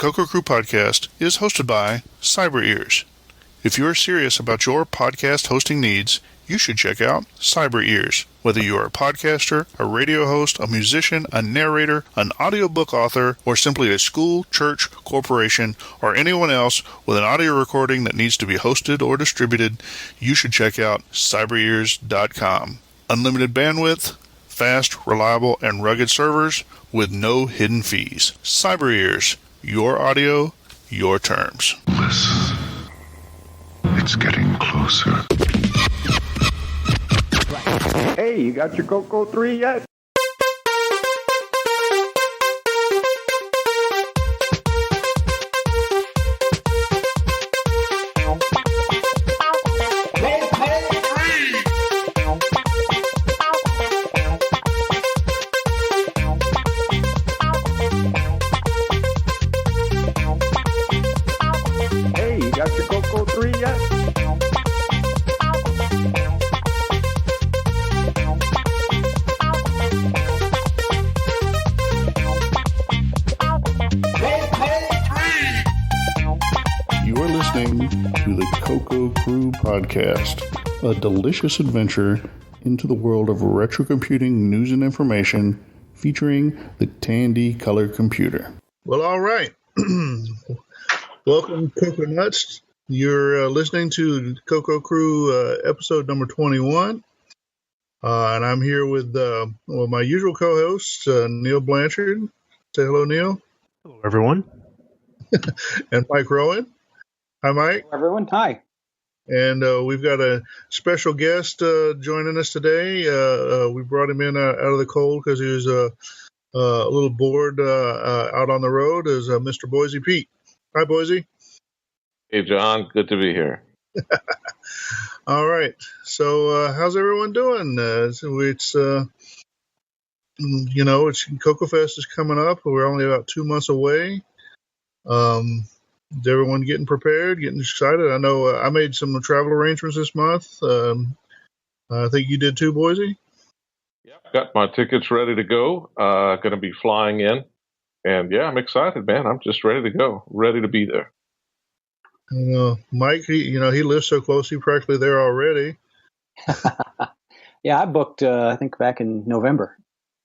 CoCo Crew Podcast is hosted by Cyber Ears. If you are serious about your podcast hosting needs, you should check out Cyber Ears. Whether you are a podcaster, a radio host, a musician, a narrator, an audiobook author, or simply a school, church, corporation, or anyone else with an audio recording that needs to be hosted or distributed, you should check out cyberears.com. Unlimited bandwidth, fast, reliable, and rugged servers with no hidden fees. Cyber Ears, your audio, your terms. Listen, it's getting closer. Hey, you got your CoCo 3 yet? Hey, you got your CoCo 3 yet? You are listening to the CoCo Crew Podcast, a delicious adventure into the world of retro computing news and information featuring the Tandy Color Computer. Well, all right. Welcome, Coconuts. You're listening to CoCo Crew episode number 21. And I'm here with my usual co-host, Neil Blanchard. Say hello, Neil. Hello, everyone. And Mike Rowan. Hi, Mike. Hello, everyone. Hi. And we've got a special guest joining us today. We brought him in out of the cold because he was a little bored out on the road, is Mr. Boise Pete. Hi, Boise. Hey, John. Good to be here. All right. So how's everyone doing? It's CoCo Fest is coming up. We're only about 2 months away. Is everyone getting prepared, getting excited? I know I made some travel arrangements this month. I think you did too, Boise? Yep. Got my tickets ready to go. Going to be flying in. And, yeah, I'm excited, man. I'm just ready to go, ready to be there. Mike, he lives so close, he's practically there already. Yeah, I booked, I think, back in November.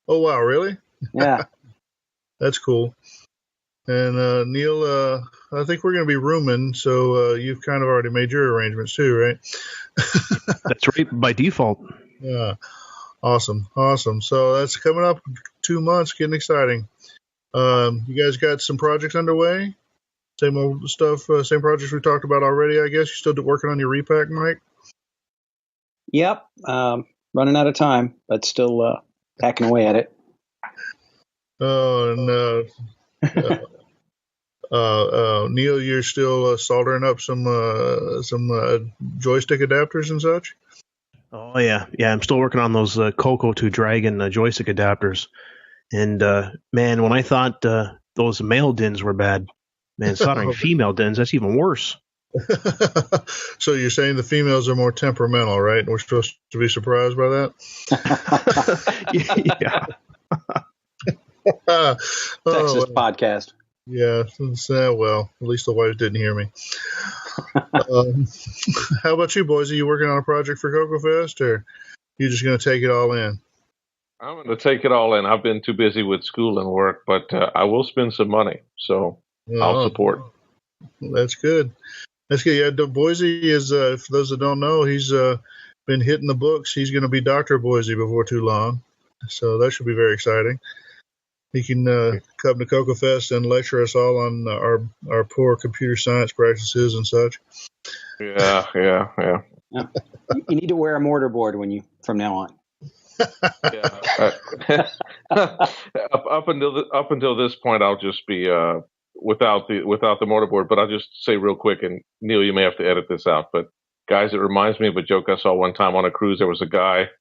Oh, wow, really? Yeah. That's cool. And Neil, I think we're going to be rooming, so you've kind of already made your arrangements too, right? That's right, by default. Yeah. Awesome. So that's coming up 2 months, getting exciting. You guys got some projects underway? Same old stuff, same projects we talked about already, I guess. You're still working on your repack, Mike? Yep. Running out of time, but still packing away at it. Oh, and Neil, you're still soldering up some joystick adapters and such? Oh, yeah. Yeah, I'm still working on those CoCo 2 Dragon joystick adapters. And, man, when I thought those male DINs were bad, man, soldering female DINs, that's even worse. So you're saying the females are more temperamental, right? And we're supposed to be surprised by that? Yeah. Texas podcast. Yeah, well, at least the wife didn't hear me. How about you, boys? Are you working on a project for CoCo Fest, or you just going to take it all in? I'm going to take it all in. I've been too busy with school and work, but I will spend some money, so I'll support. That's good. Yeah, Boise is, for those that don't know, he's been hitting the books. He's going to be Dr. Boise before too long, so that should be very exciting. He can come to CoCo Fest and lecture us all on our poor computer science practices and such. Yeah. You need to wear a mortarboard from now on. Yeah. Up until this point, I'll just be without the mortarboard. But I'll just say real quick, and Neil, you may have to edit this out. But guys, it reminds me of a joke I saw one time on a cruise. There was a guy.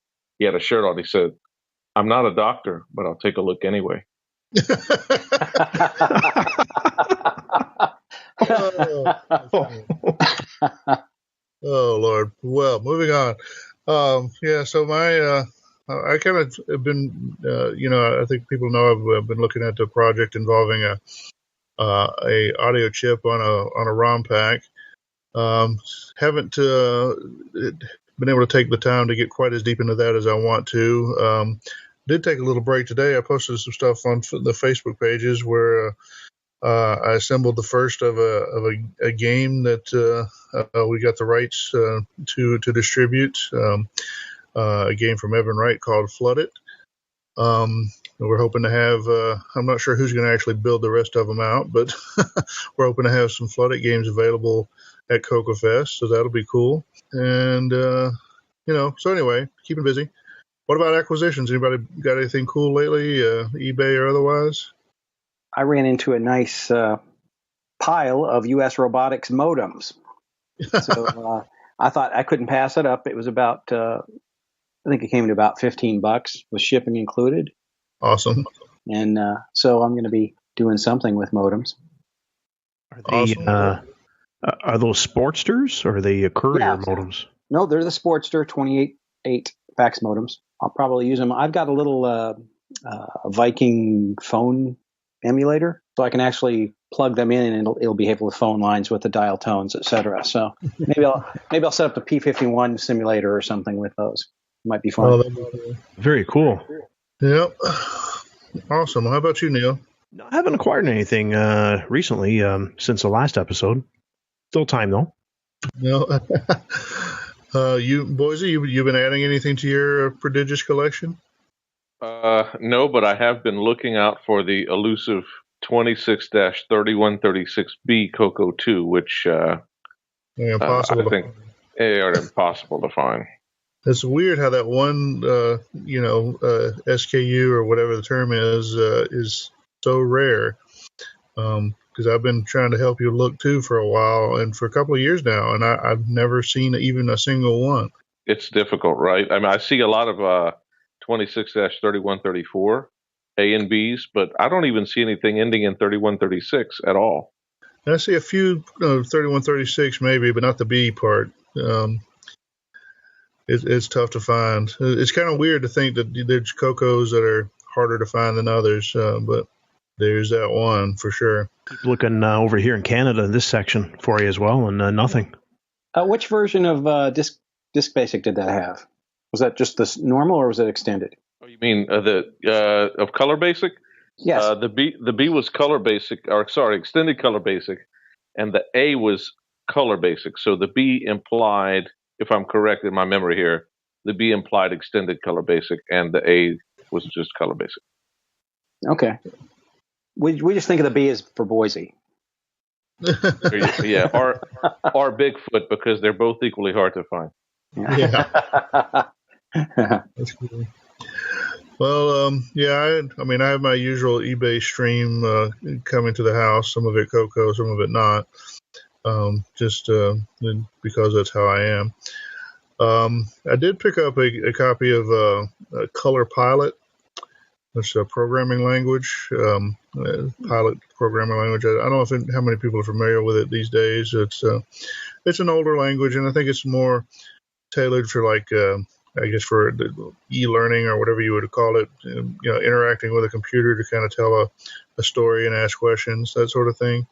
He had a shirt on. He said, "I'm not a doctor, but I'll take a look anyway." Oh Lord. Well, moving on. So I kind of have been, I think people know I've been looking at the project involving a audio chip on a ROM pack. Haven't been able to take the time to get quite as deep into that as I want to. Did take a little break today. I posted some stuff on the Facebook pages where I assembled the first of a game that we got the rights to distribute. A game from Evan Wright called Flood It. We're hoping to have, I'm not sure who's going to actually build the rest of them out, but we're hoping to have some Flood It games available at CoCo Fest, so that'll be cool. And, so anyway, keeping busy. What about acquisitions? Anybody got anything cool lately, eBay or otherwise? I ran into a nice pile of U.S. robotics modems. So I thought I couldn't pass it up. It was about, I think it came to about $15 with shipping included. Awesome. And so I'm going to be doing something with modems. Are those Sportsters or are they Courier modems? No, they're the Sportster 28.8 fax modems. I'll probably use them. I've got a little Viking phone emulator, so I can actually plug them in and it'll behave with phone lines with the dial tones, etc. So maybe I'll set up the P51 simulator or something with those. It might be fun. Very cool. Yep. Awesome. How about you, Neil? No, I haven't acquired anything recently since the last episode. Still time though. No. You, Boise, you've been adding anything to your prodigious collection? No, but I have been looking out for the elusive 26-3136B CoCo 2, which I think are impossible to find. It's weird how that one, SKU or whatever the term is so rare. Because I've been trying to help you look too for a while and for a couple of years now, and I've never seen even a single one. It's difficult, right? I mean, I see a lot of 26-3134 A and Bs, but I don't even see anything ending in 3136 at all. And I see a few 3136 maybe, but not the B part. It's tough to find. It's kind of weird to think that there's CoCos that are harder to find than others, but there's that one for sure. Keep looking over here in Canada in this section for you as well, and nothing. Which version of Disc Basic did that have? Was that just the normal or was it extended? Oh, you mean of Color Basic? Yes. The B was Color Basic, extended Color Basic, and the A was Color Basic. So the B implied, if I'm correct in my memory here, the B implied extended Color Basic, and the A was just Color Basic. Okay. We just think of the B as for Boise. Yeah, or Bigfoot, because they're both equally hard to find. Yeah. That's cool. Well, I have my usual eBay stream coming to the house, some of it CoCo, some of it not, just because that's how I am. I did pick up a copy of Color Pilot. It's a programming language, Pilot programming language. I don't know how many people are familiar with it these days. It's an older language, and I think it's more tailored for for e-learning or whatever you would call it. Interacting with a computer to kind of tell a story and ask questions, that sort of thing.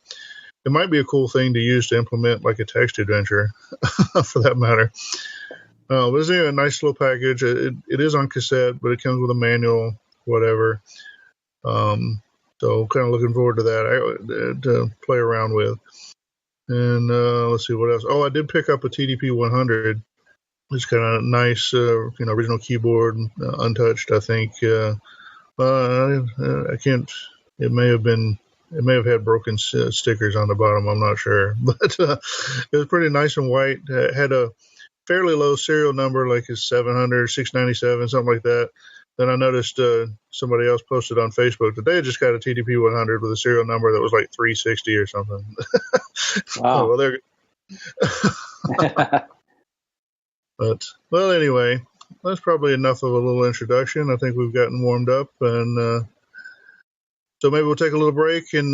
It might be a cool thing to use to implement like a text adventure, for that matter. But it's a nice little package. It is on cassette, but it comes with a manual. Whatever. So kind of looking forward to that to play around with. And let's see what else. Oh, I did pick up a TDP 100. It's kind of nice, original keyboard, untouched. I think. I can't. It may have had broken stickers on the bottom. I'm not sure, but it was pretty nice and white. It had a fairly low serial number, like a 700, 697, something like that. Then I noticed somebody else posted on Facebook that they had just got a TDP 100 with a serial number that was like 360 or something. Wow. Well, anyway, that's probably enough of a little introduction. I think we've gotten warmed up, and so maybe we'll take a little break and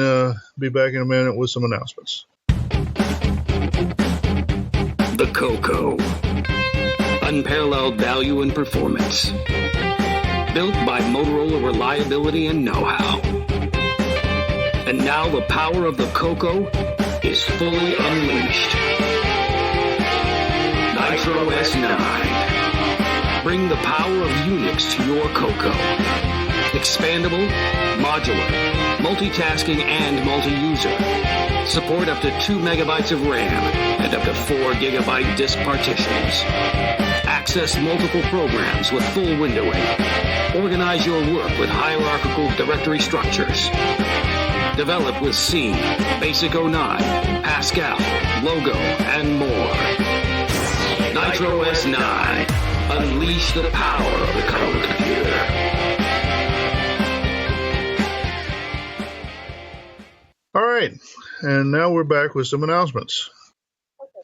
be back in a minute with some announcements. The CoCo. Unparalleled value and performance. Built by Motorola reliability and know-how. And now the power of the CoCo is fully unleashed. Nitro S9. Bring the power of Unix to your CoCo. Expandable, modular, multitasking, and multi-user. Support up to 2 megabytes of RAM and up to 4 gigabyte disk partitions. Access multiple programs with full windowing. Organize your work with hierarchical directory structures. Develop with C, Basic 09, Pascal, Logo, and more. Nitro S9. Unleash the power of the CoCo computer. All right, and now we're back with some announcements.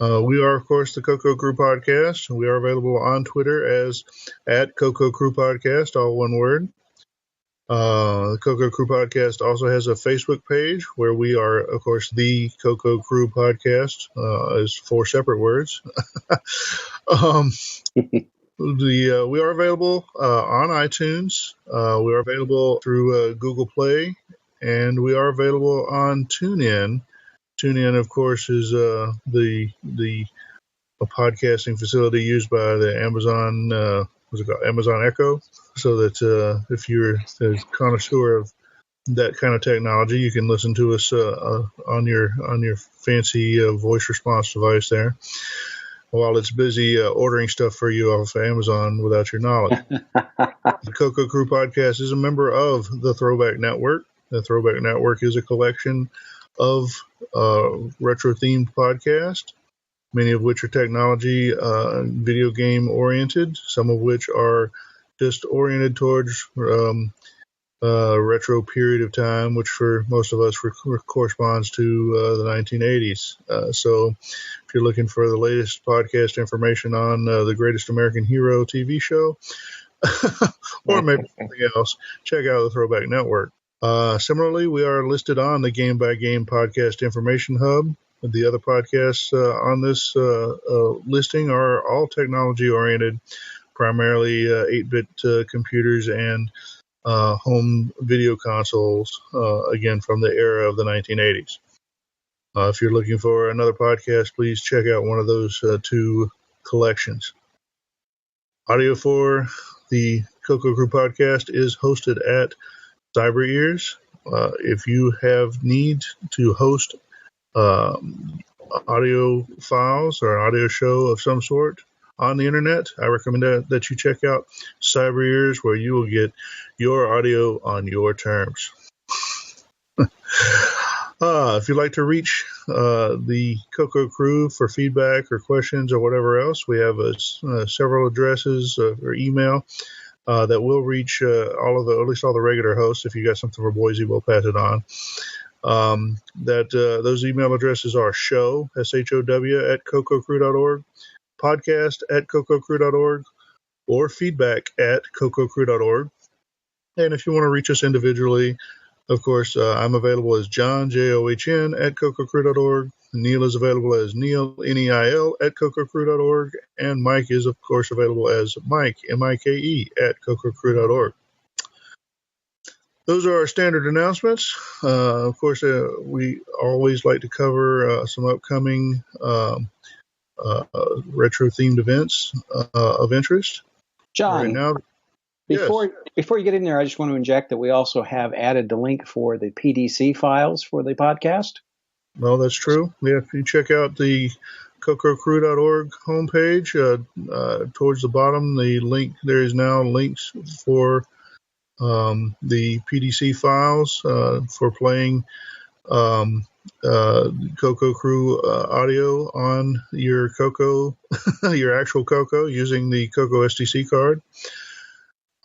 We are, of course, the CoCo Crew Podcast. We are available on Twitter as at CoCo Crew Podcast, all one word. The CoCo Crew Podcast also has a Facebook page where we are, of course, the CoCo Crew Podcast, is 4 separate words. We are available on iTunes. We are available through Google Play, and we are available on TuneIn. TuneIn, of course, is the podcasting facility used by the Amazon Amazon Echo. So that if you're a connoisseur of that kind of technology, you can listen to us on your fancy voice response device there, while it's busy ordering stuff for you off of Amazon without your knowledge. The CoCo Crew Podcast is a member of the Throwback Network. The Throwback Network is a collection of retro-themed podcasts, many of which are technology, video game oriented, some of which are just oriented towards retro period of time, which for most of us corresponds to the 1980s. So if you're looking for the latest podcast information on the Greatest American Hero TV show, or maybe something else, check out the Throwback Network. Similarly, we are listed on the Game by Game Podcast Information Hub. The other podcasts on this listing are all technology oriented, primarily 8-bit computers and home video consoles, again, from the era of the 1980s. If you're looking for another podcast, please check out one of those 2 collections. Audio for the CoCo Crew Podcast is hosted at Cyber Ears. If you have need to host audio files or audio show of some sort on the internet, I recommend that you check out Cyber Ears, where you will get your audio on your terms. If you'd like to reach the CoCo Crew for feedback or questions or whatever else, we have several addresses or email that will reach at least all the regular hosts. If you got something for Boise, we'll pass it on. Those email addresses are show, SHOW, at CoCoCrew.org, podcast at CoCoCrew.org, or feedback at CoCoCrew.org. And if you want to reach us individually, of course, I'm available as John, JOHN, at CoCoCrew.org. Neil is available as Neil, NEIL, at CoCoCrew.org. And Mike is, of course, available as Mike, MIKE, at CoCoCrew.org. Those are our standard announcements. Of course, we always like to cover some upcoming retro-themed events of interest. John, right now, before you get in there, I just want to inject that we also have added the link for the PDC files for the podcast. Well, that's true. Yeah, if you check out the CoCoCrew.org homepage, towards the bottom, there is now links for the PDC files for playing CoCo Crew audio on your CoCo, your actual CoCo, using the CoCo STC card.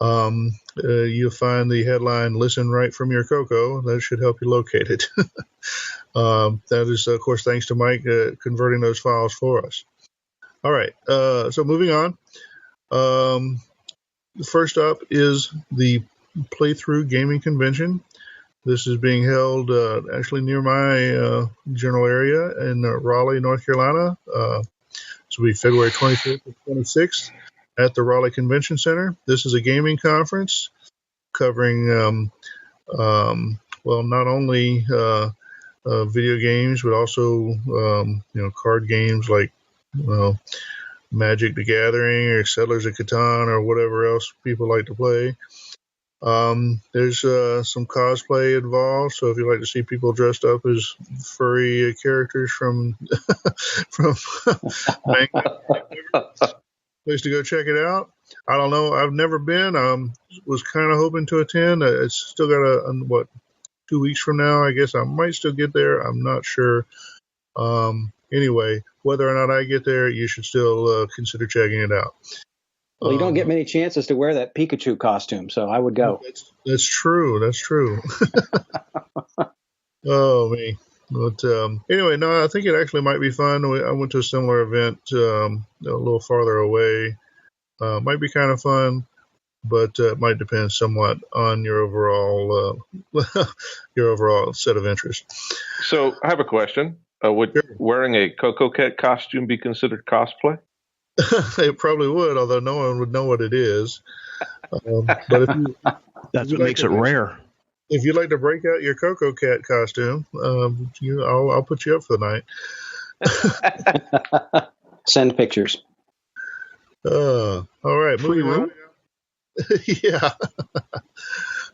You'll find the headline, "Listen right from your CoCo." That should help you locate it. That is, of course, thanks to Mike converting those files for us. All right, so moving on. First up is the Playthrough Gaming Convention. This is being held actually near my general area in Raleigh, North Carolina. This will be February 25th and 26th at the Raleigh Convention Center. This is a gaming conference covering well, not only video games, but also card games like Magic the Gathering or Settlers of Catan or whatever else people like to play. There's some cosplay involved, so if you like to see people dressed up as furry characters from manga, place to go check it out. I don't know. I've never been. Was kind of hoping to attend. It's still got 2 weeks from now. I guess I might still get there. I'm not sure. Anyway, whether or not I get there, you should still consider checking it out. Well, you don't get many chances to wear that Pikachu costume, so I would go. That's true. That's true. Oh, me. But anyway, no, I think it actually might be fun. I went to a similar event a little farther away. Might be kind of fun, but it might depend somewhat on your overall set of interests. So I have a question. Would wearing a CoCo Cat costume be considered cosplay? It probably would, although no one would know what it is. But That's what makes it rare. If you'd like to break out your CoCo Cat costume, I'll put you up for the night. Send pictures. All right, moving on. Yeah.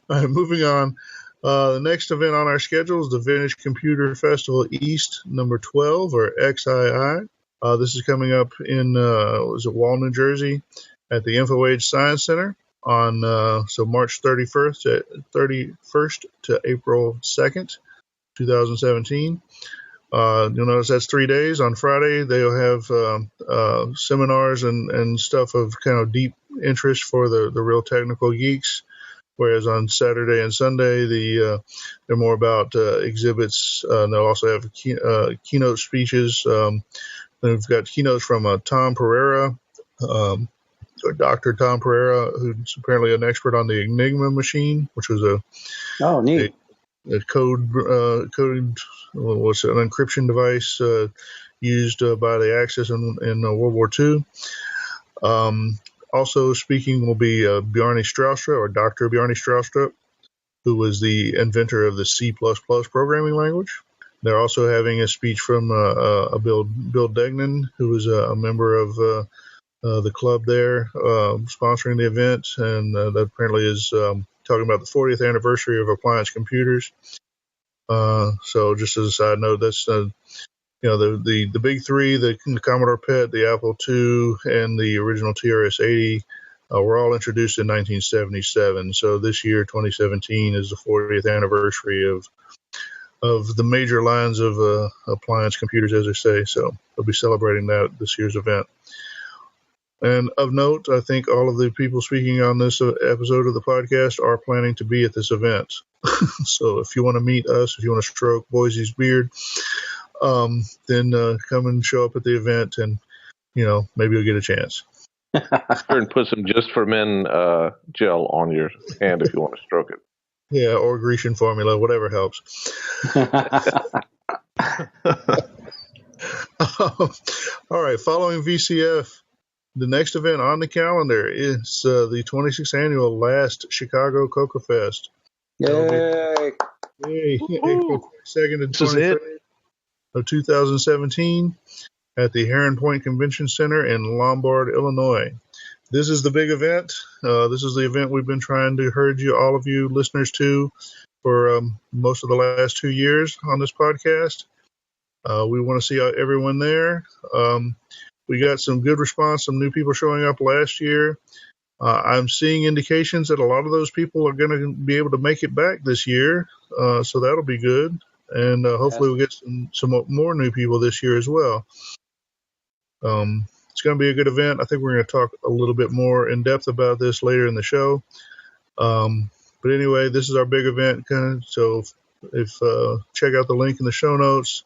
All right, moving on. The next event on our schedule is the Vintage Computer Festival East number 12, or XII. This is coming up in Wall, New Jersey, at the InfoAge Science Center on March 31st to April 2nd, 2017. You'll notice that's 3 days. On Friday, they'll have seminars and stuff of kind of deep interest for the real technical geeks. Whereas on Saturday and Sunday, they're more about exhibits. They'll also have keynote speeches. We've got keynotes from Tom Pereira, Dr. Tom Pereira, who's apparently an expert on the Enigma machine, which was a code what's an encryption device used by the Axis in World War II. Also speaking will be Bjarne Straustra, or Dr. Bjarne Straustra, who was the inventor of the C++ programming language. They're also having a speech from Bill Degnan, who is a member of the club there, sponsoring the event, and that apparently is talking about the 40th anniversary of appliance computers. So just as a side note, that's the big three, the Commodore PET, the Apple II, and the original TRS-80 were all introduced in 1977. So this year, 2017, is the 40th anniversary of the major lines of appliance computers, as they say. So they'll be celebrating that at this year's event. And of note, I think all of the people speaking on this episode of the podcast are planning to be at this event. So if you want to meet us, if you want to stroke Boise's beard, then come and show up at the event, and maybe you'll get a chance. And put some Just for Men gel on your hand if you want to stroke it. Yeah, or Grecian formula, whatever helps. All right, following VCF, the next event on the calendar is the 26th annual Last Chicago CoCo Fest. Yay! April 2nd and 23rd of 2017 at the Heron Point Convention Center in Lombard, Illinois. This is the big event. This is the event we've been trying to herd all of you listeners to for most of the last 2 years on this podcast. We want to see everyone there. We got some good response, some new people showing up last year. I'm seeing indications that a lot of those people are going to be able to make it back this year, so that'll be good. And hopefully we'll get some more new people this year as well. It's going to be a good event. I think we're going to talk a little bit more in depth about this later in the show. But anyway, this is our big event. So if check out the link in the show notes,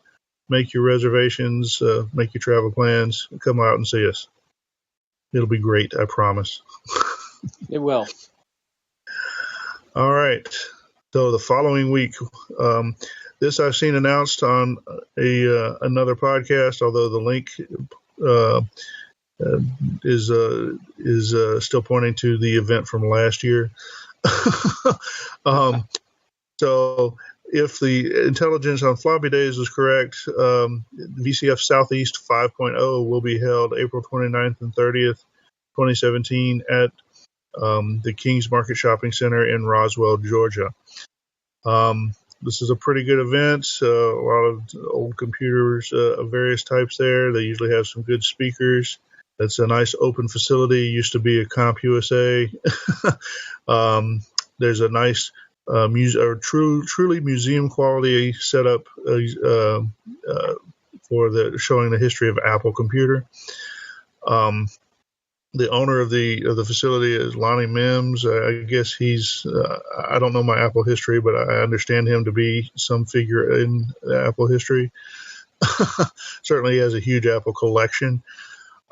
make your reservations, make your travel plans, come out and see us. It'll be great, I promise. It will. All right. So the following week, this I've seen announced on another podcast, although the link is still pointing to the event from last year. So if the intelligence on floppy days is correct, VCF Southeast 5.0 will be held April 29th and 30th, 2017 at the Kings Market Shopping Center in Roswell, Georgia. This is a pretty good event. A lot of old computers of various types there. They usually have some good speakers. It's a nice open facility. It used to be a CompUSA. There's a nice truly museum quality setup for showing the history of Apple Computer. The owner of the facility is Lonnie Mims. I guess he's I don't know my Apple history, but I understand him to be some figure in Apple history. Certainly, he has a huge Apple collection.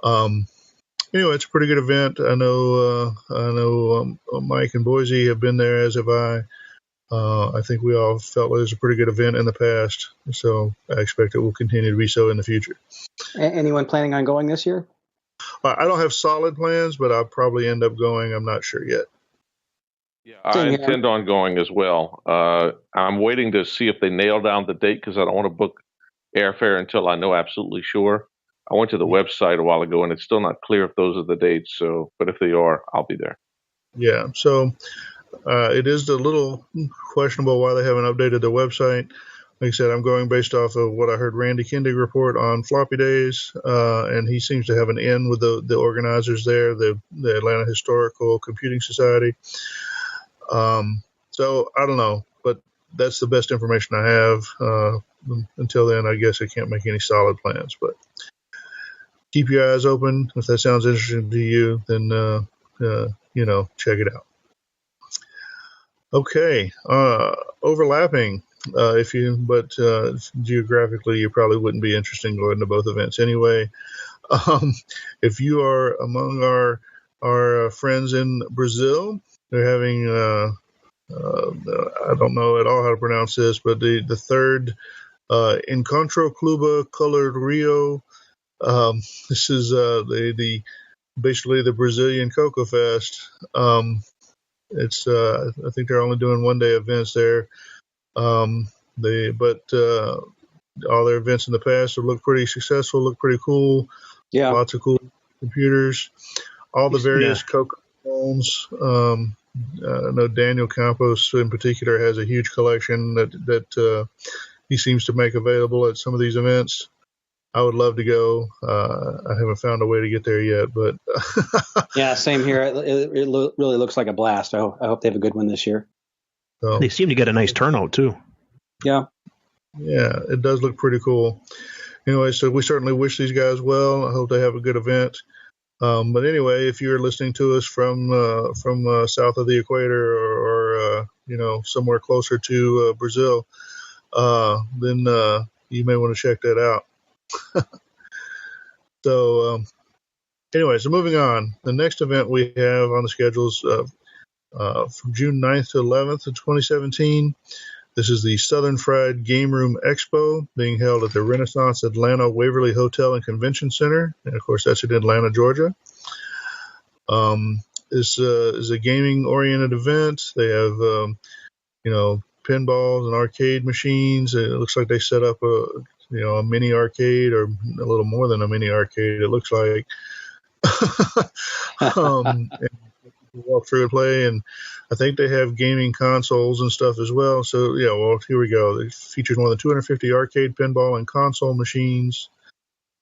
Anyway, it's a pretty good event. I know Mike and Boise have been there, as have I. I think we all felt it was a pretty good event in the past, so I expect it will continue to be so in the future. Anyone planning on going this year? I don't have solid plans, but I'll probably end up going. I'm not sure yet. Yeah, I intend on going as well. I'm waiting to see if they nail down the date because I don't want to book airfare until I know absolutely sure. I went to the website a while ago, and it's still not clear if those are the dates. So, but if they are, I'll be there. Yeah, so it is a little questionable why they haven't updated the website. Like I said, I'm going based off of what I heard Randy Kindig report on floppy days, and he seems to have an in with the organizers there, the Atlanta Historical Computing Society. So I don't know, but that's the best information I have. Until then, I guess I can't make any solid plans, but keep your eyes open. If that sounds interesting to you, then, check it out. Okay. Overlapping. Geographically, you probably wouldn't be interested in going to both events anyway. If you are among our friends in Brazil, they're having, I don't know at all how to pronounce this, but the third Encontro Clube Colored Rio. This is basically the Brazilian CoCo Fest. I think they're only doing one-day events there. All their events in the past have looked pretty successful, look pretty cool. Yeah. Lots of cool computers. All the various CoCo phones. I know Daniel Campos in particular has a huge collection that he seems to make available at some of these events. I would love to go. I haven't found a way to get there yet, but yeah, same here. It really looks like a blast. I hope they have a good one this year. So, they seem to get a nice turnout too. Yeah, it does look pretty cool. Anyway, so we certainly wish these guys well. I hope they have a good event. But anyway, if you're listening to us from south of the equator or somewhere closer to Brazil, then you may want to check that out. So moving on. The next event we have on the schedule is from June 9th to 11th of 2017. This is the Southern Fried Game Room Expo being held at the Renaissance Atlanta Waverly Hotel and Convention Center. And, of course, that's in Atlanta, Georgia. This is a gaming-oriented event. They have, pinballs and arcade machines. It looks like they set up a mini arcade or a little more than a mini arcade, it looks like. And walk through and play, and I think they have gaming consoles and stuff as well. So here we go. It features more than 250 arcade, pinball, and console machines.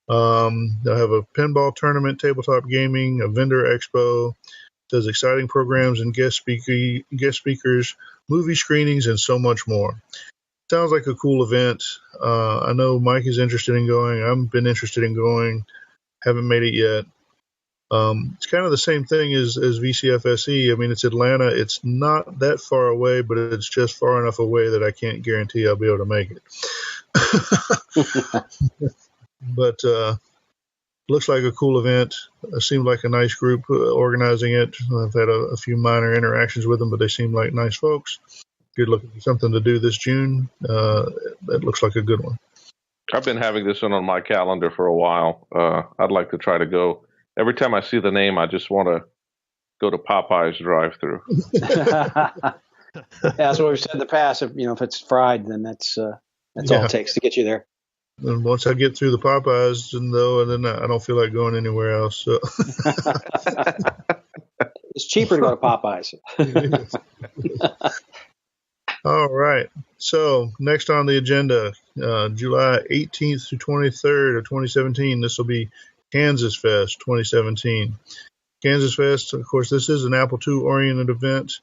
They'll have a pinball tournament, tabletop gaming, a vendor expo. It says exciting programs and guest speakers, movie screenings, and so much more. Sounds like a cool event. I know Mike is interested in going. I've been interested in going. Haven't made it yet. It's kind of the same thing as VCFSE. I mean, it's Atlanta. It's not that far away, but it's just far enough away that I can't guarantee I'll be able to make it. But looks like a cool event. It seemed like a nice group organizing it. I've had a few minor interactions with them, but they seem like nice folks. Good looking for something to do this June. That looks like a good one. I've been having this one on my calendar for a while. I'd like to try to go. Every time I see the name, I just want to go to Popeye's drive-thru. Yeah, that's what we've said in the past. If it's fried, then that's all it takes to get you there. And once I get through the Popeyes, and then I don't feel like going anywhere else. So. It's cheaper to go to Popeyes. All right. So next on the agenda, July 18th to 23rd of 2017, this will be Kansas Fest 2017. Kansas Fest, of course, this is an Apple II oriented event.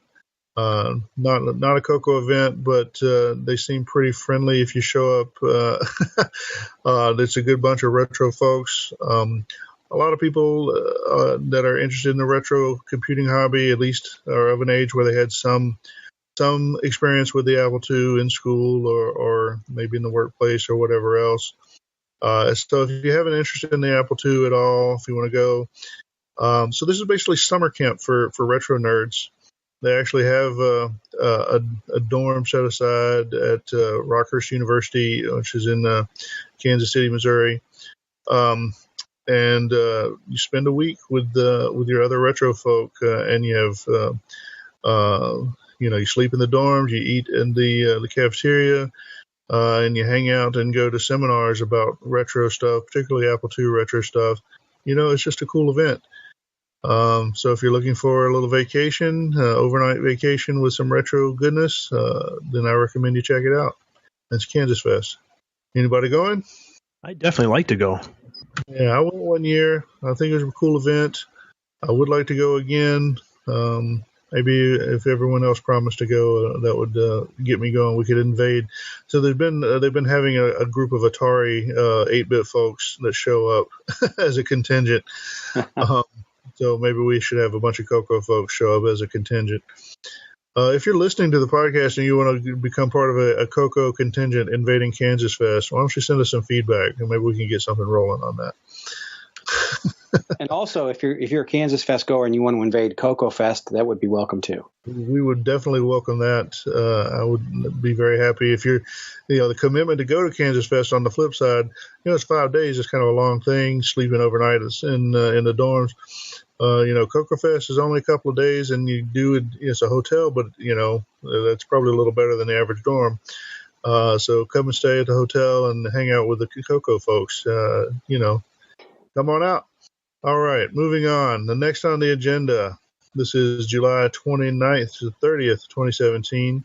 Not a CoCo event, but they seem pretty friendly if you show up. It's a good bunch of retro folks. A lot of people that are interested in the retro computing hobby, at least, are of an age where they had some experience with the Apple II in school or maybe in the workplace or whatever else. So if you have an interest in the Apple II at all, if you want to go. So this is basically summer camp for retro nerds. They actually have a dorm set aside at Rockhurst University, which is in Kansas City, Missouri. And you spend a week with your other retro folk, and you have you sleep in the dorms, you eat in the cafeteria, and you hang out and go to seminars about retro stuff, particularly Apple II retro stuff. It's just a cool event. So if you're looking for a little vacation, overnight vacation with some retro goodness, then I recommend you check it out. It's Kansas Fest. Anybody going? I'd definitely like to go. Yeah, I went one year. I think it was a cool event. I would like to go again. Maybe if everyone else promised to go, that would get me going. We could invade. So they've been having a group of Atari 8-bit folks that show up as a contingent. So maybe we should have a bunch of CoCo folks show up as a contingent. If you're listening to the podcast and you want to become part of a CoCo contingent invading Kansas Fest, why don't you send us some feedback and maybe we can get something rolling on that. And also, if you're a Kansas Fest goer and you want to invade CoCo Fest, that would be welcome too. We would definitely welcome that. I would be very happy if you're, the commitment to go to Kansas Fest. On the flip side, it's 5 days. It's kind of a long thing. Sleeping overnight in the dorms. CoCo Fest is only a couple of days, and you do it. It's a hotel, but that's probably a little better than the average dorm. So come and stay at the hotel and hang out with the CoCo folks. Come on out. All right, moving on. The next on the agenda, this is July 29th to 30th, 2017.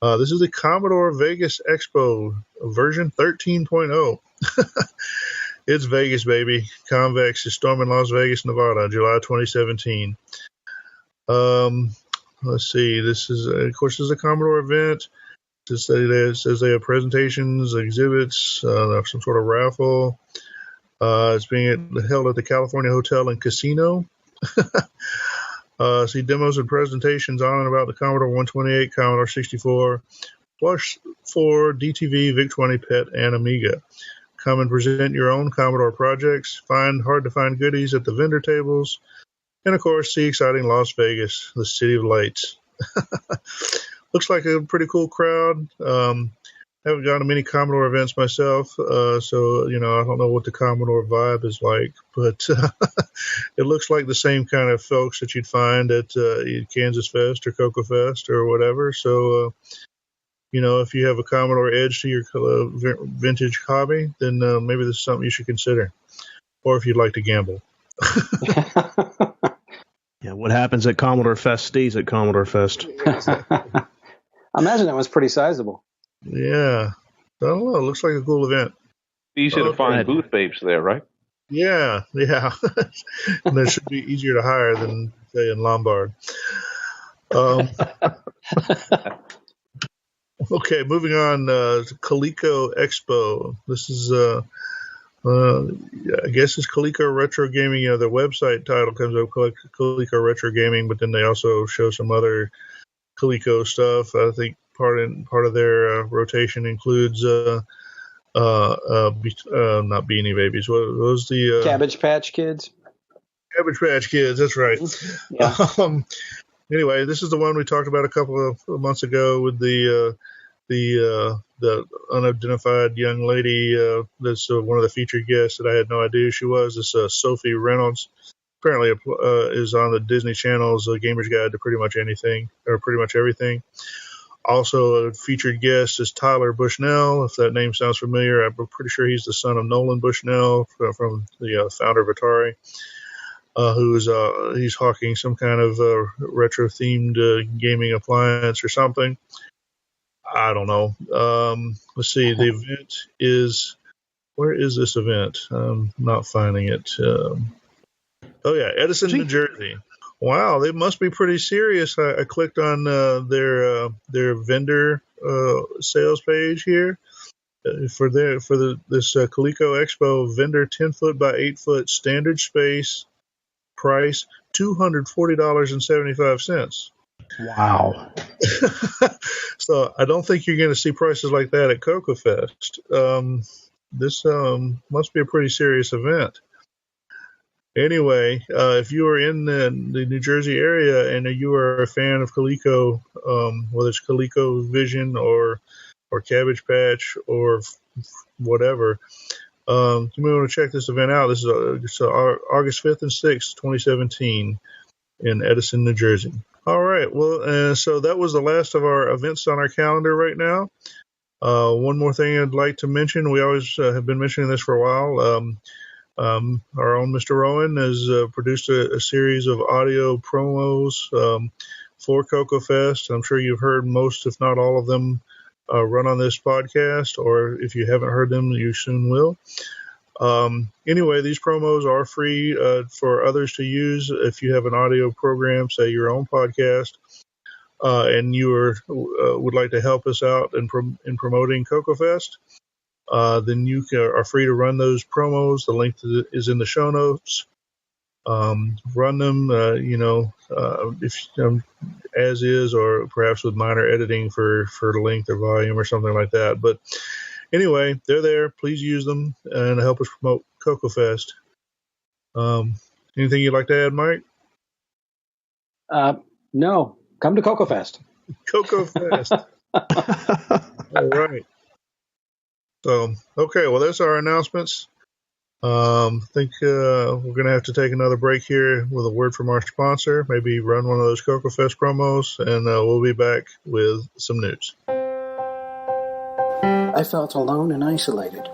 This is the Commodore Vegas Expo version 13.0. It's Vegas, baby. Convex is storming Las Vegas, Nevada, July 2017. Let's see. This is, of course, this is a Commodore event. It says they have presentations, exhibits, some sort of raffle. It's being held at the California Hotel and Casino. See demos and presentations on and about the Commodore 128, Commodore 64, plus 4 DTV, VIC-20, PET, and Amiga. Come and present your own Commodore projects, find hard-to-find goodies at the vendor tables, and, of course, see exciting Las Vegas, the city of lights. Looks like a pretty cool crowd. Haven't gone to many Commodore events myself, so, I don't know what the Commodore vibe is like, but it looks like the same kind of folks that you'd find at Kansas Fest or CoCo Fest or whatever. So, if you have a Commodore edge to your vintage hobby, then maybe this is something you should consider, or if you'd like to gamble. Yeah, what happens at Commodore Fest stays at Commodore Fest. I imagine that was pretty sizable. Yeah. I don't know. It looks like a cool event. Easy to find booth babes there, right? Yeah. And that should be easier to hire than, say, in Lombard. Okay, moving on to CoCo Expo. This is, I guess it's CoCo Retro Gaming. Their website title comes up, CoCo Retro Gaming, but then they also show some other CoCo stuff. I think part of their rotation includes not Beanie Babies. What was the Cabbage Patch Kids? Cabbage Patch Kids. That's right. Yeah. Anyway, this is the one we talked about a couple of months ago with the unidentified young lady. That's one of the featured guests that I had no idea who she was. This Sophie Reynolds. apparently is on the Disney Channel's Gamer's Guide to Pretty Much Anything, or Pretty Much Everything. Also, a featured guest is Tyler Bushnell. If that name sounds familiar, I'm pretty sure he's the son of Nolan Bushnell from the founder of Atari. He's hawking some kind of retro-themed gaming appliance or something. I don't know. Let's see. The event is... Where is this event? I'm not finding it. Edison, New Jersey. Wow, they must be pretty serious. I clicked on their vendor sales page here for this CoCo Expo vendor 10-foot by 8-foot standard space price $240.75. Wow. So I don't think you're going to see prices like that at CoCo Fest. This must be a pretty serious event. Anyway, if you are in the New Jersey area and you are a fan of CoCo, whether it's CoCo Vision or Cabbage Patch or whatever, you may want to check this event out. This is August 5th and 6th, 2017 in Edison, New Jersey. All right. Well, so that was the last of our events on our calendar right now. One more thing I'd like to mention. We always have been mentioning this for a while. Our own Mr. Rowan has produced a series of audio promos for CoCo Fest. I'm sure you've heard most, if not all of them, run on this podcast, or if you haven't heard them, you soon will. Anyway, these promos are free for others to use. If you have an audio program, say your own podcast, and you would like to help us out in promoting CoCo Fest, then you are free to run those promos. The link is in the show notes. Run them, if as is, or perhaps with minor editing for length or volume or something like that. But anyway, they're there. Please use them and help us promote CoCo Fest. Anything you'd like to add, Mike? No. Come to CoCo Fest. CoCo Fest. All right. So, okay, well, that's our announcements. I think we're going to have to take another break here with a word from our sponsor, maybe run one of those CoCo Fest promos, and we'll be back with some news. I felt alone and isolated.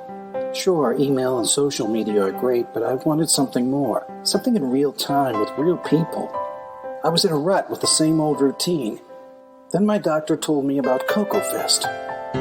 Sure, email and social media are great, but I wanted something more. Something in real time with real people. I was in a rut with the same old routine. Then my doctor told me about CoCo Fest.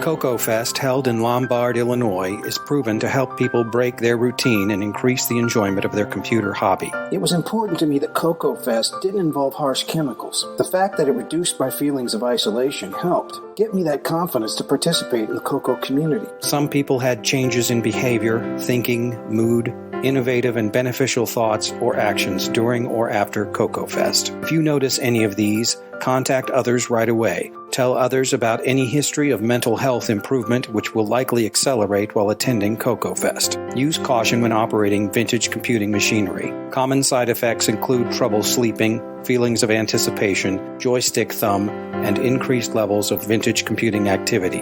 CoCo Fest, held in Lombard, Illinois, is proven to help people break their routine and increase the enjoyment of their computer hobby. It was important to me that CoCo Fest didn't involve harsh chemicals. The fact that it reduced my feelings of isolation helped get me that confidence to participate in the CoCo community. Some people had changes in behavior, thinking, mood, innovative and beneficial thoughts or actions during or after CoCo Fest. If you notice any of these, contact others right away. Tell others about any history of mental health improvement which will likely accelerate while attending CoCo Fest. Use caution when operating vintage computing machinery. Common side effects include trouble sleeping, feelings of anticipation, joystick thumb, and increased levels of vintage computing activity.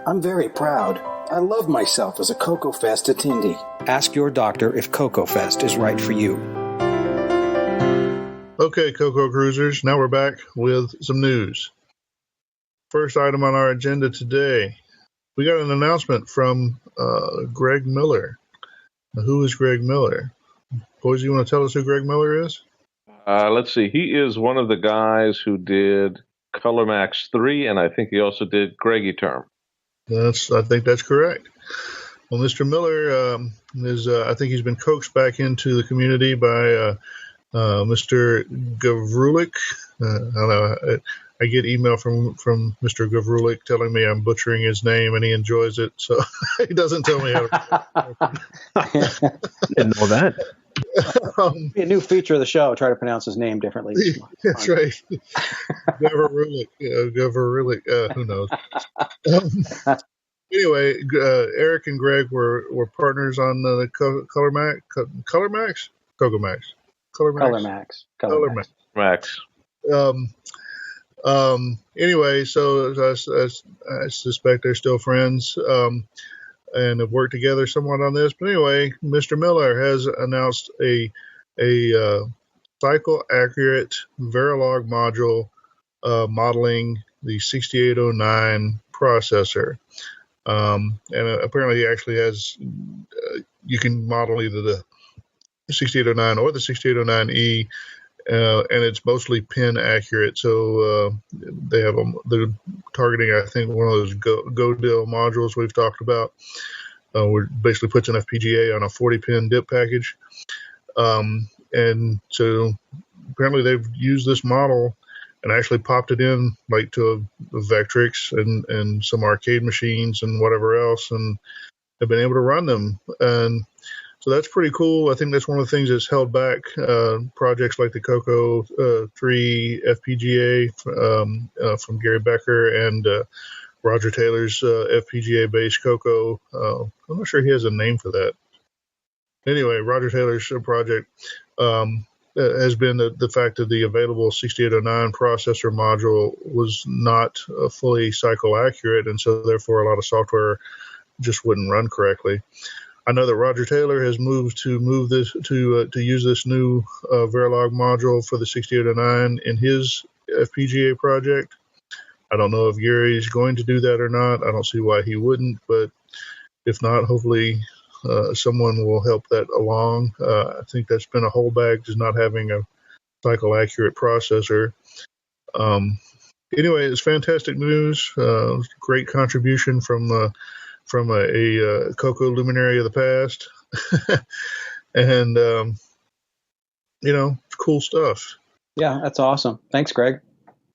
I'm very proud. I love myself as a CoCo Fest attendee. Ask your doctor if CoCo Fest is right for you. Okay, CoCo Cruisers, now we're back with some news. First item on our agenda today, we got an announcement from Greg Miller. Now, who is Greg Miller? Boys, you want to tell us who Greg Miller is? Let's see. He is one of the guys who did Color Max 3, and I think he also did Greggy Term. I think that's correct. Well, Mr. Miller I think he's been coaxed back into the community by Mr. Gavrulik. I don't know. I get email from Mr. Gavrulik telling me I'm butchering his name, and he enjoys it, so he doesn't tell me how to. Didn't know that. Be a new feature of the show. Try to pronounce his name differently. That's right. Gavrulik. Who knows? Anyway, Eric and Greg were partners on the Color Max. Anyway, so I suspect they're still friends and have worked together somewhat on this. But anyway, Mr. Miller has announced a cycle accurate Verilog module modeling the 6809 processor. And apparently he actually has, you can model either the 6809 or the 6809E, and it's mostly pin accurate. So they're targeting, I think, one of those GoDill modules we've talked about, where it basically puts an FPGA on a 40-pin DIP package. And so apparently they've used this model and actually popped it in like to a Vectrix and some arcade machines and whatever else, and have been able to run them. And so that's pretty cool. I think that's one of the things that's held back projects like the CoCo 3 FPGA from Gary Becker and Roger Taylor's FPGA-based CoCo. I'm not sure he has a name for that. Anyway, Roger Taylor's project has been the fact that the available 6809 processor module was not fully cycle accurate, and so therefore a lot of software just wouldn't run correctly. I know that Roger Taylor has moved to use this new Verilog module for the 6809 in his FPGA project. I don't know if Gary's going to do that or not. I don't see why he wouldn't, but if not, hopefully someone will help that along. I think that's been a holdback, just not having a cycle accurate processor. Anyway, it's fantastic news. Great contribution from a CoCo luminary of the past. And, cool stuff. Yeah, that's awesome. Thanks, Greg.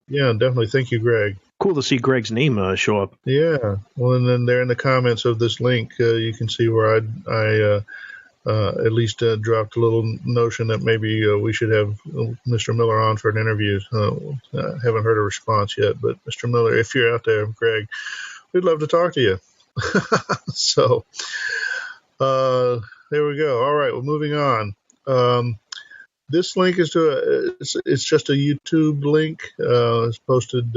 Yeah, definitely. Thank you, Greg. Cool to see Greg's name show up. Yeah. Well, and then there in the comments of this link, you can see where I at least dropped a little notion that maybe we should have Mr. Miller on for an interview. I haven't heard a response yet, but Mr. Miller, if you're out there, Greg, we'd love to talk to you. So there we go. All right, well, moving on. This link is it's just a YouTube link. It's posted.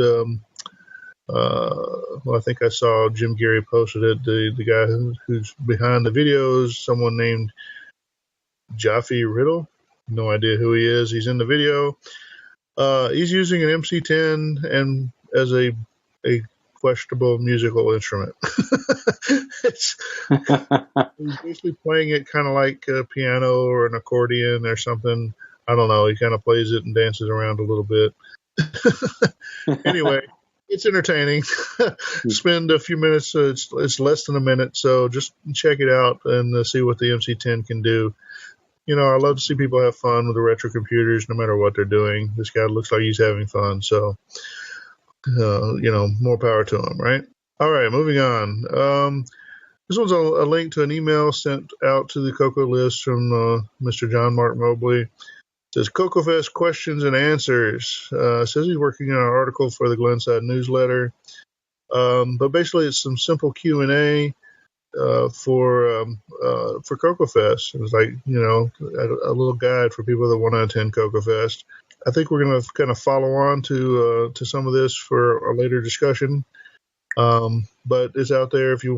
I think I saw Jim Geary posted it. The guy who's behind the videos, someone named Jaffe Riddle. No idea who he is. He's in the video. He's using an MC10 and as a questionable musical instrument. He's basically playing it kind of like a piano or an accordion or something. I don't know. He kind of plays it and dances around a little bit. Anyway, it's entertaining. Spend a few minutes. It's less than a minute, so just check it out and see what the MC10 can do. I love to see people have fun with the retro computers, no matter what they're doing. This guy looks like he's having fun, so more power to him, right? All right, moving on. This one's a link to an email sent out to the CoCo list from Mr. John Mark Mobley. It says CoCo Fest questions and answers. Says he's working on an article for the Glenside newsletter. But basically it's some simple Q&A for CoCo Fest. It was like, a little guide for people that want to attend CoCo Fest. I think we're going to kind of follow on to some of this for a later discussion. But it's out there if you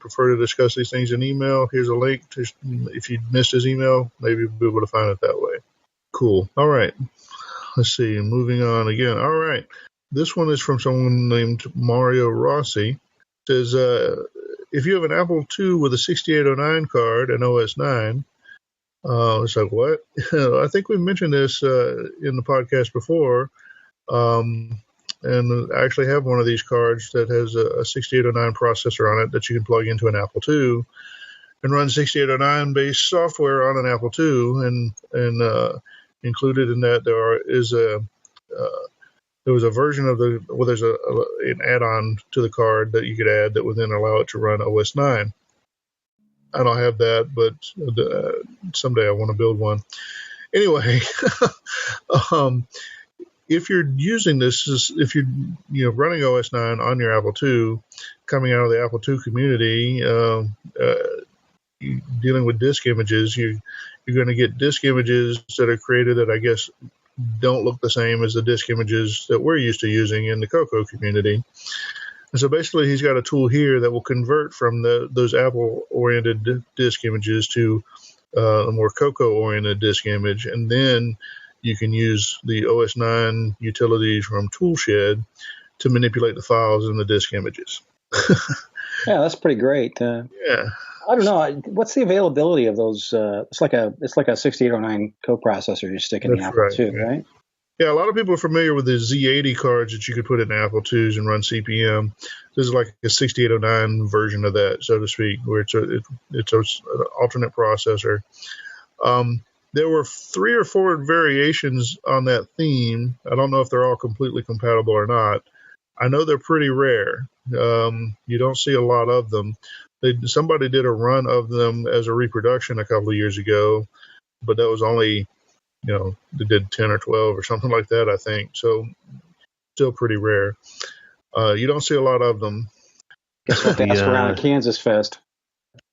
prefer to discuss these things in email. Here's a link. If you missed his email, maybe you'll be able to find it that way. Cool. All right. Let's see. Moving on again. All right. This one is from someone named Mario Rossi. It says, if you have an Apple II with a 6809 card and OS 9, it's like, what? I think we mentioned this in the podcast before. And I actually have one of these cards that has a 6809 processor on it that you can plug into an Apple II and run 6809 based software on an Apple II. And included in that there was a version of there's an add-on to the card that you could add that would then allow it to run OS 9. I don't have that, but someday I want to build one. Anyway, if you're using this, if you're running OS 9 on your Apple II, coming out of the Apple II community, dealing with disk images, you're going to get disk images that are created that I guess don't look the same as the disk images that we're used to using in the CoCo community. And so basically he's got a tool here that will convert from those Apple-oriented disk images to a more CoCo-oriented disk image. And then you can use the OS9 utilities from Toolshed to manipulate the files in the disk images. Yeah, that's pretty great. Yeah. I don't know. What's the availability of those? It's like a 6809 coprocessor you stick in the That's Apple right, II, yeah. right? Yeah, a lot of people are familiar with the Z80 cards that you could put in Apple IIs and run CPM. This is like a 6809 version of that, so to speak, where it's an alternate processor. There were 3 or 4 variations on that theme. I don't know if they're all completely compatible or not. I know they're pretty rare. You don't see a lot of them. Somebody did a run of them as a reproduction a couple of years ago, but that was only, they did 10 or 12 or something like that, I think. So still pretty rare. You don't see a lot of them. Guess what? Ask around at Kansas Fest.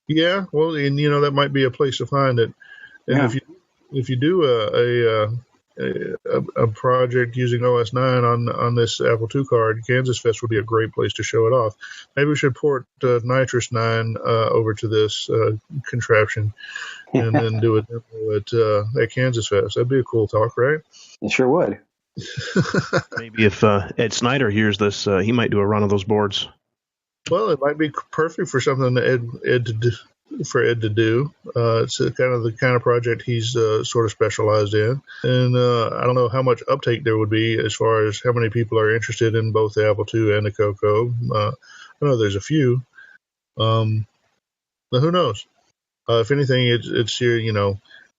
Yeah, well, and that might be a place to find it. And Yeah. if you do a project using OS9 on this Apple II card, Kansas Fest would be a great place to show it off. Maybe we should port Nitrous 9 over to this contraption and then do a demo at Kansas Fest. That'd be a cool talk, right? It sure would. Maybe if Ed Snyder hears this, he might do a run of those boards. Well, it might be perfect for something Ed to do. It's the kind of project he's sort of specialized in, and I don't know how much uptake there would be as far as how many people are interested in both the Apple II and the CoCo. I know there's a few, but who knows? If anything, it's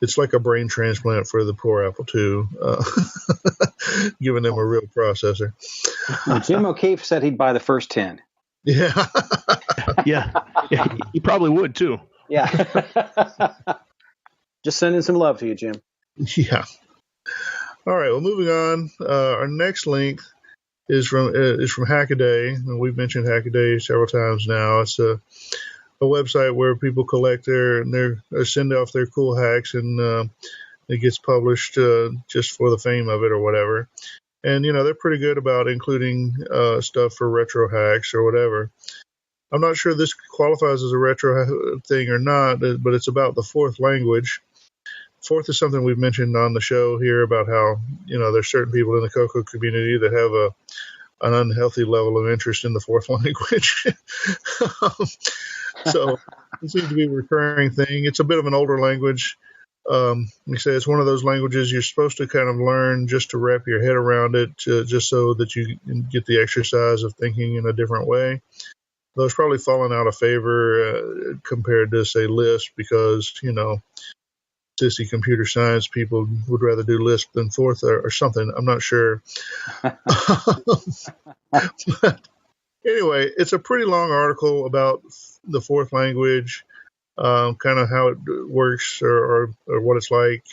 it's like a brain transplant for the poor Apple II, giving them a real processor. Jim O'Keefe said he'd buy the first 10. Yeah. Yeah, he probably would too. Yeah. Just sending some love to you, Jim. Yeah. All right. Well, moving on. Our next link is from Hackaday, and we've mentioned Hackaday several times now. It's a website where people collect their send off their cool hacks, and it gets published just for the fame of it or whatever. And they're pretty good about including stuff for retro hacks or whatever. I'm not sure this qualifies as a retro thing or not, but it's about the fourth language. Fourth is something we've mentioned on the show here about how, there's certain people in the CoCo community that have an unhealthy level of interest in the fourth language. So it seems to be a recurring thing. It's a bit of an older language. Like I say, it's one of those languages you're supposed to kind of learn just to wrap your head around it, just so that you can get the exercise of thinking in a different way. Though it's probably fallen out of favor compared to, say, Lisp, because, sissy computer science people would rather do Lisp than Forth or something. I'm not sure. But anyway, it's a pretty long article about the fourth language, kind of how it works or what it's like.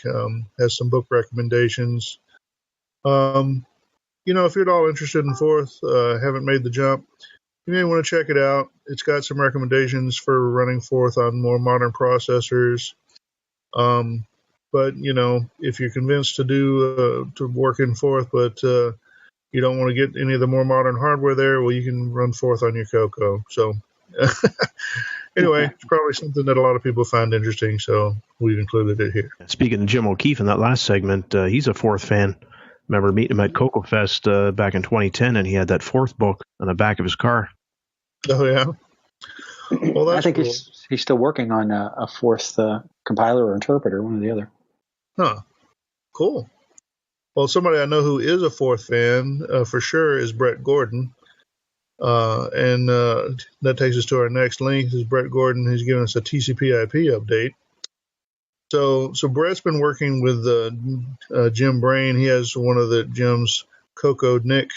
Has some book recommendations. If you're at all interested in Forth, haven't made the jump, you may want to check it out. It's got some recommendations for running Forth on more modern processors. But if you're convinced to work in Forth, but you don't want to get any of the more modern hardware there, well, you can run Forth on your CoCo. So anyway, it's probably something that a lot of people find interesting, so we've included it here. Speaking of Jim O'Keefe in that last segment, he's a Forth fan. Remember meeting him at CoCo Fest back in 2010, and he had that Forth book on the back of his car. Oh, yeah? Well, that's I think cool. he's still working on a Forth compiler or interpreter, one or the other. Huh. Cool. Well, somebody I know who is a Forth fan for sure is Brett Gordon. And that takes us to our next link. This is Brett Gordon. He's giving us a TCP/IP update. So Brett's been working with Jim Brain. He has one of Jim's CoCo NIC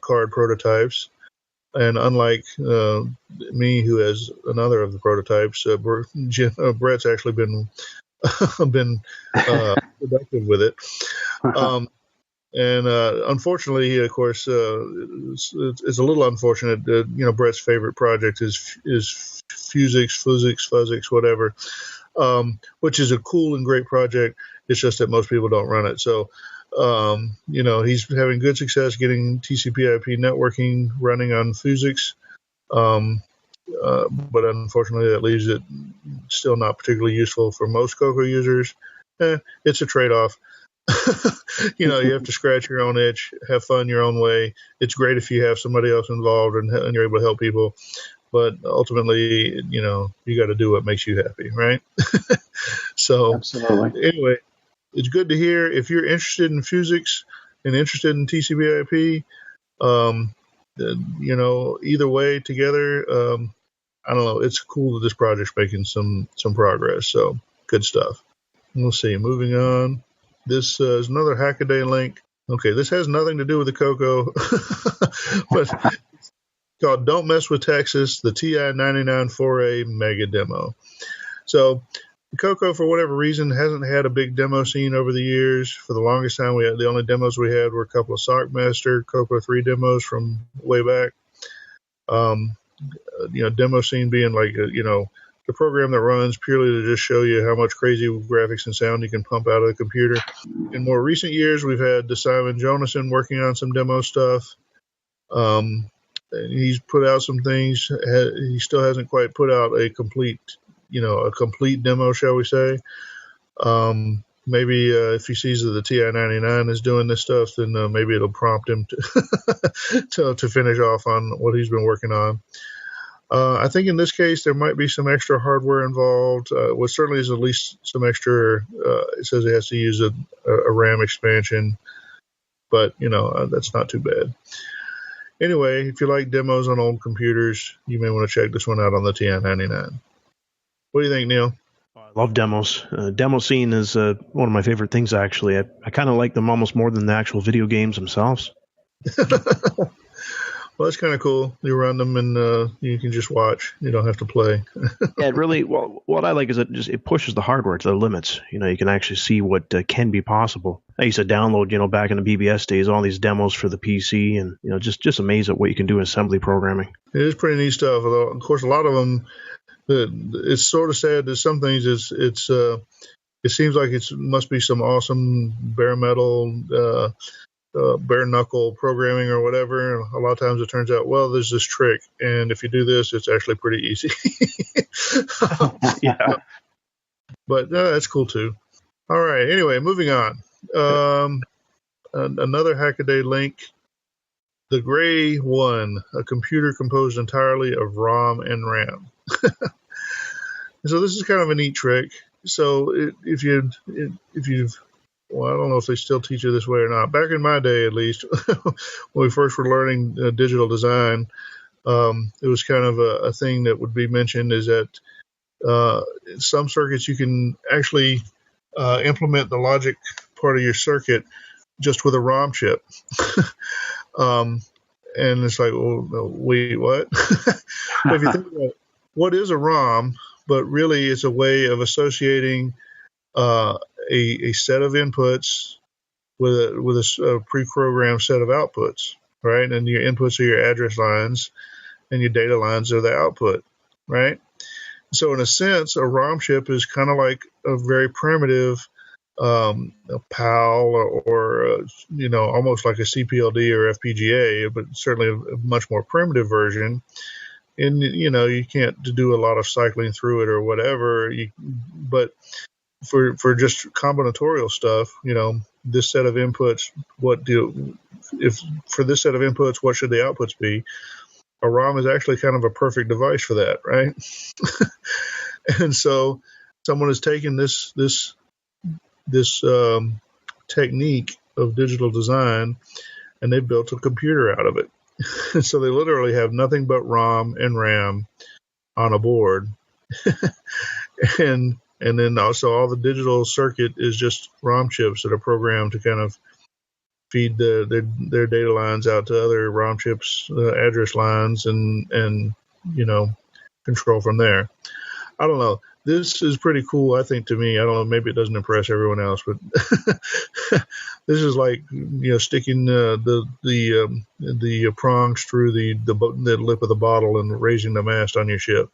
card prototypes. And unlike me, who has another of the prototypes, Brett's actually been productive with it. And unfortunately, of course, it's a little unfortunate. Brett's favorite project is Fuzzix, whatever, which is a cool and great project. It's just that most people don't run it. So, he's having good success getting TCP/IP networking running on Fuzzix. But unfortunately, that leaves it still not particularly useful for most CoCo users. It's a trade-off. You have to scratch your own itch, have fun your own way. It's great if you have somebody else involved and you're able to help people. But ultimately, you got to do what makes you happy, right? So Absolutely. anyway, it's good to hear. If you're interested in physics and interested in TCP/IP, either way together, I don't know. It's cool that this project's making some progress. So good stuff. We'll see. Moving on. This is another Hackaday link. Okay, this has nothing to do with the CoCo, but it's called "Don't Mess with Texas," the TI-99 4A mega demo. So the CoCo, for whatever reason, hasn't had a big demo scene over the years. For the longest time, the only demos we had were a couple of Sockmaster CoCo 3 demos from way back. Demo scene being like, the program that runs purely to just show you how much crazy graphics and sound you can pump out of the computer. In more recent years, we've had Simon Jonason working on some demo stuff. He's put out some things. He still hasn't quite put out a complete demo, shall we say. Maybe if he sees that the TI-99 is doing this stuff, then maybe it'll prompt him to finish off on what he's been working on. I think in this case there might be some extra hardware involved. What certainly is at least some extra. It says it has to use a RAM expansion, but that's not too bad. Anyway, if you like demos on old computers, you may want to check this one out on the TI-99. What do you think, Neil? I love demos. Demo scene is one of my favorite things, actually. I kind of like them almost more than the actual video games themselves. Well, that's kind of cool. You run them and you can just watch. You don't have to play. Yeah, it really. Well, what I like is it pushes the hardware to the limits. You can actually see what can be possible. I used to download, back in the BBS days, all these demos for the PC, and just amazed at what you can do in assembly programming. It is pretty neat stuff. Although, of course, a lot of them. It's sort of sad that some things it seems like it must be some awesome bare metal. Bare knuckle programming or whatever. A lot of times it turns out, well, there's this trick, and if you do this, it's actually pretty easy. Yeah, but that's cool too. All right. Anyway, moving on. Another Hackaday link. The Gray One, a computer composed entirely of ROM and RAM. So this is kind of a neat trick. So if you've well, I don't know if they still teach it this way or not. Back in my day, at least, when we first were learning digital design, it was kind of a thing that would be mentioned is that in some circuits you can actually implement the logic part of your circuit just with a ROM chip. And it's like, well, no, wait, what? But if you think about what is a ROM, but really it's a way of associating a set of inputs with a pre-programmed set of outputs, right? And your inputs are your address lines, and your data lines are the output, right? So in a sense, a ROM chip is kind of like a very primitive a PAL or almost like a CPLD or FPGA, but certainly a much more primitive version. And you can't do a lot of cycling through it or whatever. But for just combinatorial stuff, this set of inputs, for this set of inputs, what should the outputs be? A ROM is actually kind of a perfect device for that, right? And so someone has taken this technique of digital design and they built a computer out of it. So they literally have nothing but ROM and RAM on a board. And then also all the digital circuit is just ROM chips that are programmed to kind of feed their data lines out to other ROM chips, address lines, and control from there. I don't know. This is pretty cool, I think, to me. I don't know. Maybe it doesn't impress everyone else, but this is like sticking the prongs through the lip of the bottle and raising the mast on your ship.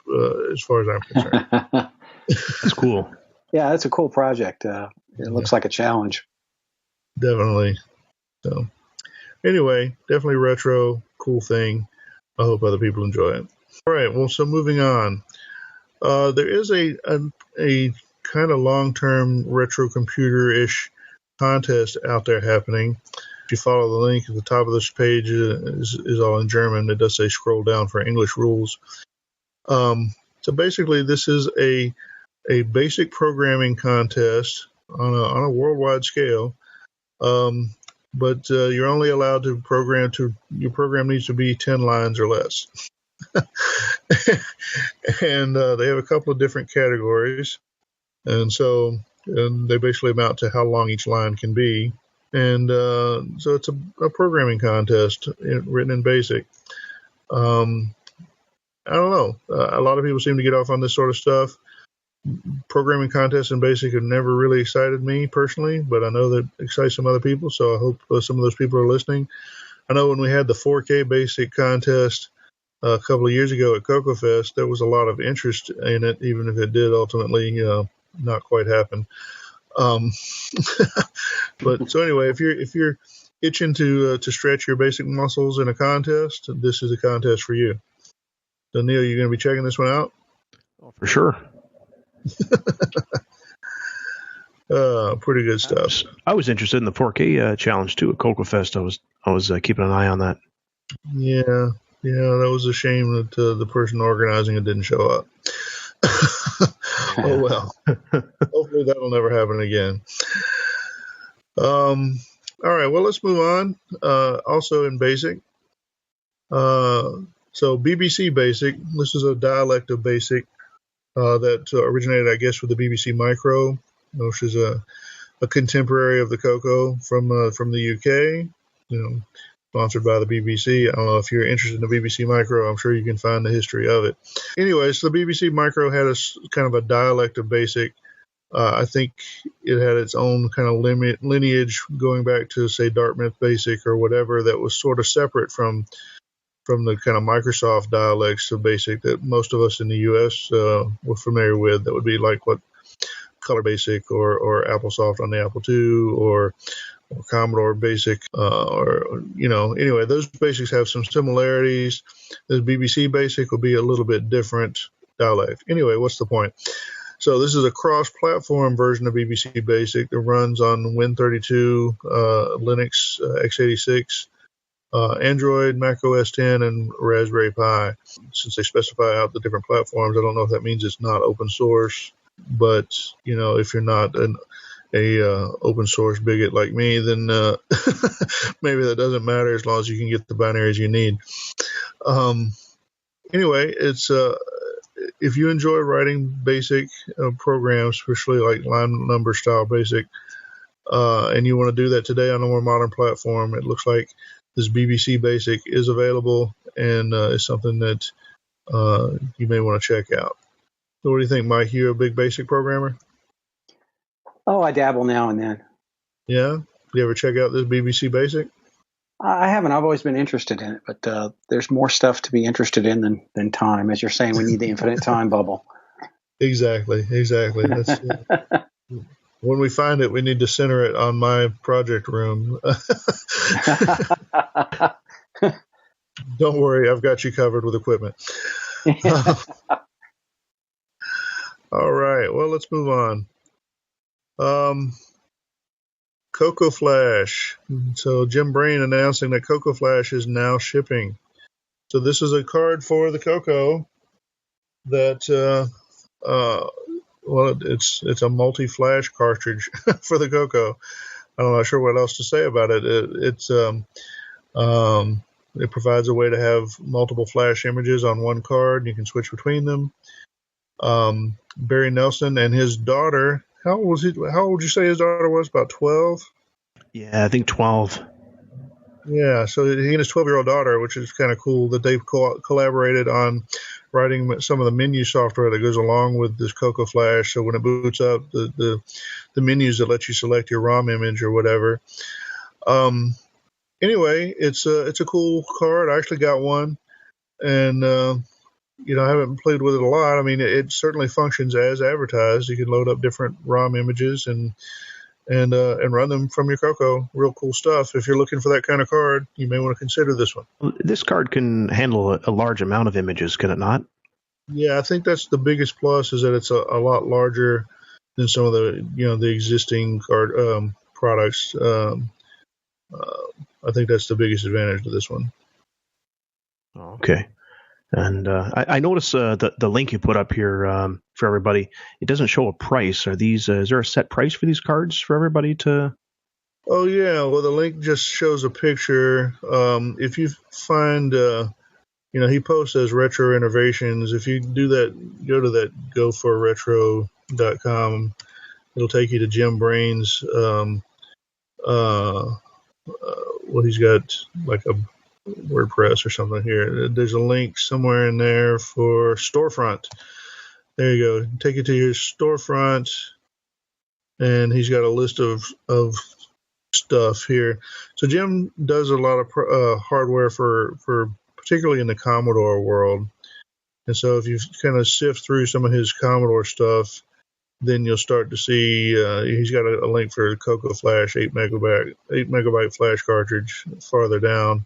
As far as I'm concerned, that's cool. Yeah, that's a cool project. It looks like a challenge. Definitely. So, anyway, definitely retro, cool thing. I hope other people enjoy it. All right. Well, so moving on. There is a kind of long-term retro computer-ish contest out there happening. If you follow the link at the top of this page, is all in German. It does say scroll down for English rules. So basically, this is a basic programming contest on a worldwide scale. But you're only allowed to program your program needs to be 10 lines or less. And they have a couple of different categories. And they basically amount to how long each line can be. And so it's a programming contest written in BASIC. I don't know. A lot of people seem to get off on this sort of stuff. Programming contests in BASIC have never really excited me personally, but I know that excites some other people, so I hope some of those people are listening. I know when we had the 4K BASIC contest a couple of years ago at CoCo Fest, there was a lot of interest in it, even if it did ultimately not quite happen. But so anyway, if you're itching to stretch your BASIC muscles in a contest, this is a contest for you. So Neil, you're going to be checking this one out? Oh, for sure. Pretty good stuff. I was interested in the 4K challenge too at CoCo Fest. I was keeping an eye on that. Yeah, that was a shame that the person organizing it didn't show up. Oh well. Hopefully that'll never happen again. All right, well, let's move on. Also in BASIC. So BBC BASIC, this is a dialect of BASIC that originated, I guess, with the BBC Micro, which is a contemporary of the CoCo from the UK, sponsored by the BBC. I don't know if you're interested in the BBC Micro. I'm sure you can find the history of it. Anyway, so the BBC Micro had a kind of a dialect of BASIC. I think it had its own kind of lineage going back to, say, Dartmouth BASIC or whatever that was sort of separate from the kind of Microsoft dialects of BASIC that most of us in the U.S. Were familiar with. That would be like what Color BASIC or AppleSoft on the Apple II or Commodore BASIC anyway, those BASICs have some similarities. The BBC BASIC will be a little bit different dialect. Anyway, what's the point? So this is a cross-platform version of BBC BASIC that runs on Win32, Linux, x86, Android, Mac OS X, and Raspberry Pi. Since they specify out the different platforms, I don't know if that means it's not open source. But if you're not a open source bigot like me, then maybe that doesn't matter as long as you can get the binaries you need. Anyway, it's if you enjoy writing BASIC programs, especially like line number style BASIC, and you want to do that today on a more modern platform, it looks like this BBC BASIC is available and is something that you may want to check out. So what do you think, Mike? You a big BASIC programmer? Oh, I dabble now and then. Yeah? You ever check out this BBC BASIC? I haven't. I've always been interested in it, but there's more stuff to be interested in than time. As you're saying, we need the infinite time bubble. Exactly. That's, when we find it, we need to center it on my project room. Don't worry, I've got you covered with equipment. All right, well, let's move on. CoCo Flash. So Jim Brain announcing that CoCo Flash is now shipping. So this is a card for the CoCo that, it's a multi-flash cartridge for the CoCo. I'm not sure what else to say about it. It provides a way to have multiple flash images on one card. You can switch between them. Barry Nelson and his daughter. How old was he? How old would you say his daughter was? About 12? Yeah, I think 12. Yeah, so he and his 12-year-old daughter, which is kind of cool that they've collaborated on writing some of the menu software that goes along with this CoCo Flash. So when it boots up, the menus that let you select your ROM image or whatever. Anyway, it's a cool card. I actually got one, and I haven't played with it a lot. I mean, it certainly functions as advertised. You can load up different ROM images and run them from your CoCo. Real cool stuff. If you're looking for that kind of card, you may want to consider this one. This card can handle a large amount of images, can it not? Yeah, I think that's the biggest plus, is that it's a lot larger than some of the the existing products. I think that's the biggest advantage to this one. Okay. And I noticed the link you put up here for everybody. It doesn't show a price. Are these? Is there a set price for these cards for everybody to? Oh yeah. Well, the link just shows a picture. If you find, he posts as retro innovations. If you do that, go to that goforretro.com. It'll take you to Jim Brain's. Well, he's got like a WordPress or something here. There's a link somewhere in there for storefront. There you go. Take it to your storefront, and he's got a list of stuff here. So Jim does a lot of hardware for particularly in the Commodore world. And so if you kind of sift through some of his Commodore stuff, then you'll start to see he's got a link for CoCo Flash 8 megabyte flash cartridge farther down.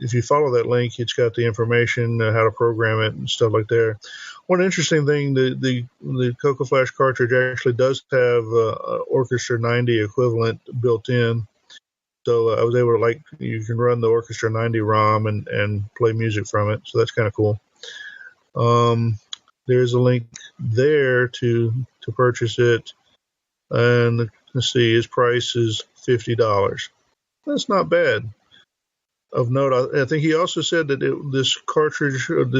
If you follow that link, it's got the information, how to program it and stuff like that. One interesting thing, the CoCo Flash cartridge actually does have Orchestra 90 equivalent built in. So I was able to, you can run the Orchestra 90 ROM and play music from it. So that's kind of cool. There's a link there to purchase it. And let's see, his price is $50. That's not bad. Of note, I think he also said that this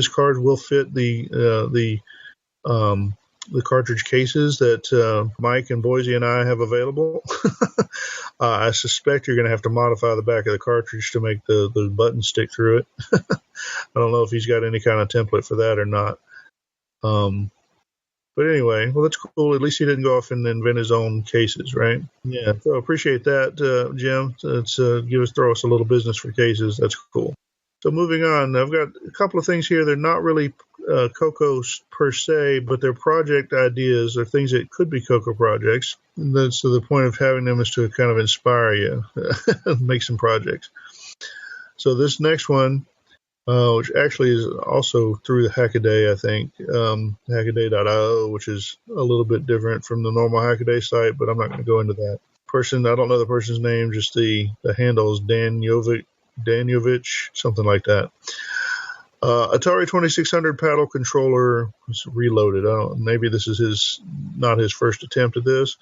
card will fit the cartridge cases that Mike and Boise and I have available. I suspect you're going to have to modify the back of the cartridge to make the button stick through it. I don't know if he's got any kind of template for that or not. But anyway, well, that's cool. At least he didn't go off and invent his own cases, right? Yeah. So appreciate that, Jim. It's throw us a little business for cases. That's cool. So moving on, I've got a couple of things here. They're not really CoCo per se, but they're project ideas or things that could be CoCo projects. And that's the point of having them is to kind of inspire you, make some projects. So this next one, which actually is also through the Hackaday, I think, Hackaday.io, which is a little bit different from the normal Hackaday site, but I'm not going to go into that. I don't know the person's name, just the handle is Danjovich, something like that. Atari 2600 paddle controller was reloaded. Maybe this is not his first attempt at this.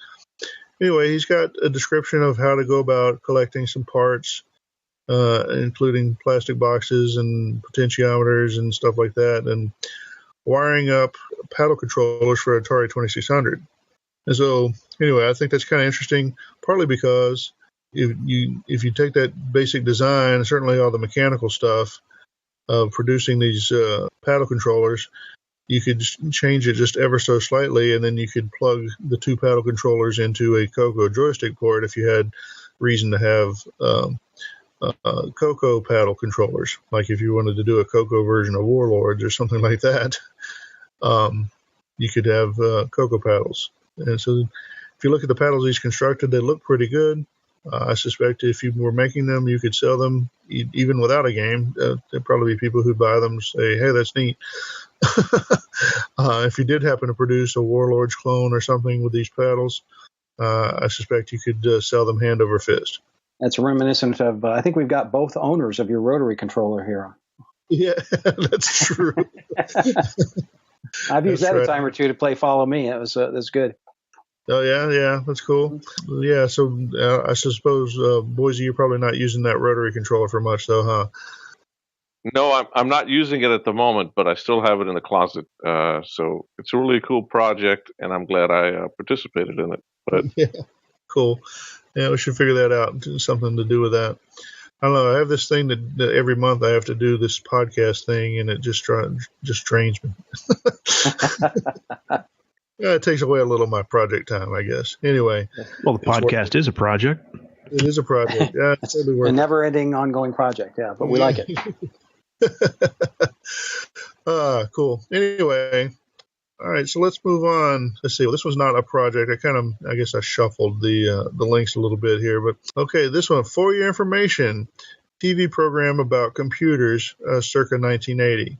Anyway, he's got a description of how to go about collecting some parts, including plastic boxes and potentiometers and stuff like that, and wiring up paddle controllers for Atari 2600. And so, anyway, I think that's kind of interesting, partly because if you take that basic design, certainly all the mechanical stuff of producing these paddle controllers, you could change it just ever so slightly, and then you could plug the two paddle controllers into a CoCo joystick port if you had reason to have CoCo paddle controllers. Like if you wanted to do a CoCo version of Warlords or something like that, you could have CoCo paddles. And so if you look at the paddles he's constructed, they look pretty good. I suspect if you were making them, you could sell them even without a game. There'd probably be people who'd buy them and say, hey, that's neat. If you did happen to produce a Warlords clone or something with these paddles, I suspect you could sell them hand over fist. That's reminiscent of, I think we've got both owners of your rotary controller here. Yeah, that's true. I've used that a time or two to play Follow Me. That's good. Oh, yeah, that's cool. Yeah, so I suppose, Boise, you're probably not using that rotary controller for much, though, huh? No, I'm not using it at the moment, but I still have it in the closet. So it's a really cool project, and I'm glad I participated in it. But yeah, cool. Yeah, we should figure that out. Something to do with that. I don't know. I have this thing that every month I have to do this podcast thing, and it just drains me. Yeah, it takes away a little of my project time, I guess. Anyway. Well, the podcast is a project. It is a project. Yeah, it's totally worth it. A never-ending, ongoing project, yeah, but we like it. Cool. Anyway, all right, so let's move on. Let's see. Well, this was not a project. I guess I shuffled the links a little bit here. But, okay, this one, For Your Information, TV program about computers circa 1980.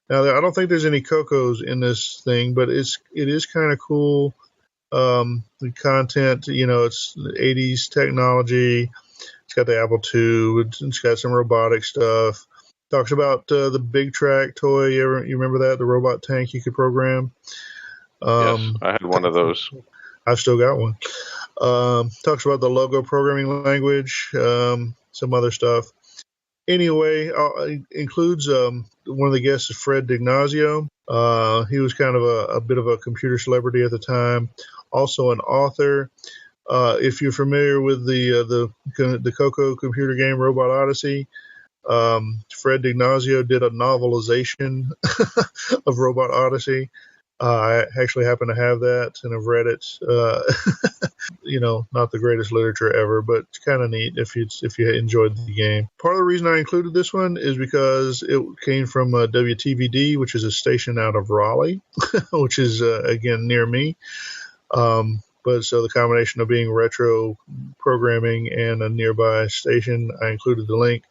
Now, I don't think there's any CoCos in this thing, but it is kind of cool The content, it's the 80s technology. It's got the Apple II. It's got some robotic stuff. Talks about the Big Track toy. You remember that? The robot tank you could program? Yes, I had one of those. I've still got one. Talks about the logo programming language, some other stuff. Anyway, includes one of the guests is Fred DiGnazio. He was kind of a bit of a computer celebrity at the time. Also an author. If you're familiar with the CoCo computer game Robot Odyssey, Fred DiGnazio did a novelization of Robot Odyssey. I actually happen to have that and have read it. Not the greatest literature ever, but it's kind of neat if you enjoyed the game. Part of the reason I included this one is because it came from WTVD, which is a station out of Raleigh, which is again near me. But so the combination of being retro programming and a nearby station, I included the link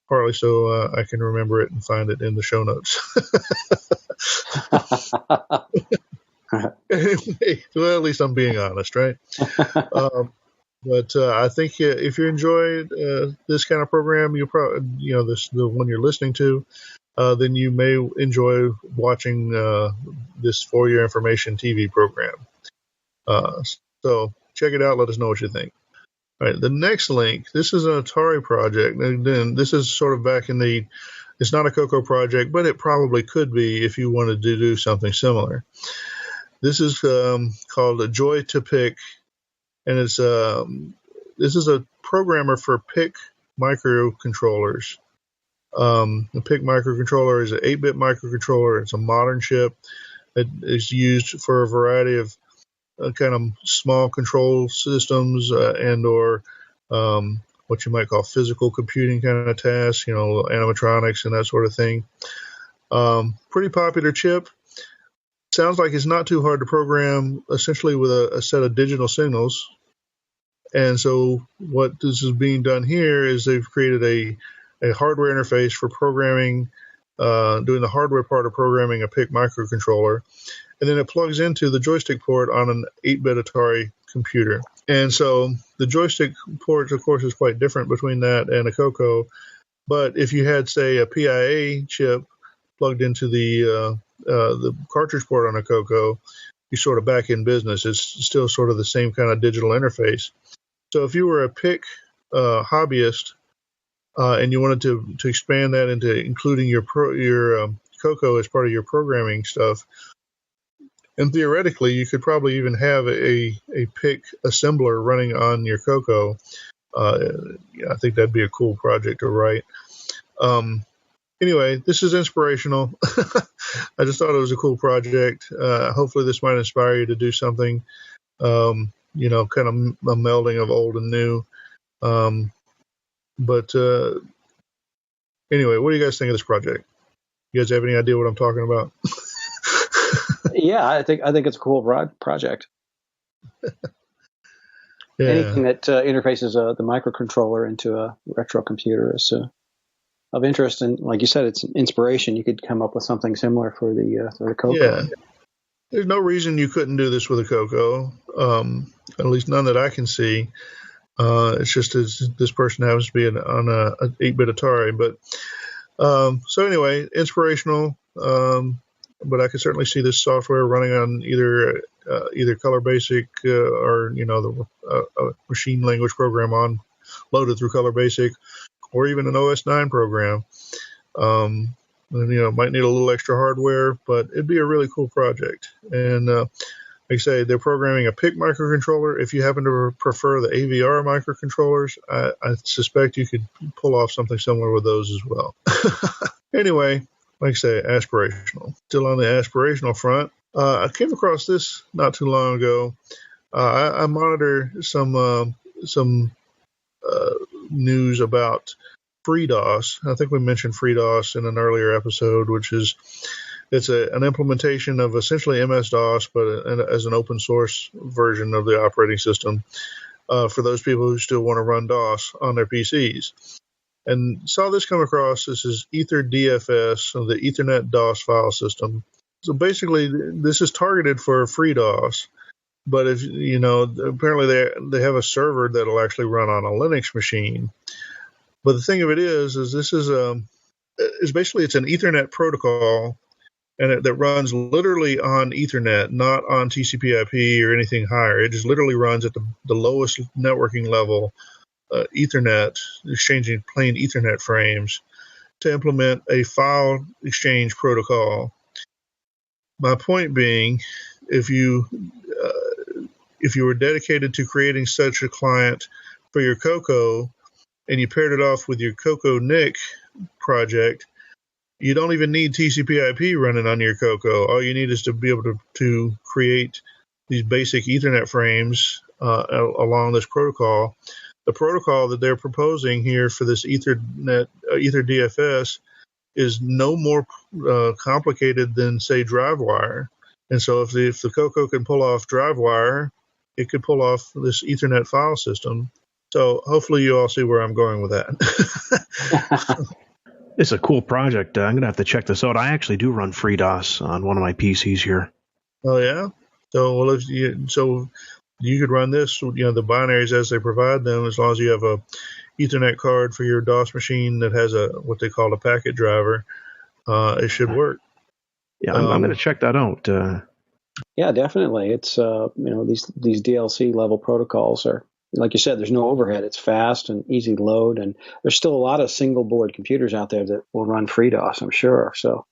partly so I can remember it and find it in the show notes. Anyway, well, at least I'm being honest, right? But I think if you enjoyed this kind of program, you'll probably, the one you're listening to, then you may enjoy watching this For Your Information TV program. So check it out. Let us know what you think. All right, the next link, this is an Atari project. And then this is sort of back in it's not a CoCo project, but it probably could be if you wanted to do something similar. This is called Joy to Pick, and this is a programmer for PIC microcontrollers. The PIC microcontroller is an 8-bit microcontroller. It's a modern chip. It is used for a variety of kind of small control systems and or what you might call physical computing kind of tasks, animatronics and that sort of thing. Pretty popular chip. Sounds like it's not too hard to program, essentially with a set of digital signals. And so what this is being done here is they've created a hardware interface for programming, doing the hardware part of programming a PIC microcontroller. And then it plugs into the joystick port on an 8-bit Atari computer. And so the joystick port, of course, is quite different between that and a CoCo. But if you had, say, a PIA chip plugged into the cartridge port on a CoCo, you're sort of back in business. It's still sort of the same kind of digital interface. So if you were a PIC hobbyist and you wanted to expand that into including your CoCo as part of your programming stuff, and theoretically, you could probably even have a PIC assembler running on your CoCo. I think that'd be a cool project to write. Anyway, this is inspirational. I just thought it was a cool project. Hopefully this might inspire you to do something, kind of a melding of old and new. But anyway, what do you guys think of this project? You guys have any idea what I'm talking about? Yeah, I think it's a cool project. Yeah. Anything that interfaces the microcontroller into a retro computer is of interest, and like you said, it's an inspiration. You could come up with something similar for the CoCo. Yeah, there's no reason you couldn't do this with a CoCo. At least none that I can see. It's just this person happens to be on a 8-bit Atari, but so anyway, inspirational. But I could certainly see this software running on either Color Basic or the machine language program loaded through Color Basic, or even an OS 9 program. And, might need a little extra hardware, but it'd be a really cool project. And like I say, they're programming a PIC microcontroller. If you happen to prefer the AVR microcontrollers, I suspect you could pull off something similar with those as well. Anyway, like I say, aspirational. Still on the aspirational front, I came across this not too long ago. I monitor some news about FreeDOS. I think we mentioned FreeDOS in an earlier episode, which is an implementation of essentially MS-DOS, but as an open source version of the operating system for those people who still want to run DOS on their PCs. And saw this come across. This is EtherDFS, so the Ethernet DOS file system. So basically, this is targeted for FreeDOS. But if apparently they have a server that'll actually run on a Linux machine. But the thing of it is this is basically it's an Ethernet protocol, and that runs literally on Ethernet, not on TCP/IP or anything higher. It just literally runs at the lowest networking level, Ethernet, exchanging plain Ethernet frames to implement a file exchange protocol. My point being, if you were dedicated to creating such a client for your CoCo, and you paired it off with your CoCo NIC project, you don't even need TCP/IP running on your CoCo. All you need is to be able to create these basic Ethernet frames along this protocol. The protocol that they're proposing here for this EtherDFS is no more complicated than, say, DriveWire. And so if the CoCo can pull off DriveWire, it could pull off this Ethernet file system. So hopefully you all see where I'm going with that. It's a cool project. I'm going to have to check this out. I actually do run FreeDOS on one of my PCs here. Oh, yeah? So, you could run this, the binaries as they provide them, as long as you have a Ethernet card for your DOS machine that has what they call a packet driver. It should work. Yeah, I'm going to check that out. Yeah, definitely. It's these DLC level protocols are, like you said, there's no overhead. It's fast and easy to load, and there's still a lot of single board computers out there that will run FreeDOS, I'm sure. So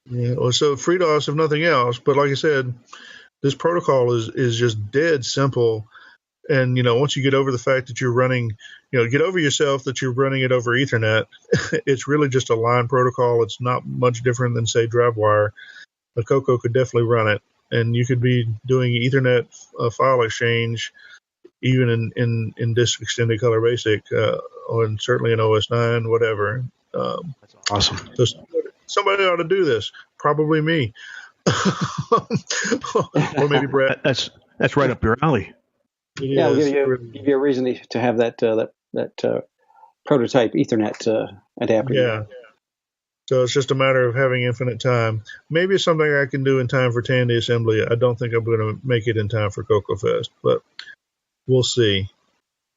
yeah, well, so FreeDOS if nothing else, but like I said, this protocol is just dead simple. And once you get over the fact that you're running, get over yourself that you're running it over Ethernet. It's really just a line protocol. It's not much different than, say, DriveWire. The CoCo could definitely run it, and you could be doing Ethernet file exchange even in disk extended color basic, or certainly in OS 9, whatever. That's awesome. So somebody ought to do this. Probably me, or maybe Brett. That's right up your alley. Yeah, it'll give you a reason to have that prototype Ethernet adapter. Yeah. So it's just a matter of having infinite time. Maybe it's something I can do in time for Tandy Assembly. I don't think I'm going to make it in time for CoCo Fest, but we'll see.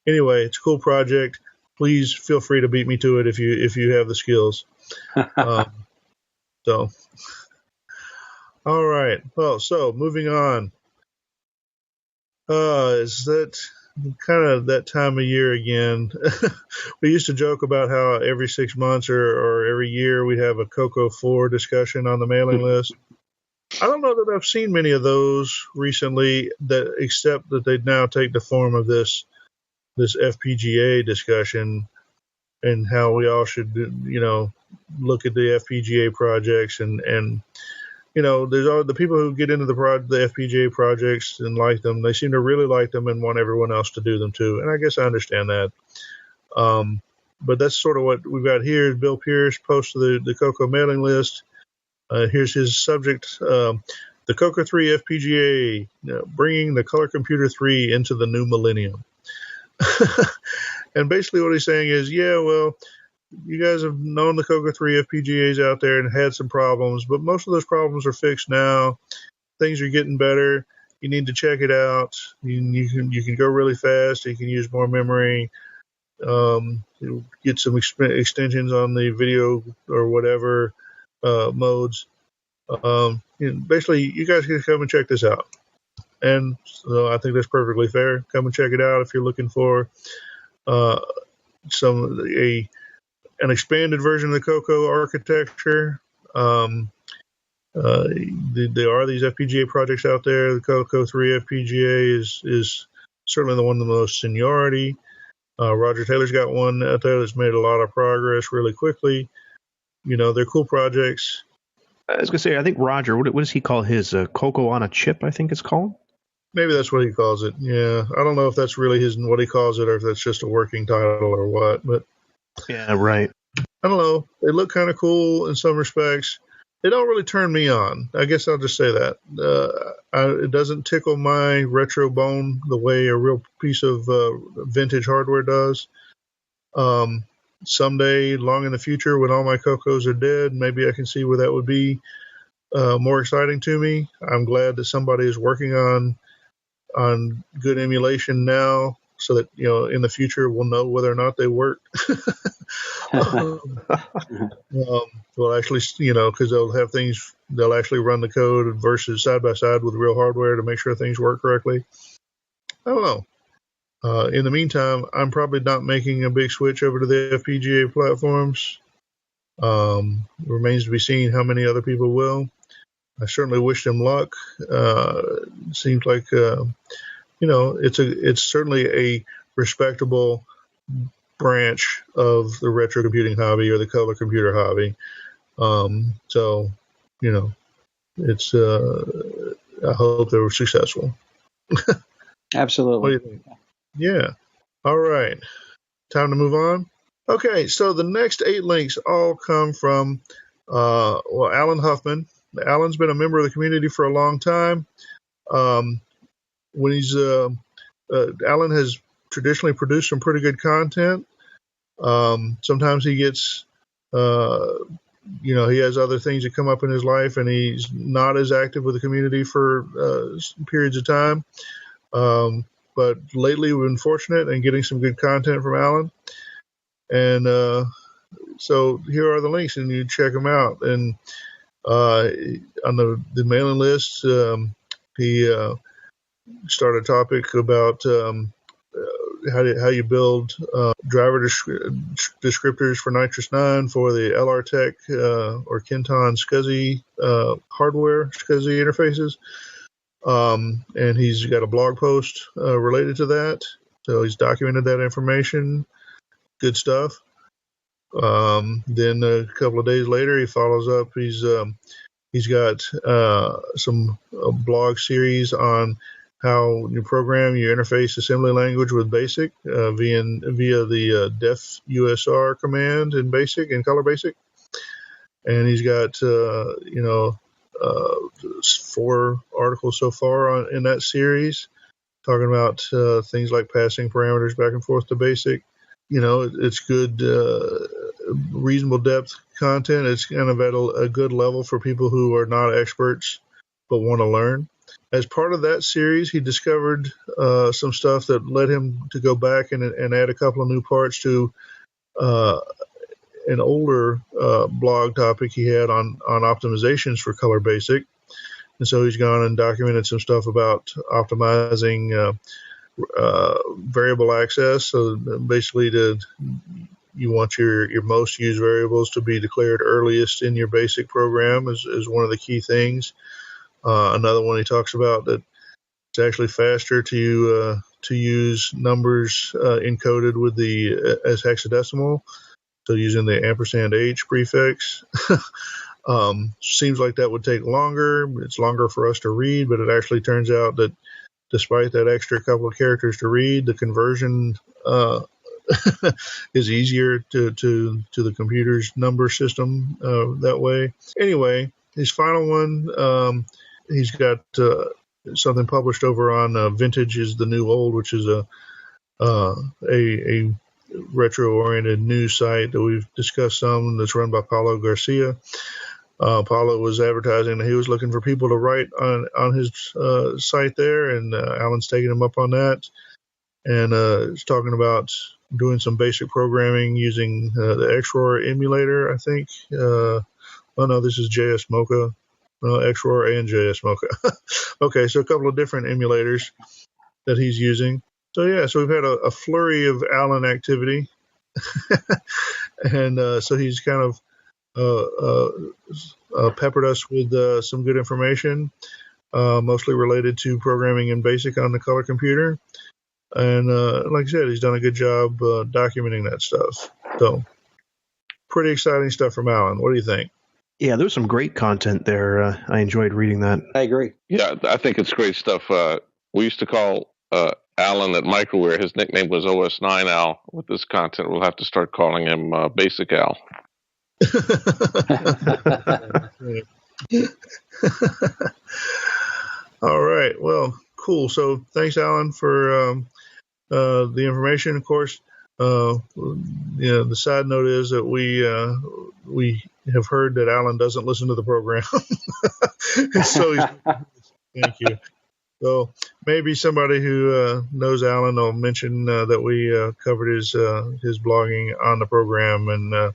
Anyway, it's a cool project. Please feel free to beat me to it if you have the skills. So, all right. Well, so moving on. Is that kind of that time of year again? We used to joke about how every 6 months or every year we'd have a CoCo 4 discussion on the mailing list. I don't know that I've seen many of those recently, except that they now take the form of this FPGA discussion and how we all should, look at the FPGA projects and there's all the people who get into the FPGA projects and like them. They seem to really like them and want everyone else to do them too. And I guess I understand that. But that's sort of what we've got here. Bill Pierce posted the CoCo mailing list. Here's his subject: the CoCo 3 FPGA, bringing the Color Computer 3 into the new millennium. And basically, what he's saying is, you guys have known the CoCo 3 FPGAs out there and had some problems, but most of those problems are fixed now. Things are getting better. You need to check it out. You can go really fast. You can use more memory. Get some extensions on the video or whatever modes. Basically, you guys can come and check this out. And so I think that's perfectly fair. Come and check it out if you're looking for an expanded version of the CoCo architecture. There are these FPGA projects out there. The CoCo 3 FPGA is certainly the one with the most seniority. Roger Taylor's got one out there that's made a lot of progress really quickly. They're cool projects. I was going to say, I think Roger, what does he call his CoCo on a chip, I think it's called? Maybe that's what he calls it. Yeah. I don't know if that's really what he calls it or if that's just a working title or what, but yeah, right. I don't know. They look kind of cool in some respects. They don't really turn me on. I guess I'll just say that. It doesn't tickle my retro bone the way a real piece of vintage hardware does. Someday, long in the future, when all my CoCos are dead, maybe I can see where that would be more exciting to me. I'm glad that somebody is working on on good emulation now, so that in the future we'll know whether or not they work. Well, actually, because they'll actually run the code versus side by side with real hardware to make sure things work correctly. I don't know. In the meantime, I'm probably not making a big switch over to the FPGA platforms. Remains to be seen how many other people will. I certainly wish them luck. Seems like it's certainly a respectable branch of the retro computing hobby or the color computer hobby. So it's I hope they were successful. Absolutely. What do you think? Yeah. All right. Time to move on. Okay, so the next 8 links all come from Alan Huffman. Alan's been a member of the community for a long time. Alan has traditionally produced some pretty good content. Sometimes he gets, he has other things that come up in his life, and he's not as active with the community for periods of time. But lately we've been fortunate in getting some good content from Alan. And so here are the links, and you check them out. And on the mailing list, he started a topic about how you build driver descriptors for Nitrous 9 for the LR Tech or Kenton SCSI hardware, SCSI interfaces. And he's got a blog post related to that. So he's documented that information. Good stuff. Then a couple of days later, he follows up. He's got some blog series on how you program your interface assembly language with BASIC via the def usr command in BASIC, in Color BASIC. And he's got 4 articles so far in that series talking about things like passing parameters back and forth to BASIC. It's good, reasonable depth content. It's kind of at a good level for people who are not experts but want to learn. As part of that series, he discovered some stuff that led him to go back and add a couple of new parts to an older blog topic he had on optimizations for Color BASIC. And so he's gone and documented some stuff about optimizing variable access. So basically you want your most used variables to be declared earliest in your BASIC program is one of the key things. Another one he talks about that it's actually faster to use numbers encoded with as hexadecimal. So using the &H prefix. Seems like that would take longer. It's longer for us to read, but it actually turns out that despite that extra couple of characters to read, the conversion is easier to the computer's number system that way. Anyway, his final one, he's got something published over on Vintage is the New Old, which is a retro-oriented news site that we've discussed some, that's run by Paulo Garcia. Paulo was advertising that he was looking for people to write on his site there, and Alan's taking him up on that. And he's talking about doing some basic programming using the XROR emulator, I think. No, this is JS Mocha. XROR and JS Mocha. Okay, so a couple of different emulators that he's using. So yeah, so we've had a flurry of Alan activity. And so he's kind of peppered us with some good information, mostly related to programming in BASIC on the color computer. And like I said, he's done a good job documenting that stuff. So pretty exciting stuff from Alan. What do you think? Yeah, there's some great content there. I enjoyed reading that. I agree. Yeah, I think it's great stuff. We used to call Alan at Microware. His nickname was OS9 Al. With this content, we'll have to start calling him Basic Al. All right. Well, cool. So thanks, Alan, for the information. Of course, the side note is that we have heard that Alan doesn't listen to the program. So thank you. So maybe somebody who knows Alan will mention that we covered his blogging on the program, and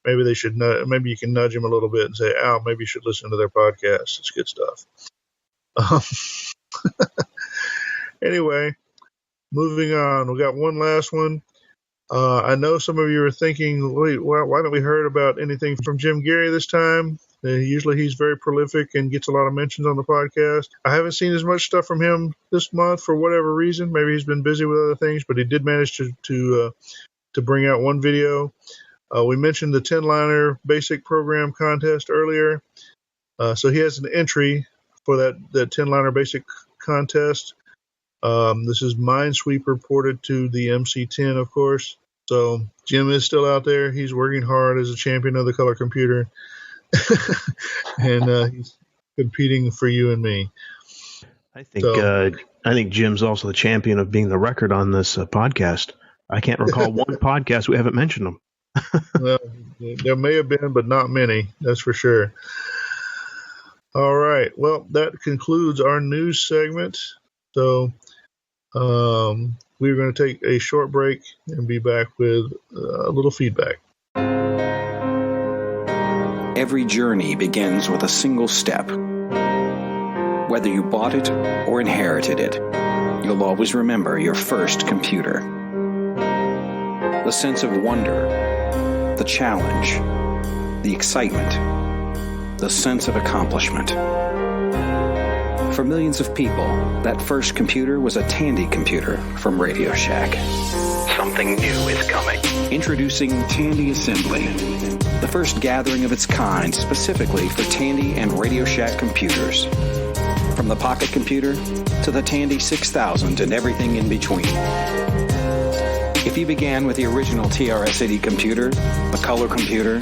maybe they should. Maybe you can nudge him a little bit and say, "Al, maybe you should listen to their podcast. It's good stuff." Anyway, moving on. We got one last one. I know some of you are thinking, wait, why haven't we heard about anything from Jim Geary this time? Usually he's very prolific and gets a lot of mentions on the podcast. I haven't seen as much stuff from him this month for whatever reason. Maybe he's been busy with other things, but he did manage to bring out one video. We mentioned the 10-liner basic program contest earlier. So he has an entry for that 10-liner basic contest. This is Minesweeper ported to the MC10, of course. So Jim is still out there. He's working hard as a champion of the color computer. And he's competing for you and me. I think Jim's also the champion of being the record on this podcast. I can't recall one podcast we haven't mentioned him. Well, there may have been, but not many. That's for sure. All right. Well, that concludes our news segment. So we're going to take a short break and be back with a little feedback. Every journey begins with a single step. Whether you bought it or inherited it, you'll always remember your first computer. The sense of wonder, the challenge, the excitement, the sense of accomplishment. For millions of people, that first computer was a Tandy computer from Radio Shack. Something new is coming. Introducing Tandy Assembly, the first gathering of its kind specifically for Tandy and Radio Shack computers. From the pocket computer to the Tandy 6000 and everything in between. If you began with the original TRS-80 computer, the color computer,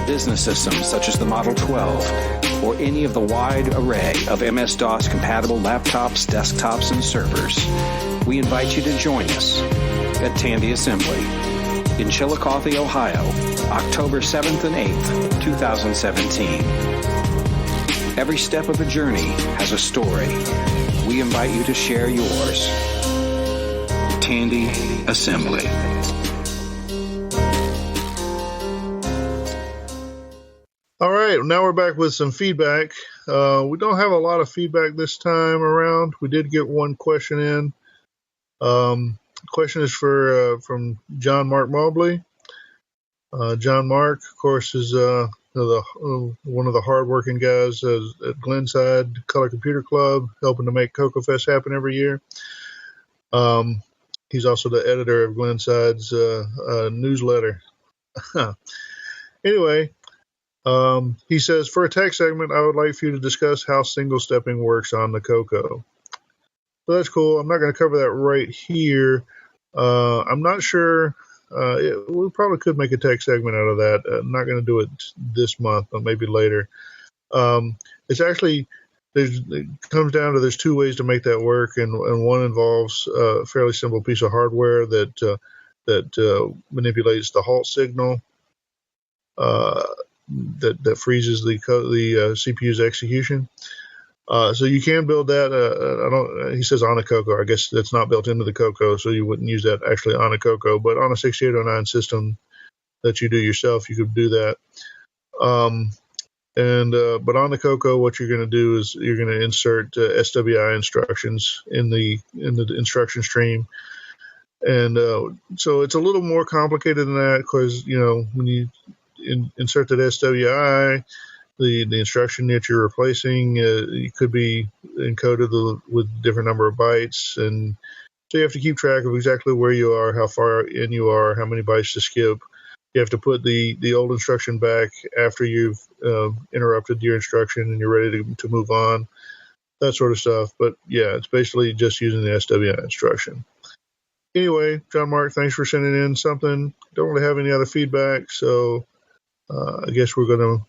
business systems such as the Model 12, or any of the wide array of MS-DOS compatible laptops, desktops, and servers, we invite you to join us at Tandy Assembly in Chillicothe, Ohio, October 7th and 8th, 2017. Every step of the journey has a story. We invite you to share yours. Tandy Assembly. All right, now we're back with some feedback. We don't have a lot of feedback this time around. We did get one question in. The question is from John Mark Mobley. John Mark, of course, is one of the hardworking guys at Glenside Color Computer Club, helping to make CoCo Fest happen every year. He's also the editor of Glenside's newsletter. Anyway, he says, for a tech segment, I would like for you to discuss how single stepping works on the CoCo. So that's cool. I'm not going to cover that right here. I'm not sure. We probably could make a tech segment out of that. I'm not going to do it this month, but maybe later. It's actually, it comes down to there's two ways to make that work, and one involves a fairly simple piece of hardware that manipulates the halt signal that freezes the CPU's execution. So you can build that. He says on a CoCo. I guess that's not built into the CoCo, so you wouldn't use that actually on a CoCo. But on a 6809 system that you do yourself, you could do that. But on the CoCo, what you're going to do is you're going to insert SWI instructions in the instruction stream. And so it's a little more complicated than that because, when you insert that SWI, the instruction that you're replacing it could be encoded with a different number of bytes, and so you have to keep track of exactly where you are, how far in you are, how many bytes to skip. You have to put the old instruction back after you've interrupted your instruction and you're ready to move on, that sort of stuff. But yeah, it's basically just using the SWI instruction. Anyway, John Mark, thanks for sending in something. Don't really have any other feedback, so I guess we're going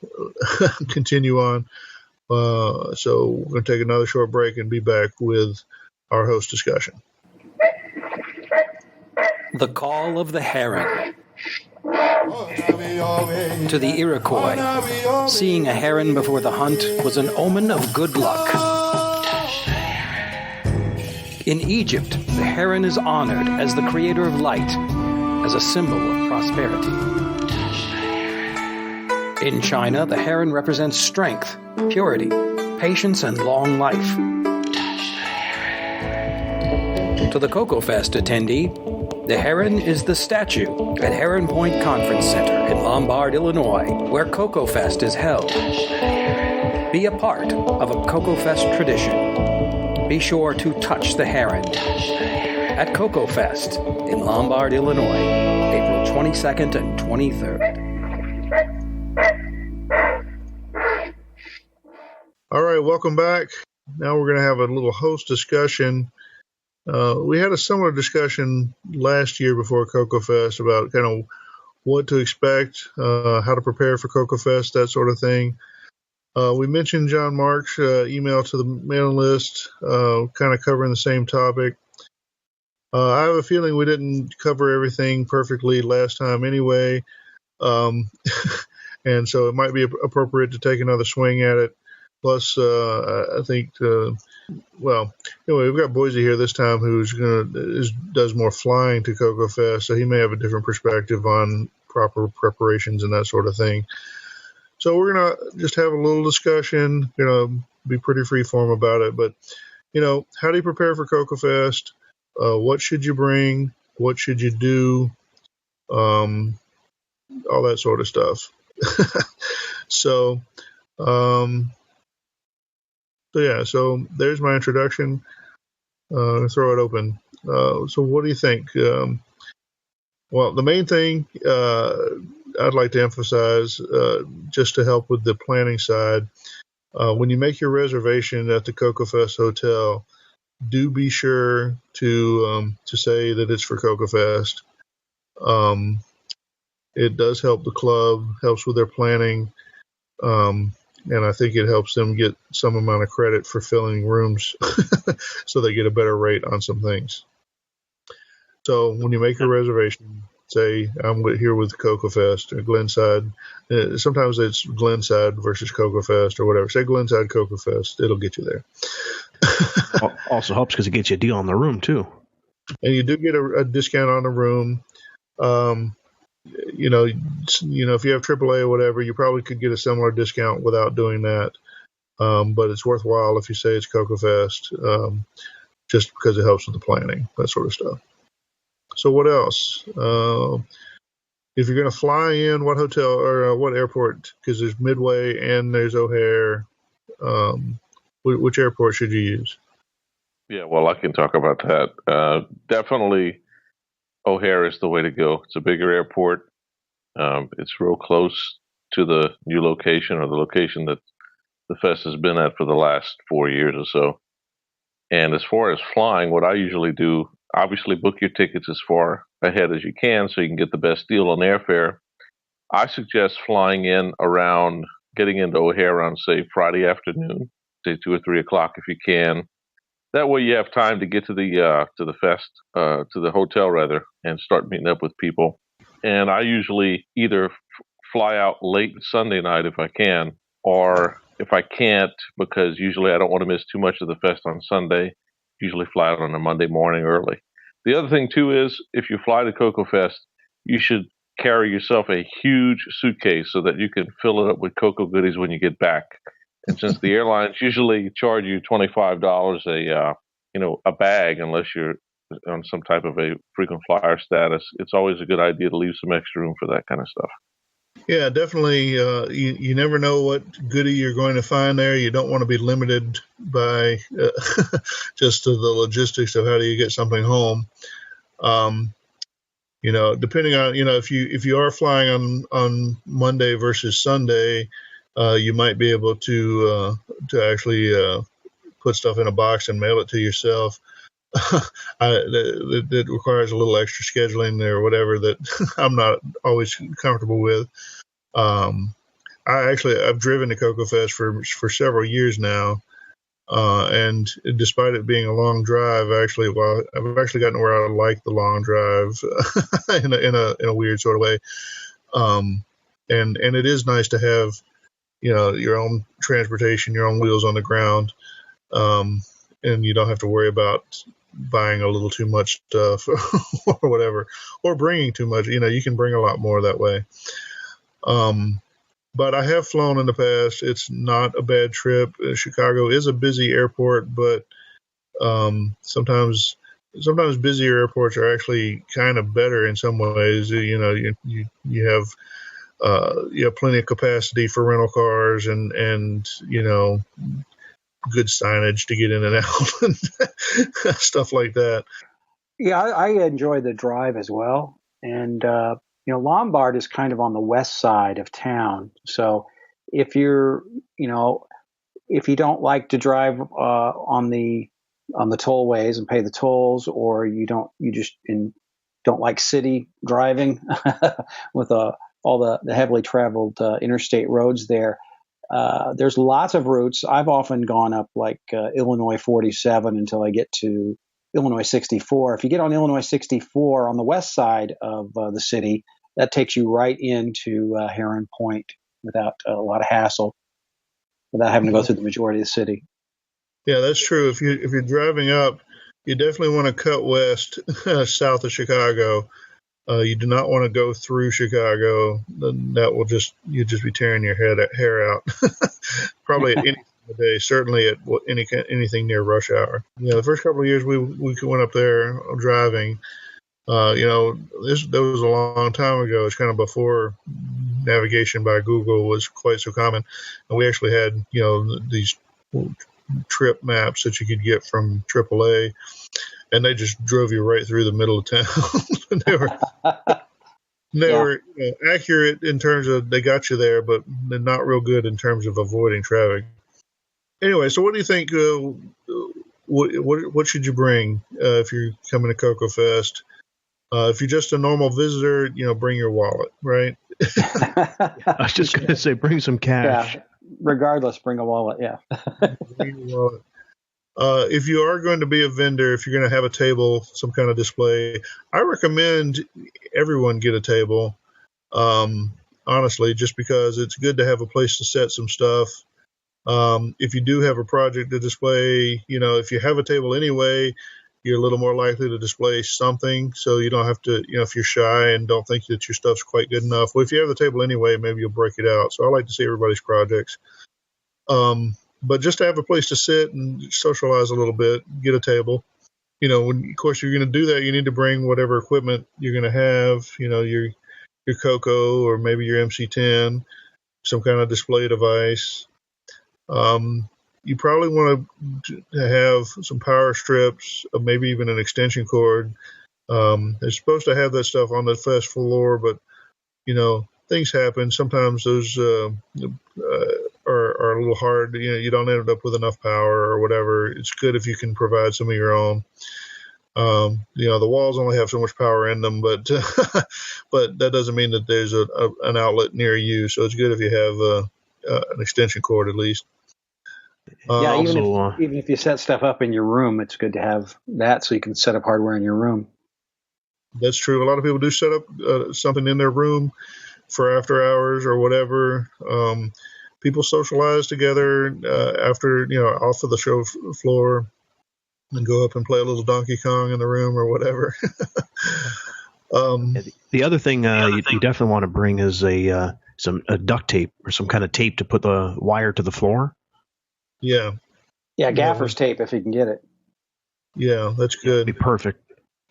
to continue on. So we're going to take another short break and be back with our host discussion. The Call of the Heron. To the Iroquois, seeing a heron before the hunt was an omen of good luck. In Egypt, the heron is honored as the creator of light, as a symbol of prosperity. In China, the heron represents strength, purity, patience, and long life. To the CoCo Fest attendee, the heron is the statue at Heron Point Conference Center in Lombard, Illinois, where CoCo Fest is held. Be a part of a CoCo Fest tradition. Be sure to touch the heron at CoCo Fest in Lombard, Illinois, April 22nd and 23rd. All right, welcome back. Now we're going to have a little host discussion. We had a similar discussion last year before CoCo Fest about kind of what to expect, how to prepare for CoCo Fest, that sort of thing. We mentioned John Mark's email to the mailing list, kind of covering the same topic. I have a feeling we didn't cover everything perfectly last time anyway, and so it might be appropriate to take another swing at it. Plus, I think, well, anyway, we've got Boise here this time who's does more flying to CoCo Fest, so he may have a different perspective on proper preparations and that sort of thing. So we're going to just have a little discussion, be pretty freeform about it. But, how do you prepare for CoCo Fest? What should you bring? What should you do? All that sort of stuff. So there's my introduction. Throw it open. So what do you think? Well, the main thing I'd like to emphasize, just to help with the planning side, when you make your reservation at the CoCo Fest Hotel, do be sure to say that it's for CoCo Fest. It does help the club, helps with their planning. And I think it helps them get some amount of credit for filling rooms so they get a better rate on some things. So when you make your reservation, say, I'm here with CoCo Fest or Glenside. Sometimes it's Glenside versus CoCo Fest or whatever. Say Glenside CoCo Fest. It'll get you there. Also helps because it gets you a deal on the room, too. And you do get a discount on the room. If you have AAA or whatever, you probably could get a similar discount without doing that. But it's worthwhile if you say it's CoCo Fest, just because it helps with the planning, that sort of stuff. So what else? If you're going to fly in, what hotel or what airport? Because there's Midway and there's O'Hare. Which airport should you use? Yeah, well, I can talk about that. Definitely O'Hare is the way to go. It's a bigger airport. It's real close to the new location or the location that the fest has been at for the last 4 years or so. And as far as flying, what I usually do, obviously book your tickets as far ahead as you can so you can get the best deal on airfare. I suggest flying in getting into O'Hare around, say, Friday afternoon, say 2 or 3 o'clock if you can. That way you have time to get to the fest, to the hotel rather, and start meeting up with people. And I usually either fly out late Sunday night if I can, or if I can't, because usually I don't want to miss too much of the fest on Sunday, usually fly out on a Monday morning early. The other thing too is if you fly to CoCo Fest, you should carry yourself a huge suitcase so that you can fill it up with CoCo goodies when you get back. And since the airlines usually charge you $25 a bag, unless you're on some type of a frequent flyer status, it's always a good idea to leave some extra room for that kind of stuff. Yeah, definitely. You never know what goodie you're going to find there. You don't want to be limited by just the logistics of how do you get something home. Depending on if you are flying on Monday versus Sunday, you might be able to actually put stuff in a box and mail it to yourself. That requires a little extra scheduling or whatever that I'm not always comfortable with. I've driven to CoCo Fest for several years now, and despite it being a long drive, I've actually gotten where I like the long drive in a weird sort of way. And it is nice to have your own transportation, your own wheels on the ground, and you don't have to worry about buying a little too much stuff or whatever, or bringing too much. You can bring a lot more that way. But I have flown in the past. It's not a bad trip. Chicago is a busy airport, but sometimes busier airports are actually kind of better in some ways. You have plenty of capacity for rental cars and good signage to get in and out and stuff like that. Yeah, I enjoy the drive as well. And, Lombard is kind of on the west side of town. So if if you don't like to drive on the tollways and pay the tolls, or you don't like city driving with all the heavily traveled interstate roads there, there's lots of routes. I've often gone up like Illinois 47 until I get to Illinois 64. If you get on Illinois 64 on the west side of the city, that takes you right into Heron Point without a lot of hassle, without having to go through the majority of the city. Yeah, that's true. If you're driving up, you definitely want to cut west, south of Chicago. You do not want to go through Chicago. That will you'll just be tearing your hair out. Probably at any time of day, certainly at anything near rush hour. The first couple of years we went up there driving. That was a long time ago. It's kind of before navigation by Google was quite so common, and we actually had these trip maps that you could get from AAA. And they just drove you right through the middle of town. They were accurate in terms of they got you there, but they're not real good in terms of avoiding traffic. Anyway, so what do you think? What should you bring if you're coming to CoCo Fest? If you're just a normal visitor, bring your wallet, right? I was just going to say, bring some cash. Yeah, regardless, bring a wallet. Yeah. Bring your wallet. If you are going to be a vendor, if you're going to have a table, some kind of display, I recommend everyone get a table, honestly, just because it's good to have a place to set some stuff. If you do have a project to display, if you have a table anyway, you're a little more likely to display something, so you don't have to, if you're shy and don't think that your stuff's quite good enough. Well, if you have the table anyway, maybe you'll break it out. So I like to see everybody's projects. But just to have a place to sit and socialize a little bit, get a table. Of course, you're going to do that, you need to bring whatever equipment you're going to have, your CoCo or maybe your MC10, some kind of display device. You probably want to have some power strips, or maybe even an extension cord. They're supposed to have that stuff on the fest floor, but, things happen. Sometimes those are a little hard. You don't end up with enough power or whatever. It's good if you can provide some of your own. The walls only have so much power in them, but but that doesn't mean that there's an outlet near you. So it's good if you have an extension cord at least. Yeah, even if you set stuff up in your room, it's good to have that so you can set up hardware in your room. That's true. A lot of people do set up something in their room for after hours or whatever. People socialize together after, off of the show floor and go up and play a little Donkey Kong in the room or whatever. The other thing you definitely want to bring is a duct tape or some kind of tape to put the wire to the floor. Yeah. Yeah, gaffer's tape if you can get it. Yeah, that's good. That'd be perfect.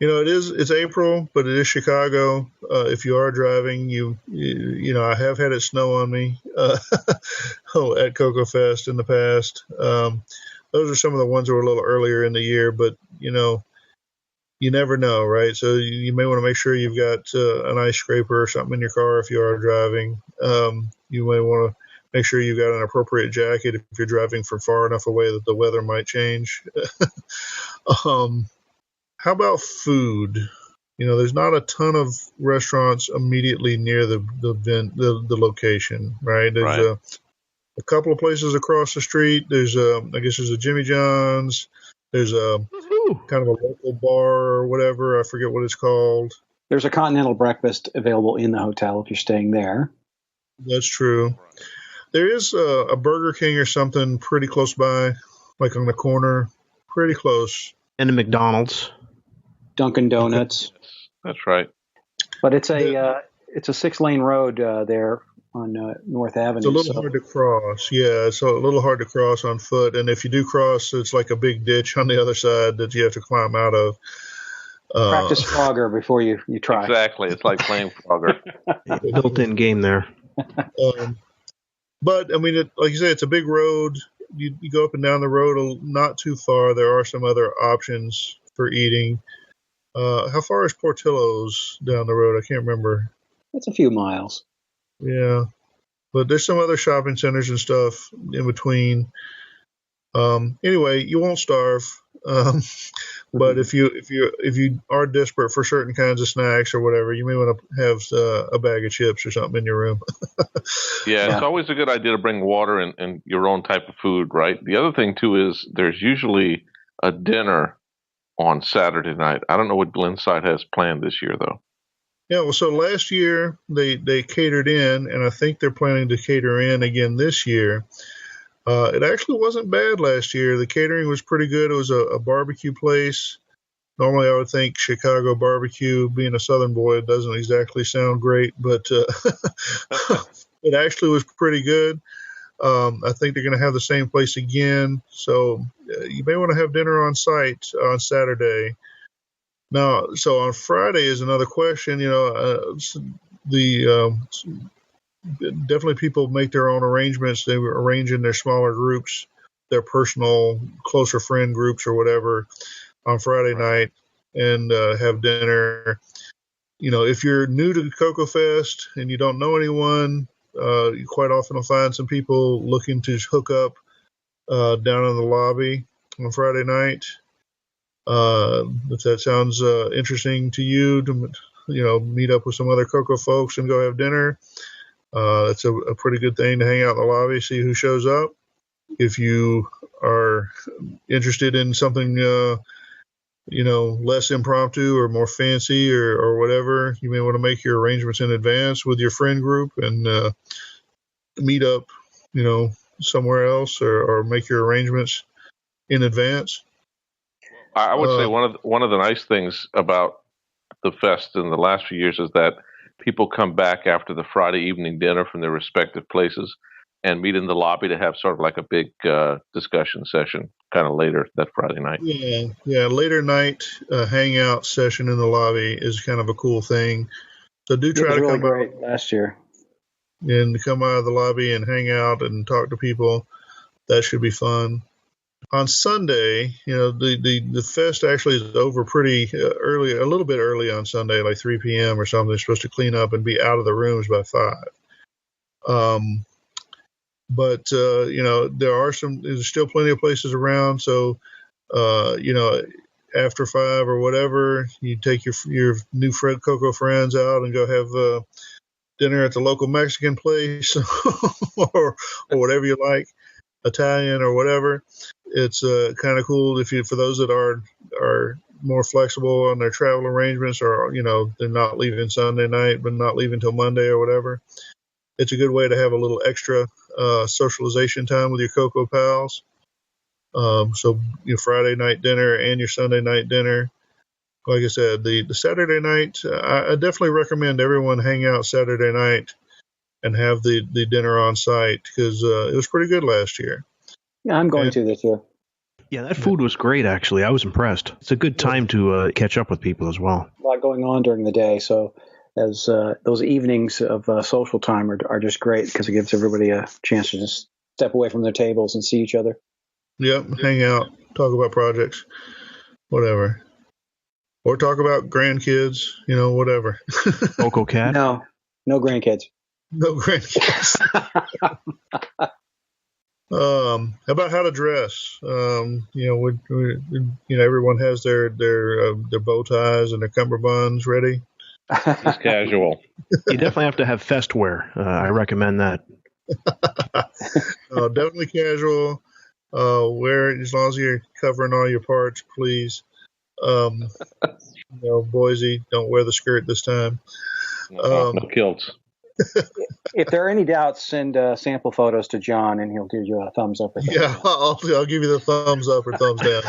It's April, but it is Chicago. If you are driving, I have had it snow on me at CoCo Fest in the past. Those are some of the ones that were a little earlier in the year, but, you never know, right? So you may want to make sure you've got an ice scraper or something in your car if you are driving. You may want to make sure you've got an appropriate jacket if you're driving from far enough away that the weather might change. How about food? There's not a ton of restaurants immediately near the location, right? There's a couple of places across the street. There's there's a Jimmy John's. There's a kind of a local bar or whatever. I forget what it's called. There's a continental breakfast available in the hotel if you're staying there. That's true. There is a Burger King or something pretty close by, like on the corner, pretty close. And a McDonald's. Dunkin' Donuts. That's right. But it's a 6-lane road there on North Avenue. It's a little hard to cross. Yeah, it's a little hard to cross on foot. And if you do cross, it's like a big ditch on the other side that you have to climb out of. Practice Frogger before you try. Exactly. It's like playing Frogger. Built-in game there. But, I mean, like you say, it's a big road. You go up and down the road not too far. There are some other options for eating. How far is Portillo's down the road? I can't remember. It's a few miles. Yeah. But there's some other shopping centers and stuff in between. Anyway, you won't starve. But if you are desperate for certain kinds of snacks or whatever, you may want to have a bag of chips or something in your room. Yeah, it's always a good idea to bring water and your own type of food, right? The other thing, too, is there's usually a dinner on Saturday night. I don't know what Glenside has planned this year, though. Yeah, well, so last year they catered in, and I think they're planning to cater in again this year. It actually wasn't bad last year. The catering was pretty good. It was a barbecue place. Normally, I would think Chicago barbecue, being a Southern boy, it doesn't exactly sound great, but it actually was pretty good. I think they're going to have the same place again. So you may want to have dinner on site on Saturday. Now, so on Friday is another question. Definitely people make their own arrangements. They arrange in their smaller groups, their personal, closer friend groups or whatever on Friday night and have dinner. If you're new to CoCo Fest and you don't know anyone, you quite often will find some people looking to hook up down in the lobby on Friday night. If that sounds interesting to you, to meet up with some other CoCo folks and go have dinner. It's a pretty good thing to hang out in the lobby, see who shows up. If you are interested in something, less impromptu or more fancy or whatever, you may want to make your arrangements in advance with your friend group and meet up, somewhere else or make your arrangements in advance. I would say one of the nice things about the fest in the last few years is that people come back after the Friday evening dinner from their respective places and meet in the lobby to have sort of like a big discussion session kind of later that Friday night. Yeah. Later night hangout session in the lobby is kind of a cool thing. So do try to come out last year and come out of the lobby and hang out and talk to people. That should be fun. On Sunday, the fest actually is over pretty early, a little bit early on Sunday, like 3 p.m. or something. They're supposed to clean up and be out of the rooms by 5. But there's still plenty of places around. So, after 5 or whatever, you take your new CoCo friends out and go have dinner at the local Mexican place or whatever you like, Italian or whatever. It's kind of cool for those that are more flexible on their travel arrangements, or they're not leaving Sunday night but not leaving till Monday or whatever. It's a good way to have a little extra socialization time with your CoCo pals. So your Friday night dinner and your Sunday night dinner. Like I said, the Saturday night, I definitely recommend everyone hang out Saturday night and have the dinner on site because it was pretty good last year. Yeah, I'm going to this year. Yeah, that food was great, actually. I was impressed. It's a good time to catch up with people as well. A lot going on during the day, so as those evenings of social time are just great because it gives everybody a chance to just step away from their tables and see each other. Yep, hang out, talk about projects, whatever. Or talk about grandkids, whatever. CoCo Cat? No grandkids. No grandkids. How about how to dress? Everyone has their bow ties and their cummerbunds ready. It's casual. You definitely have to have fest wear. I recommend that. Definitely casual. Wear it as long as you're covering all your parts, please. Boise, don't wear the skirt this time. No kilts. If there are any doubts, send sample photos to John, and he'll give you a thumbs up or thumbs Yeah, down. I'll give you the thumbs up or thumbs down.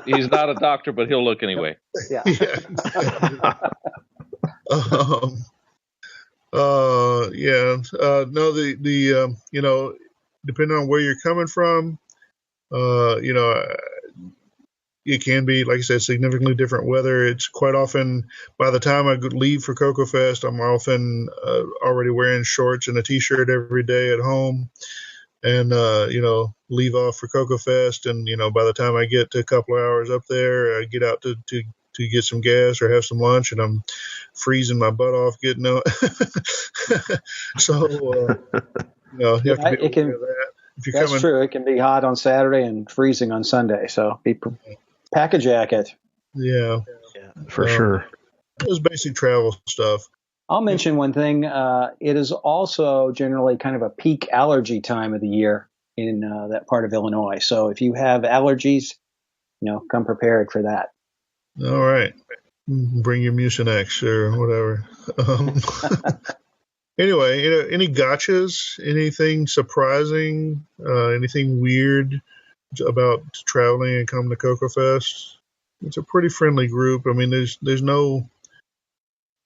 He's not a doctor, but he'll look anyway. Yeah. No, depending on where you're coming from, it can be, like I said, significantly different weather. It's quite often, by the time I leave for CoCo Fest, I'm often already wearing shorts and a t-shirt every day at home, and leave off for CoCo Fest, and by the time I get to a couple of hours up there, I get out to get some gas or have some lunch, and I'm freezing my butt off getting out. So you have to be aware of that. If you're That's true. It can be hot on Saturday and freezing on Sunday, so pack a jacket. Yeah, for sure. Those basic travel stuff. I'll mention one thing. It is also generally kind of a peak allergy time of the year in that part of Illinois. So if you have allergies, come prepared for that. All right. Bring your Mucinex or whatever. Anyway, any gotchas? Anything surprising? Anything weird about traveling and coming to CoCo Fest? It's a pretty friendly group. I mean, there's no,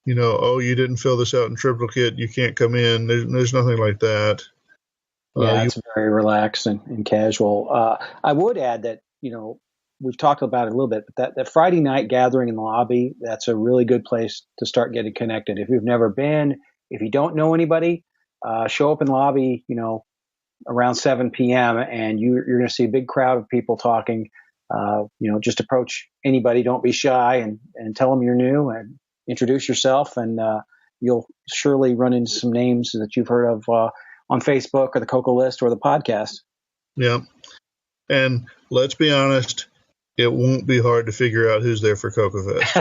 you didn't fill this out in triplicate, you can't come in. There's nothing like that. Yeah, it's very relaxed and casual. I would add that, we've talked about it a little bit, but that Friday night gathering in the lobby, that's a really good place to start getting connected. If you've never been, if you don't know anybody, show up in the lobby, around 7 p.m. and you're going to see a big crowd of people talking. Just approach anybody. Don't be shy and tell them you're new and introduce yourself. And you'll surely run into some names that you've heard of on Facebook or the CoCo list or the podcast. Yeah. And let's be honest, it won't be hard to figure out who's there for CoCo Fest.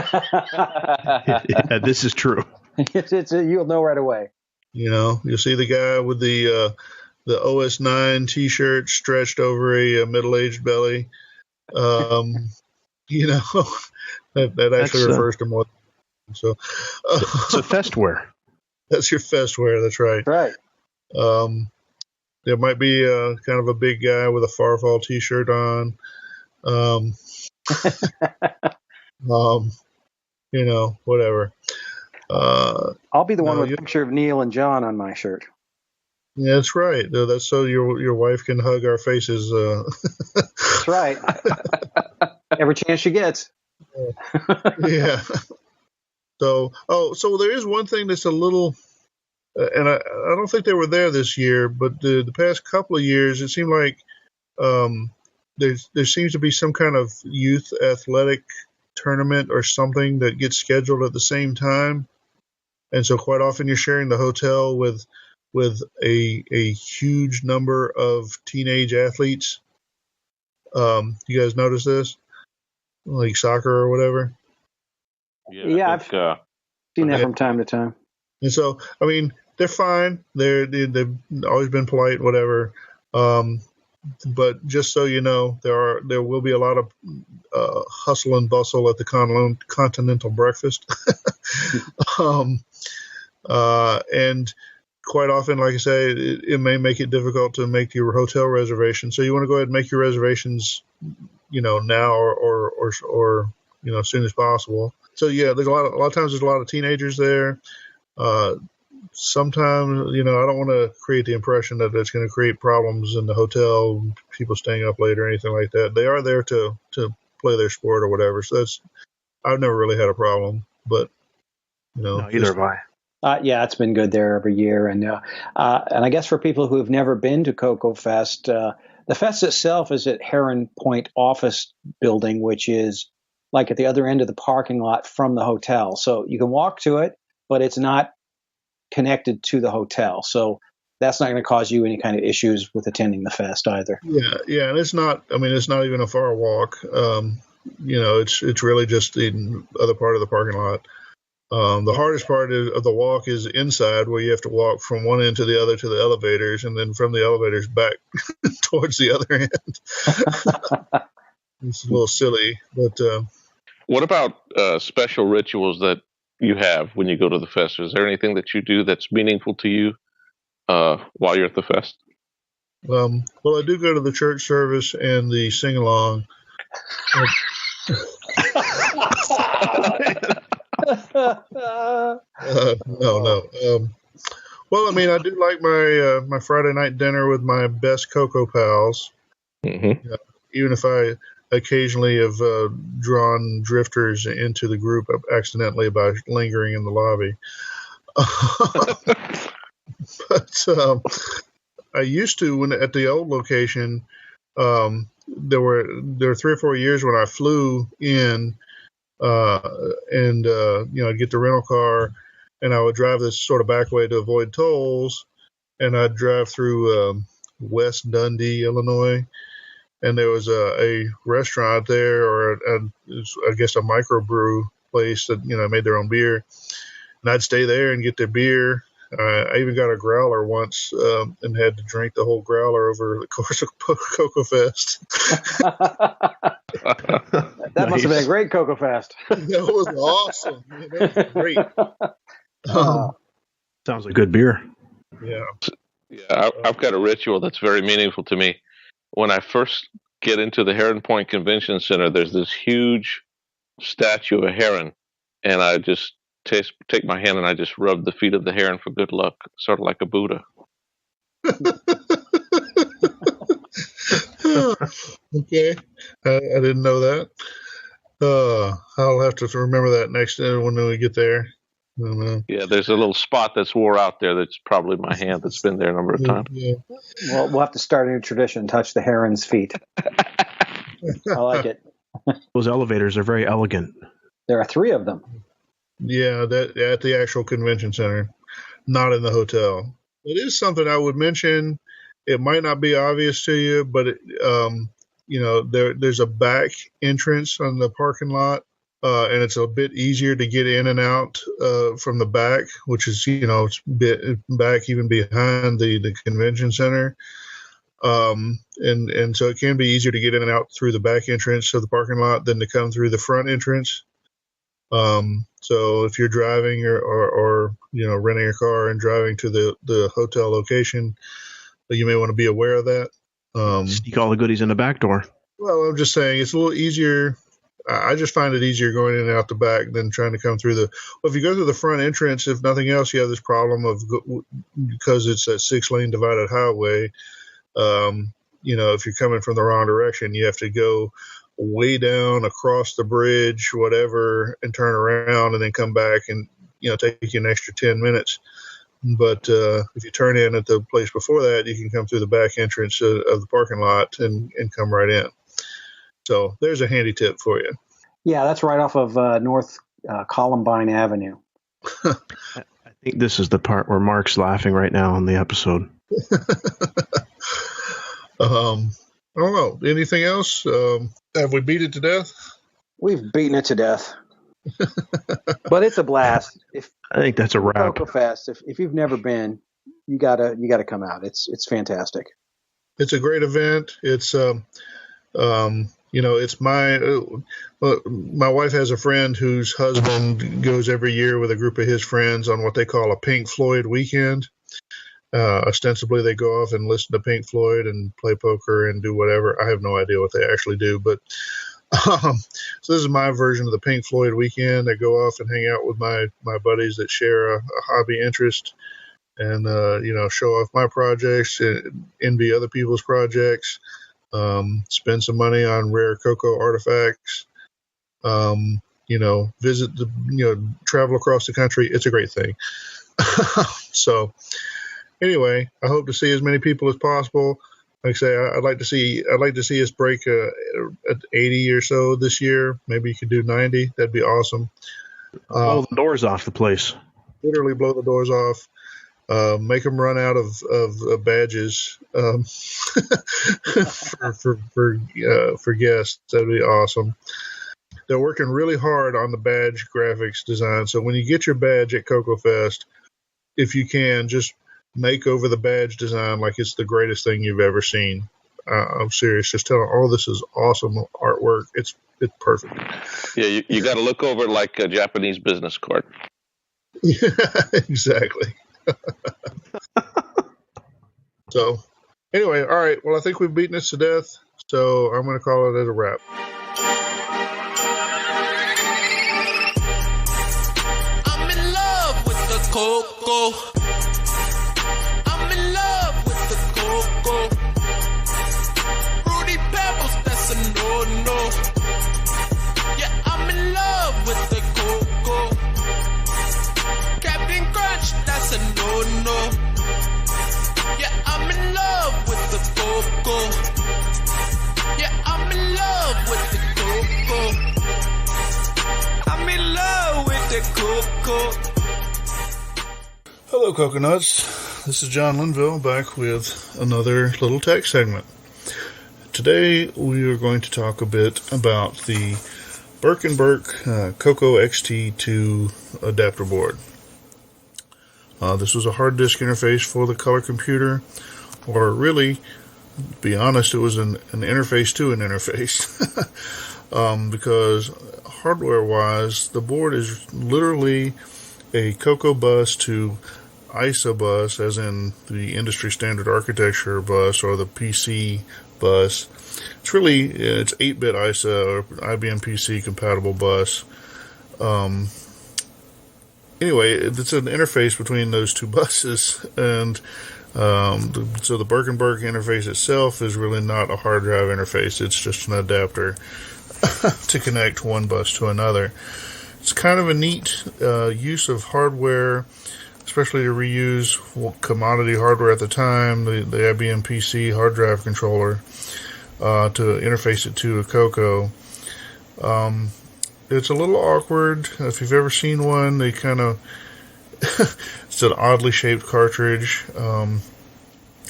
Yeah, this is true. You'll know right away. You'll see the guy with the OS9 T-shirt stretched over a middle-aged belly. That actually refers to more. So it's a fest wear. That's your fest wear. That's right. Right. There might be kind of a big guy with a Farfall T-shirt on. Whatever. I'll be the one with a picture of Neil and John on my shirt. Yeah, that's right. That's so your wife can hug our faces. That's right. Every chance she gets. Yeah. So there is one thing that's a little, and I don't think they were there this year, but the past couple of years, it seemed like there seems to be some kind of youth athletic tournament or something that gets scheduled at the same time, and so quite often you're sharing the hotel with a huge number of teenage athletes. You guys notice this, like soccer or whatever? Yeah, I've seen that from time to time. And so, I mean, they're fine. They've always been polite, whatever. But just so you know, there will be a lot of hustle and bustle at the continental breakfast, and quite often, like I say, it may make it difficult to make your hotel reservation. So you want to go ahead and make your reservations, now or as soon as possible. So yeah, there's a lot of times there's a lot of teenagers there. Sometimes, I don't want to create the impression that it's going to create problems in the hotel, people staying up late or anything like that. They are there to play their sport or whatever. So I've never really had a problem, but no, either have I. Yeah, it's been good there every year. And I guess for people who have never been to CoCo Fest, the fest itself is at Heron Point Office Building, which is like at the other end of the parking lot from the hotel. So you can walk to it, but it's not connected to the hotel. So that's not going to cause you any kind of issues with attending the fest either. Yeah. And it's not even a far walk. It's really just the other part of the parking lot. The hardest part of the walk is inside, where you have to walk from one end to the other to the elevators, and then from the elevators back towards the other end. It's a little silly, but what about special rituals that you have when you go to the fest? Is there anything that you do that's meaningful to you while you're at the fest? Well, I do go to the church service and the sing along. No. Well, I mean, I do like my Friday night dinner with my best CoCo pals. Mm-hmm. Even if I occasionally have drawn drifters into the group accidentally by lingering in the lobby. But I used to, when at the old location, there were 3 or 4 years when I flew in, and I'd get the rental car, and I would drive this sort of back way to avoid tolls, and I'd drive through West Dundee, Illinois, and there was a restaurant there, or I guess a microbrew place that made their own beer, and I'd stay there and get their beer. I even got a growler once and had to drink the whole growler over the course of CoCo Fest. That must have been a great CoCo Fest. That was awesome. Man, that was great. Sounds like good beer. Yeah. I've got a ritual that's very meaningful to me. When I first get into the Heron Point Convention Center, there's this huge statue of a heron, and I just take my hand and I just rub the feet of the heron for good luck, sort of like a Buddha. Okay, I didn't know that. I'll have to remember that next when we get there. Yeah, there's a little spot that's wore out there. That's probably my hand that's been there a number of times. Yeah. Well, we'll have to start a new tradition: touch the heron's feet. I like it. Those elevators are very elegant. There are 3 of them. Yeah, that at the actual convention center, not in the hotel. It is something I would mention. It might not be obvious to you, but there's a back entrance on the parking lot, and it's a bit easier to get in and out from the back, which is it's a bit back even behind the convention center, and so it can be easier to get in and out through the back entrance of the parking lot than to come through the front entrance. So if you're driving or renting a car and driving to the hotel location, you may want to be aware of that. Sneak all the goodies in the back door. Well, I'm just saying it's a little easier. I just find it easier going in and out the back than trying to come through if you go through the front entrance, if nothing else, you have this problem because it's a 6-lane divided highway. If you're coming from the wrong direction, you have to go way down across the bridge, whatever, and turn around and then come back and, take you an extra 10 minutes. But if you turn in at the place before that, you can come through the back entrance of the parking lot and come right in. So there's a handy tip for you. Yeah, that's right off of North Columbine Avenue. I think this is the part where Mark's laughing right now on the episode. I don't know. Anything else? Have we beat it to death? We've beaten it to death. But it's a blast. I think that's a wrap. CoCo Fest. If you've never been, you gotta come out. It's fantastic. It's a great event. It's it's my wife has a friend whose husband goes every year with a group of his friends on what they call a Pink Floyd weekend. Ostensibly, they go off and listen to Pink Floyd and play poker and do whatever. I have no idea what they actually do, but so this is my version of the Pink Floyd weekend. I go off and hang out with my buddies that share a hobby interest, and show off my projects, envy other people's projects, spend some money on rare CoCo artifacts, visit travel across the country. It's a great thing. So. Anyway, I hope to see as many people as possible. Like I say, I'd like to see us break at 80 or so this year. Maybe you could do 90. That'd be awesome. Blow the doors off the place. Literally blow the doors off. Make them run out of badges for guests. That'd be awesome. They're working really hard on the badge graphics design. So when you get your badge at CoCo Fest, if you can, just make over the badge design like it's the greatest thing you've ever seen. I'm serious. Just tell them, this is awesome artwork. It's it's perfect. Yeah, you got to look over it like a Japanese business card. Yeah, exactly. So, anyway, all right. Well, I think we've beaten this to death, so I'm going to call it as a wrap. I'm in love with the CoCo. I'm in love with the CoCo. Fruity Pebbles, that's a no-no. Yeah, I'm in love with the CoCo. Captain Crunch, that's a no-no. Yeah, I'm in love with the CoCo. Yeah, I'm in love with the CoCo. I'm in love with the CoCo. Hello, Coconuts. This is John Linville back with another little tech segment. Today we are going to talk a bit about the Burke CoCo XT2 adapter board. This was a hard disk interface for the color computer, or really, to be honest, it was an interface to an interface. Because hardware-wise, the board is literally a CoCo bus to ISA bus, as in the industry standard architecture bus or the PC bus. It's 8-bit ISA or IBM PC compatible bus. Anyway, it's an interface between those two buses, and so the Burke interface itself is really not a hard drive interface. It's just an adapter to connect one bus to another. It's kind of a neat use of hardware, especially to reuse commodity hardware at the time, the IBM PC hard drive controller, to interface it to a CoCo. It's a little awkward. If you've ever seen one, they kind of it's an oddly shaped cartridge, and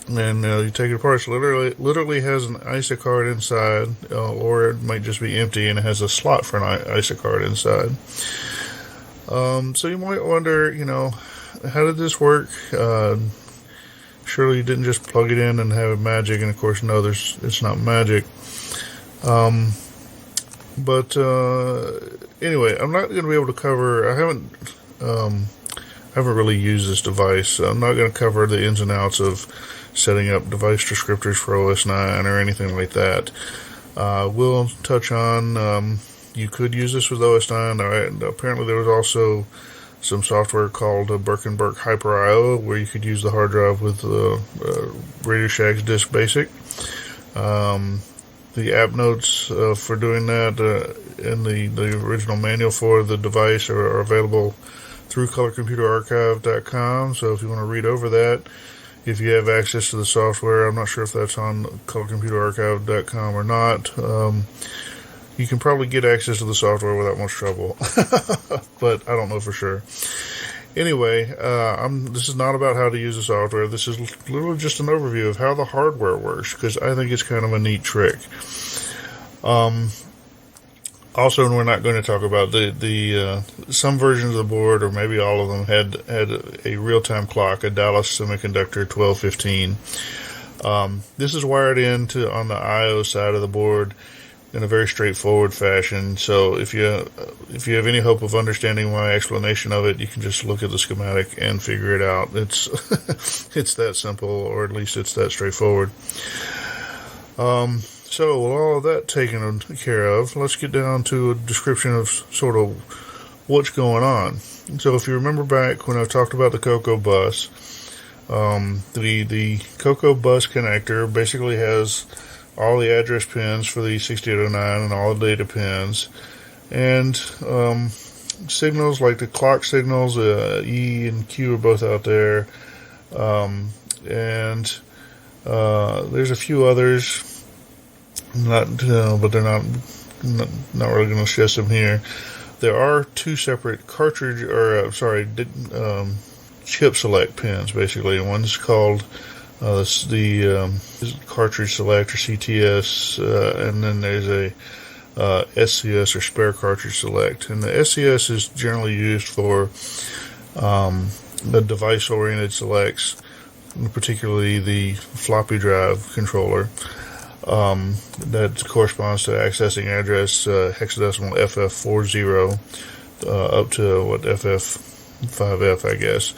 you take it apart. It literally has an ISA card inside, or it might just be empty, and it has a slot for an ISA card inside. So you might wonder, how did this work? Surely you didn't just plug it in and have it magic, and of course, no, it's not magic. But anyway, I'm not going to be able to cover. I haven't really used this device. So I'm not going to cover the ins and outs of setting up device descriptors for OS 9 or anything like that. We'll touch on. You could use this with OS 9. Apparently, there was also some software called Burke Hyper IO, where you could use the hard drive with Radio Shack's Disk Basic. The app notes for doing that and the original manual for the device are available through colorcomputerarchive.com. So if you want to read over that, if you have access to the software, I'm not sure if that's on colorcomputerarchive.com or not. You can probably get access to the software without much trouble, but I don't know for sure. Anyway, this is not about how to use the software. This is literally just an overview of how the hardware works, because I think it's kind of a neat trick. Also, and we're not going to talk about the some versions of the board, or maybe all of them, had a real-time clock, a Dallas Semiconductor 1215. This is wired into on the I/O side of the board in a very straightforward fashion. So if you have any hope of understanding my explanation of it, you can just look at the schematic and figure it out. It's it's that simple, or at least it's that straightforward. So with all of that taken care of, let's get down to a description of sort of what's going on. So if you remember back when I talked about the CoCo bus, the CoCo bus connector basically has all the address pins for the 6809 and all the data pins, and signals like the clock signals, E and Q are both out there, and there's a few others, but they're not really going to stress them here. There are two separate chip select pins, basically. One's called the cartridge select, or CTS, and then there's a SCS, or spare cartridge select. And the SCS is generally used for the device-oriented selects, particularly the floppy drive controller. That corresponds to accessing address hexadecimal FF40 up to FF5F, I guess,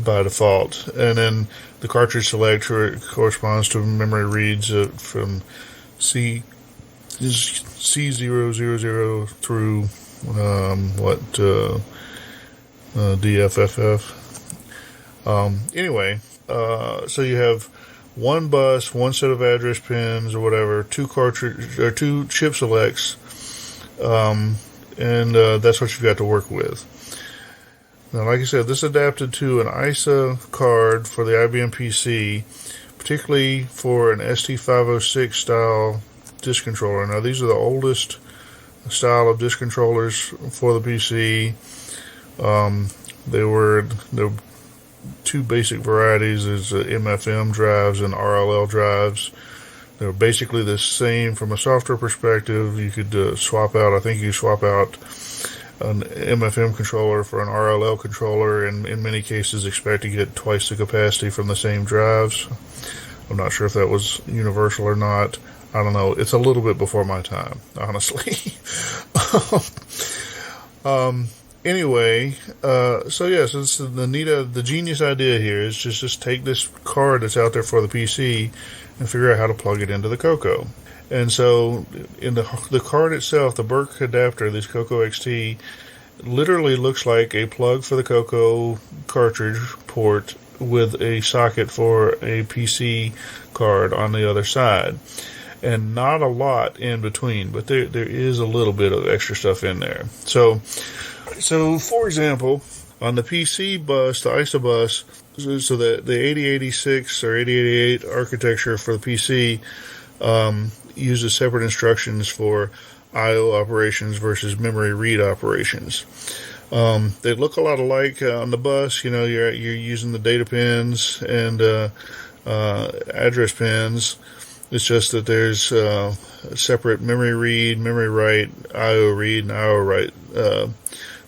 by default. And then the cartridge select corresponds to memory reads from C000 through DFFF. Anyway, so you have one bus, one set of address pins or whatever, two chip selects, and that's what you've got to work with. Now, like I said, this adapted to an ISA card for the IBM PC, particularly for an ST506 style disk controller. Now, these are the oldest style of disk controllers for the PC. There were two basic varieties. There's MFM drives and RLL drives. They were basically the same from a software perspective. You could swap out an MFM controller for an RLL controller, and in many cases expect to get twice the capacity from the same drives. I'm not sure if that was universal or not. I don't know. It's a little bit before my time, honestly. Anyway, so it's the genius idea here is just take this card that's out there for the PC and figure out how to plug it into the CoCo. And so in the card itself, the Burke adapter, this CoCo XT, literally looks like a plug for the CoCo cartridge port with a socket for a PC card on the other side. And not a lot in between, but there is a little bit of extra stuff in there. So for example, on the PC bus, the ISA bus, so the 8086 or 8088 architecture for the PC uses separate instructions for I/O operations versus memory read operations. They look a lot alike on the bus. You're using the data pins and address pins. It's just that there's separate memory read, memory write, I/O read, and I/O write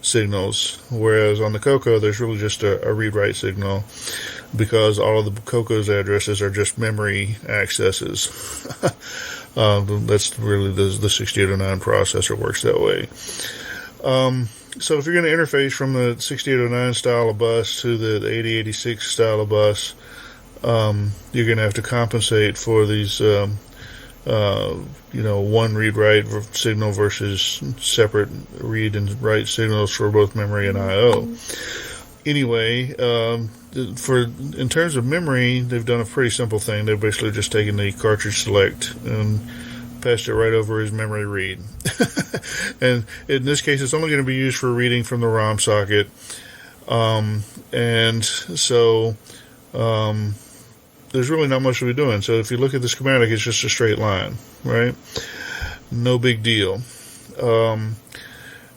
signals. Whereas on the CoCo, there's really just a read-write signal, because all of the CoCo's addresses are just memory accesses. That's really the 6809 processor works that way. So if you're going to interface from the 6809 style of bus to the 8086 style of bus, you're going to have to compensate for these, one read-write signal versus separate read and write signals for both memory and I/O. Anyway, in terms of memory, they've done a pretty simple thing. They've basically just taken the cartridge select and passed it right over as memory read. And in this case, it's only going to be used for reading from the ROM socket. And so there's really not much to be doing. So if you look at the schematic, it's just a straight line, right? No big deal.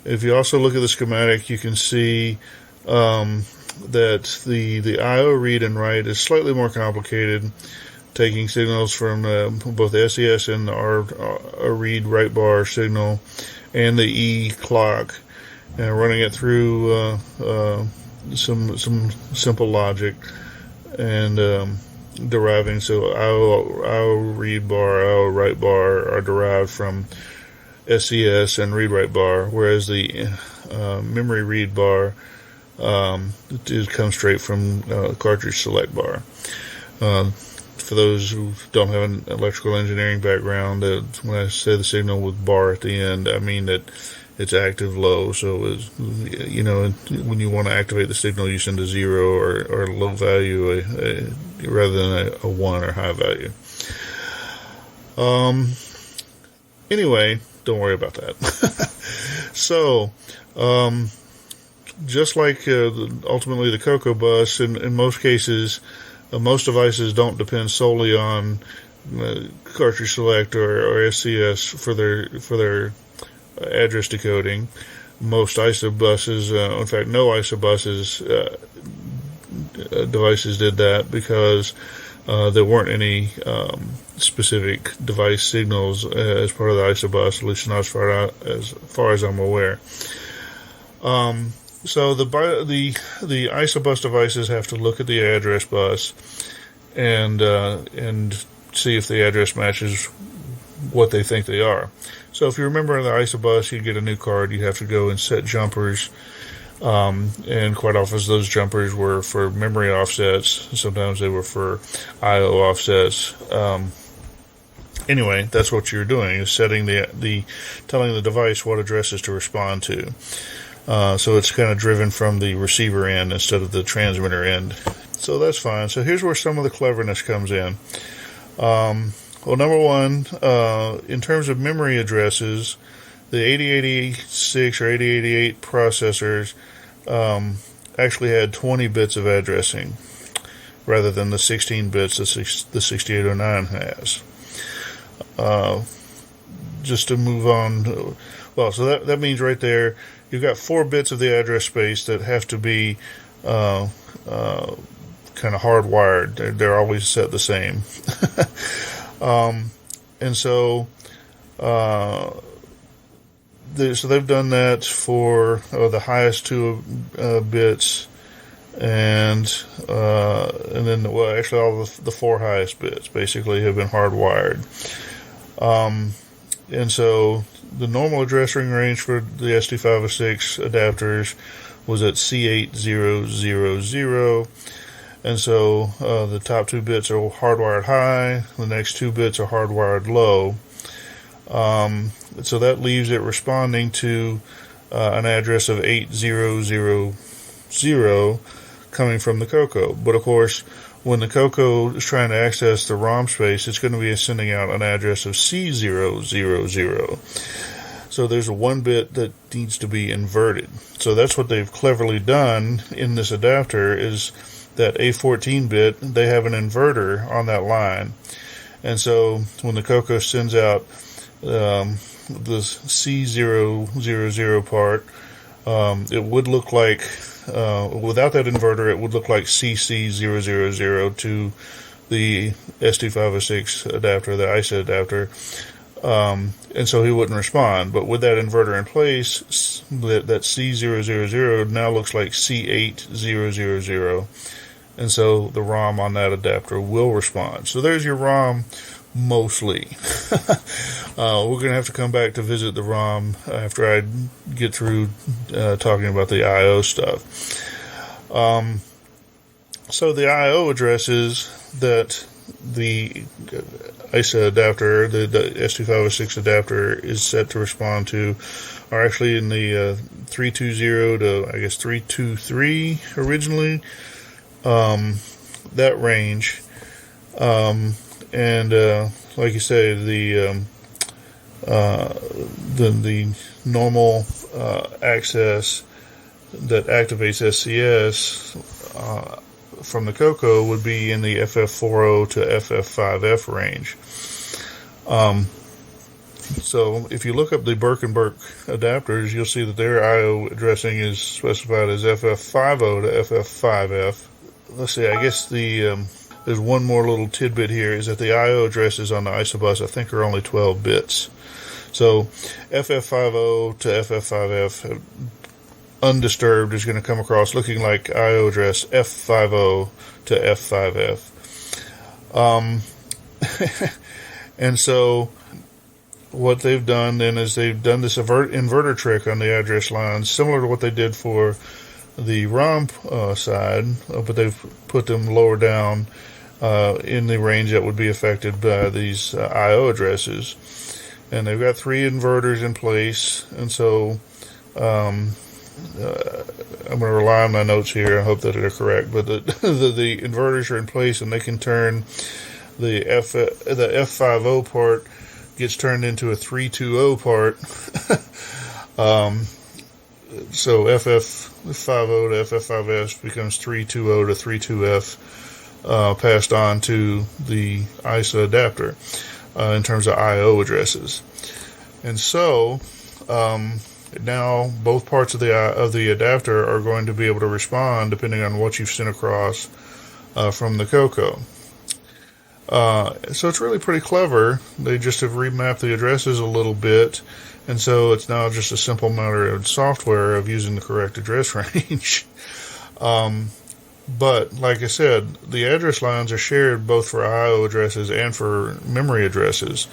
If you also look at the schematic, you can see that the I/O read and write is slightly more complicated, taking signals from both the SES and the R read write bar signal and the E clock, and running it through some simple logic and deriving. So I/O read bar, I/O write bar are derived from SES and read write bar, whereas the memory read bar it comes straight from cartridge select bar. For those who don't have an electrical engineering background, when I say the signal with bar at the end, I mean that it's active low. So when you want to activate the signal, you send a 0 or a low value rather than a 1 or high value. Anyway, don't worry about that. So, just like ultimately the CoCo bus, in most cases, most devices don't depend solely on cartridge select or SCS for their address decoding. Most ISA buses, in fact, no ISA buses devices did that because there weren't any specific device signals as part of the ISA bus, at least not as far as I'm aware. So the ISA bus devices have to look at the address bus and see if the address matches what they think they are. So if you remember in the ISOBUS, you'd get a new card, you'd have to go and set jumpers. And quite often those jumpers were for memory offsets. Sometimes they were for I/O offsets. Anyway, that's what you're doing, is setting telling the device what addresses to respond to. So it's kind of driven from the receiver end instead of the transmitter end. So that's fine. So here's where some of the cleverness comes in. Well, number one, in terms of memory addresses, the 8086 or 8088 processors actually had 20 bits of addressing rather than the 16 bits that the 6809 has. Just to move on, well, so that means right there you've got 4 bits of the address space that have to be kind of hardwired. They're always set the same. And so they've done that for the highest 2 bits, and then actually all the 4 highest bits basically have been hardwired. And so the normal addressing range for the SD506 adapters was at C8000, and so the top 2 bits are hardwired high, the next 2 bits are hardwired low. So that leaves it responding to an address of 8000 coming from the CoCo. But of course, when the CoCo is trying to access the ROM space, it's going to be sending out an address of C000. So there's a 1 bit that needs to be inverted. So that's what they've cleverly done in this adapter, is that A14 bit, they have an inverter on that line. And so when the CoCo sends out the C000 part, it would look like, without that inverter, it would look like CC000 to the SD506 adapter, the ISA adapter, and so he wouldn't respond. But with that inverter in place, that C000 now looks like C8000, and so the ROM on that adapter will respond. So there's your ROM, mostly. We're going to have to come back to visit the ROM after I get through talking about the I/O stuff. So the I/O addresses that the ISA adapter, the SD506 adapter, is set to respond to are actually in the 320 to, I guess, 323 originally, that range. And like you say, the normal access that activates SCS from the CoCo would be in the FF40 to FF5F range. So if you look up the Birkenberg adapters, you'll see that their I/O addressing is specified as FF50 to FF5F. Let's see, I guess there's one more little tidbit here, is that the I/O addresses on the ISOBUS, I think, are only 12 bits. So FF50 to FF5F, undisturbed, is going to come across looking like I/O address F50 to F5F. And so what they've done then is they've done this inverter trick on the address lines, similar to what they did for the ROM side, but they've put them lower down in the range that would be affected by these I/O addresses. And they've got 3 inverters in place, and so I'm going to rely on my notes here. I hope that they're correct, but the inverters are in place, and they can turn the F50 part gets turned into a 320 part. So FF50 to FF5F becomes 320 to 32F, passed on to the ISA adapter in terms of I/O addresses. And so now both parts of the adapter are going to be able to respond depending on what you've sent across from the CoCo. So it's really pretty clever. They just have remapped the addresses a little bit, and so it's now just a simple matter of software of using the correct address range. But, like I said, the address lines are shared both for I/O addresses and for memory addresses.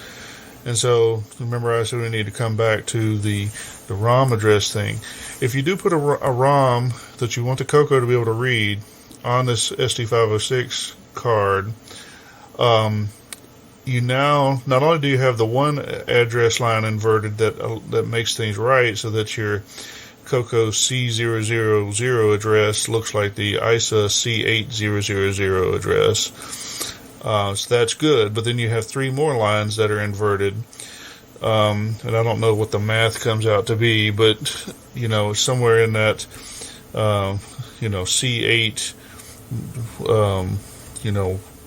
And so, remember I said we need to come back to the ROM address thing. If you do put a ROM that you want the CoCo to be able to read on this SD506 card, you now, not only do you have the one address line inverted that makes things right so that your CoCo C000 address looks like the ISA C8000 address. So that's good, but then you have 3 more lines that are inverted. And I don't know what the math comes out to be, but, somewhere in that, C8,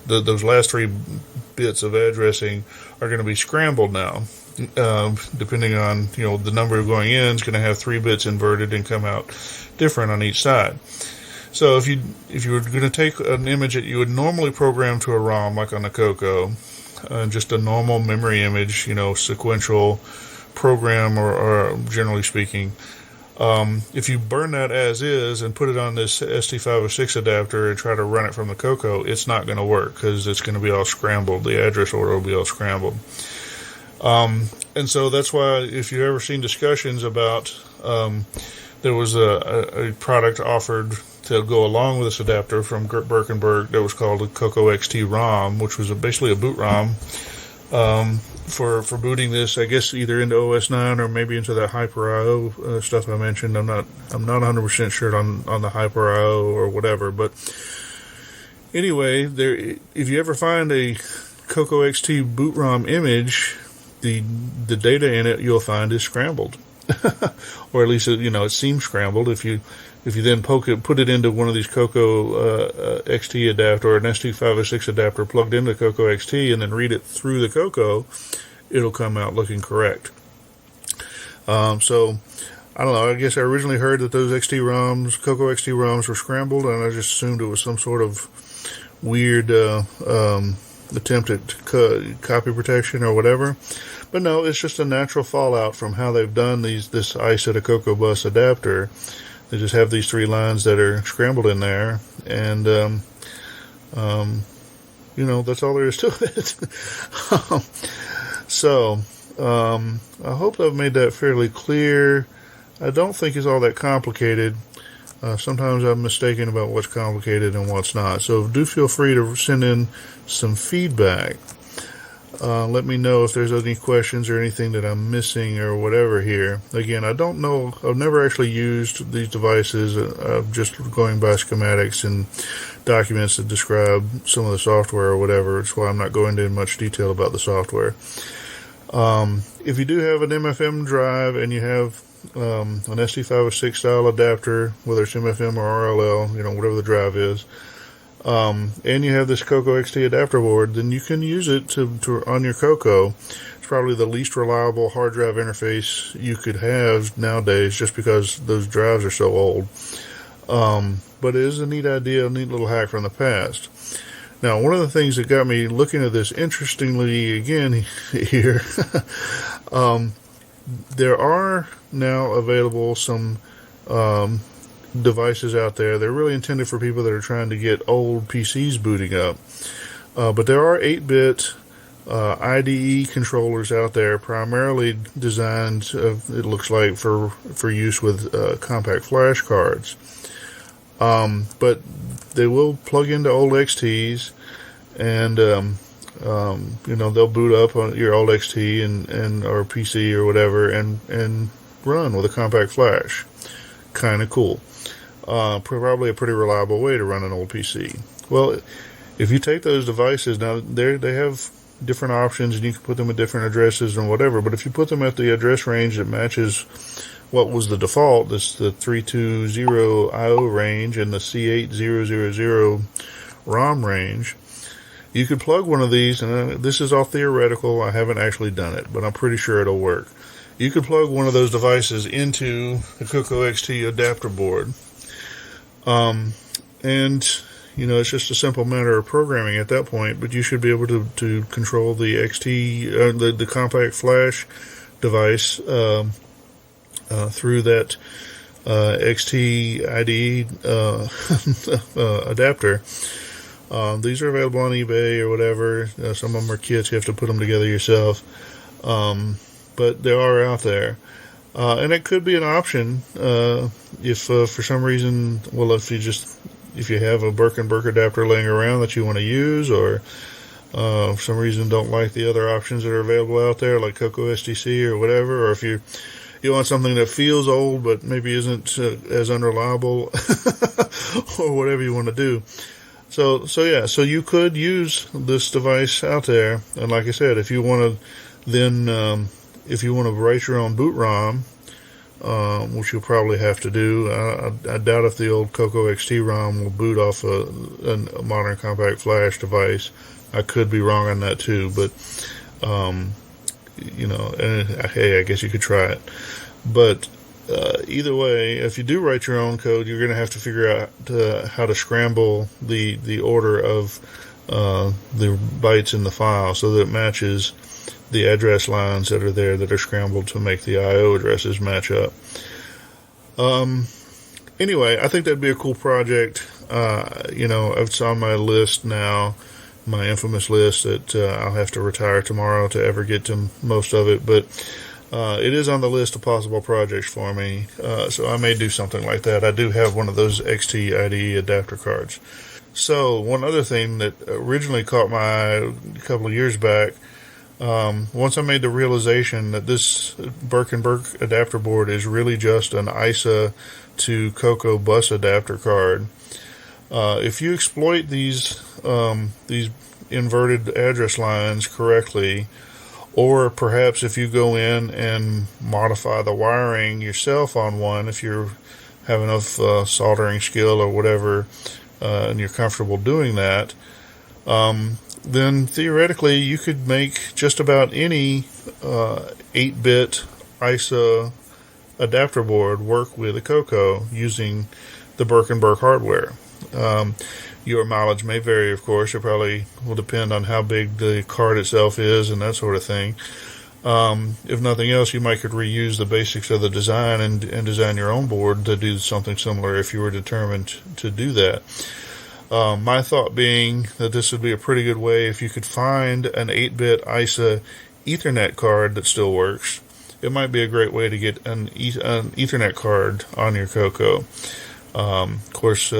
those last 3 bits of addressing are going to be scrambled now. Depending on, the number going in, it's going to have 3 bits inverted and come out different on each side. So if you were going to take an image that you would normally program to a ROM, like on the CoCo, just a normal memory image, sequential program, or generally speaking, if you burn that as is and put it on this SD506 adapter and try to run it from the CoCo, it's not going to work because it's going to be all scrambled. The address order will be all scrambled. And so that's why if you've ever seen discussions about, there was a product offered to go along with this adapter from Birkenberg that was called a CoCo XT ROM, which was basically a boot ROM, for booting this, I guess, either into OS 9 or maybe into that Hyper IO stuff I mentioned. I'm not 100% sure on the Hyper IO or whatever, but anyway, if you ever find a CoCo XT boot ROM image, the data in it you'll find is scrambled, or at least it seems scrambled. If you then put it into one of these CoCo XT adapter or an SD506 adapter plugged into CoCo XT and then read it through the CoCo, it'll come out looking correct. So I don't know. I guess I originally heard that those CoCo XT ROMs were scrambled, and I just assumed it was some sort of weird attempt at copy protection or whatever. But no, it's just a natural fallout from how they've done this ISA to CoCo bus adapter. They just have these 3 lines that are scrambled in there, and that's all there is to it. So I hope I've made that fairly clear. I don't think it's all that complicated. Sometimes I'm mistaken about what's complicated and what's not. So do feel free to send in some feedback. Let me know if there's any questions or anything that I'm missing or whatever here. Again, I don't know. I've never actually used these devices. Just going by schematics and documents that describe some of the software or whatever. That's why I'm not going into much detail about the software. If you do have an MFM drive and you have an SD506 style adapter, whether it's MFM or RLL, whatever the drive is, and you have this CoCo XT adapter board, then you can use it to on your CoCo. It's probably the least reliable hard drive interface you could have nowadays, just because those drives are so old. But it is a neat idea, a neat little hack from the past. Now, one of the things that got me looking at this interestingly again here, there are now available some devices out there. They're really intended for people that are trying to get old PCs booting up. But there are 8-bit IDE controllers out there, primarily designed, it looks like, for use with compact flash cards. But they will plug into old XTs, and they'll boot up on your old XT and or PC or whatever, and run with a compact flash. Kind of cool. Probably a pretty reliable way to run an old PC. Well, if you take those devices, now they have different options, and you can put them at different addresses and whatever, but if you put them at the address range that matches what was the default, the 320 IO range and the C8000 ROM range, you could plug one of these, and this is all theoretical, I haven't actually done it, but I'm pretty sure it'll work. You could plug one of those devices into the CoCo XT adapter board, and it's just a simple matter of programming at that point, but you should be able to control the XT, the compact flash device through that XT IDE adapter. These are available on eBay or whatever. Some of them are kits. You have to put them together yourself. But they are out there. And it could be an option if for some reason, if you have a Birkenberg adapter laying around that you want to use, or for some reason don't like the other options that are available out there, like CoCo STC or whatever, or if you want something that feels old but maybe isn't as unreliable or whatever you want to do. So you could use this device out there. And like I said, if you want to write your own boot ROM, which you'll probably have to do. I doubt if the old CoCo XT ROM will boot off a modern compact flash device. I could be wrong on that too, but hey, I guess you could try it. But either way, if you do write your own code, you're going to have to figure out how to scramble the order of the bytes in the file so that it matches the address lines that are there that are scrambled to make the I/O addresses match up. Anyway, I think that'd be a cool project. It's on my list now, my infamous list that I'll have to retire tomorrow to ever get to most of it, but it is on the list of possible projects for me, so I may do something like that. I do have one of those XT IDE adapter cards. So, one other thing that originally caught my eye a couple of years back, once I made the realization that this Birkenberg adapter board is really just an ISA to CoCo bus adapter card, if you exploit these inverted address lines correctly, or perhaps if you go in and modify the wiring yourself on one, if you have enough soldering skill or whatever, and you're comfortable doing that, then theoretically you could make just about any 8-bit ISA adapter board work with a CoCo using the Birkenberg hardware. Your mileage may vary, of course. It probably will depend on how big the card itself is and that sort of thing. If nothing else, you could reuse the basics of the design and design your own board to do something similar if you were determined to do that. My thought being that this would be a pretty good way if you could find an 8-bit ISA Ethernet card that still works. It might be a great way to get an Ethernet card on your CoCo. Of course,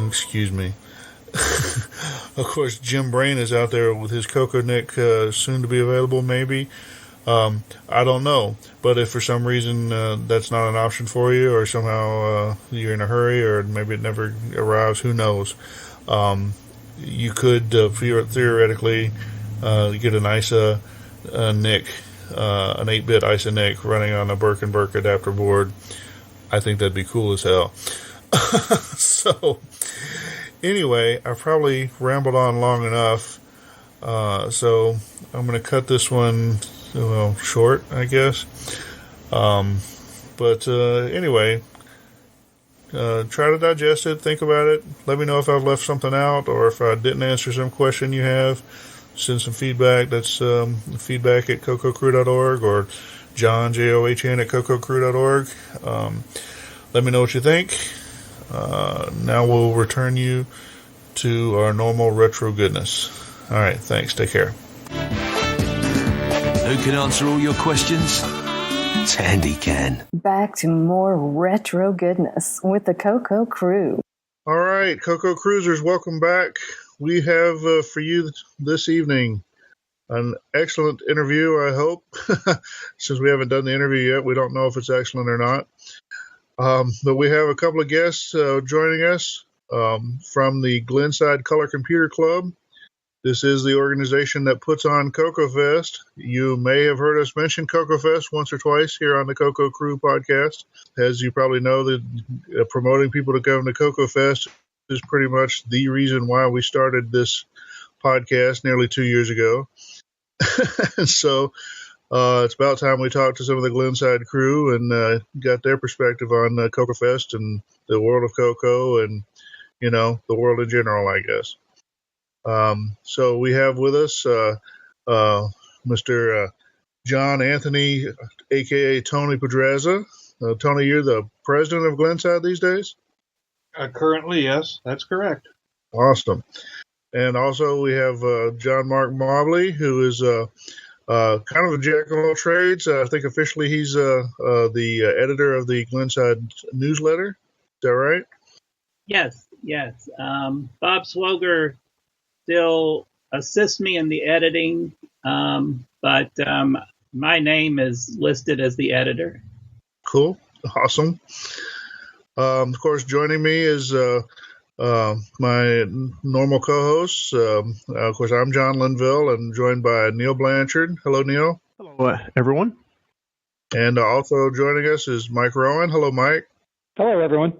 excuse me. Of course, Jim Brain is out there with his CoCo Nick soon to be available, maybe. I don't know. But if for some reason that's not an option for you, or somehow you're in a hurry, or maybe it never arrives, who knows. You could theoretically get an ISA NIC, an 8-bit ISA NIC running on a Birkenberg adapter board. I think that'd be cool as hell. So, anyway, I probably rambled on long enough, so I'm going to cut this one short, I guess. But anyway, try to digest it, think about it. Let me know if I've left something out, or if I didn't answer some question you have. Send some feedback. That's feedback at CoCoCrew.org, or John, JOHN, at CoCoCrew.org. Let me know what you think. Now we'll return you to our normal retro goodness. All right, thanks. Take care. Who can answer all your questions? Sandy can. Back to more retro goodness with the CoCo Crew. All right, CoCo Cruisers, welcome back. We have for you this evening an excellent interview, I hope. Since we haven't done the interview yet, we don't know if it's excellent or not. But we have a couple of guests joining us from the Glenside Color Computer Club. This is the organization that puts on CoCo Fest. You may have heard us mention CoCo Fest once or twice here on the CoCo Crew podcast. As you probably know, that promoting people to come to CoCo Fest is pretty much the reason why we started this podcast nearly 2 years ago. So it's about time we talked to some of the Glenside crew and got their perspective on CoCo Fest and the world of CoCo and, the world in general, I guess. So we have with us Mr. John Anthony, a.k.a. Tony Pedraza. Tony, you're the president of Glenside these days? Currently, yes, that's correct. Awesome. And also we have John Mark Mobley, who is kind of a jack of all trades. I think officially he's the editor of the Glenside newsletter. Is that right? Yes. Bob Swoger still assists me in the editing, but my name is listed as the editor. Cool. Awesome. Of course, joining me is my normal co-hosts. Of course, I'm John Linville and joined by Neil Blanchard. Hello, Neil. Hello, everyone. And also joining us is Mike Rowan. Hello, Mike. Hello, everyone.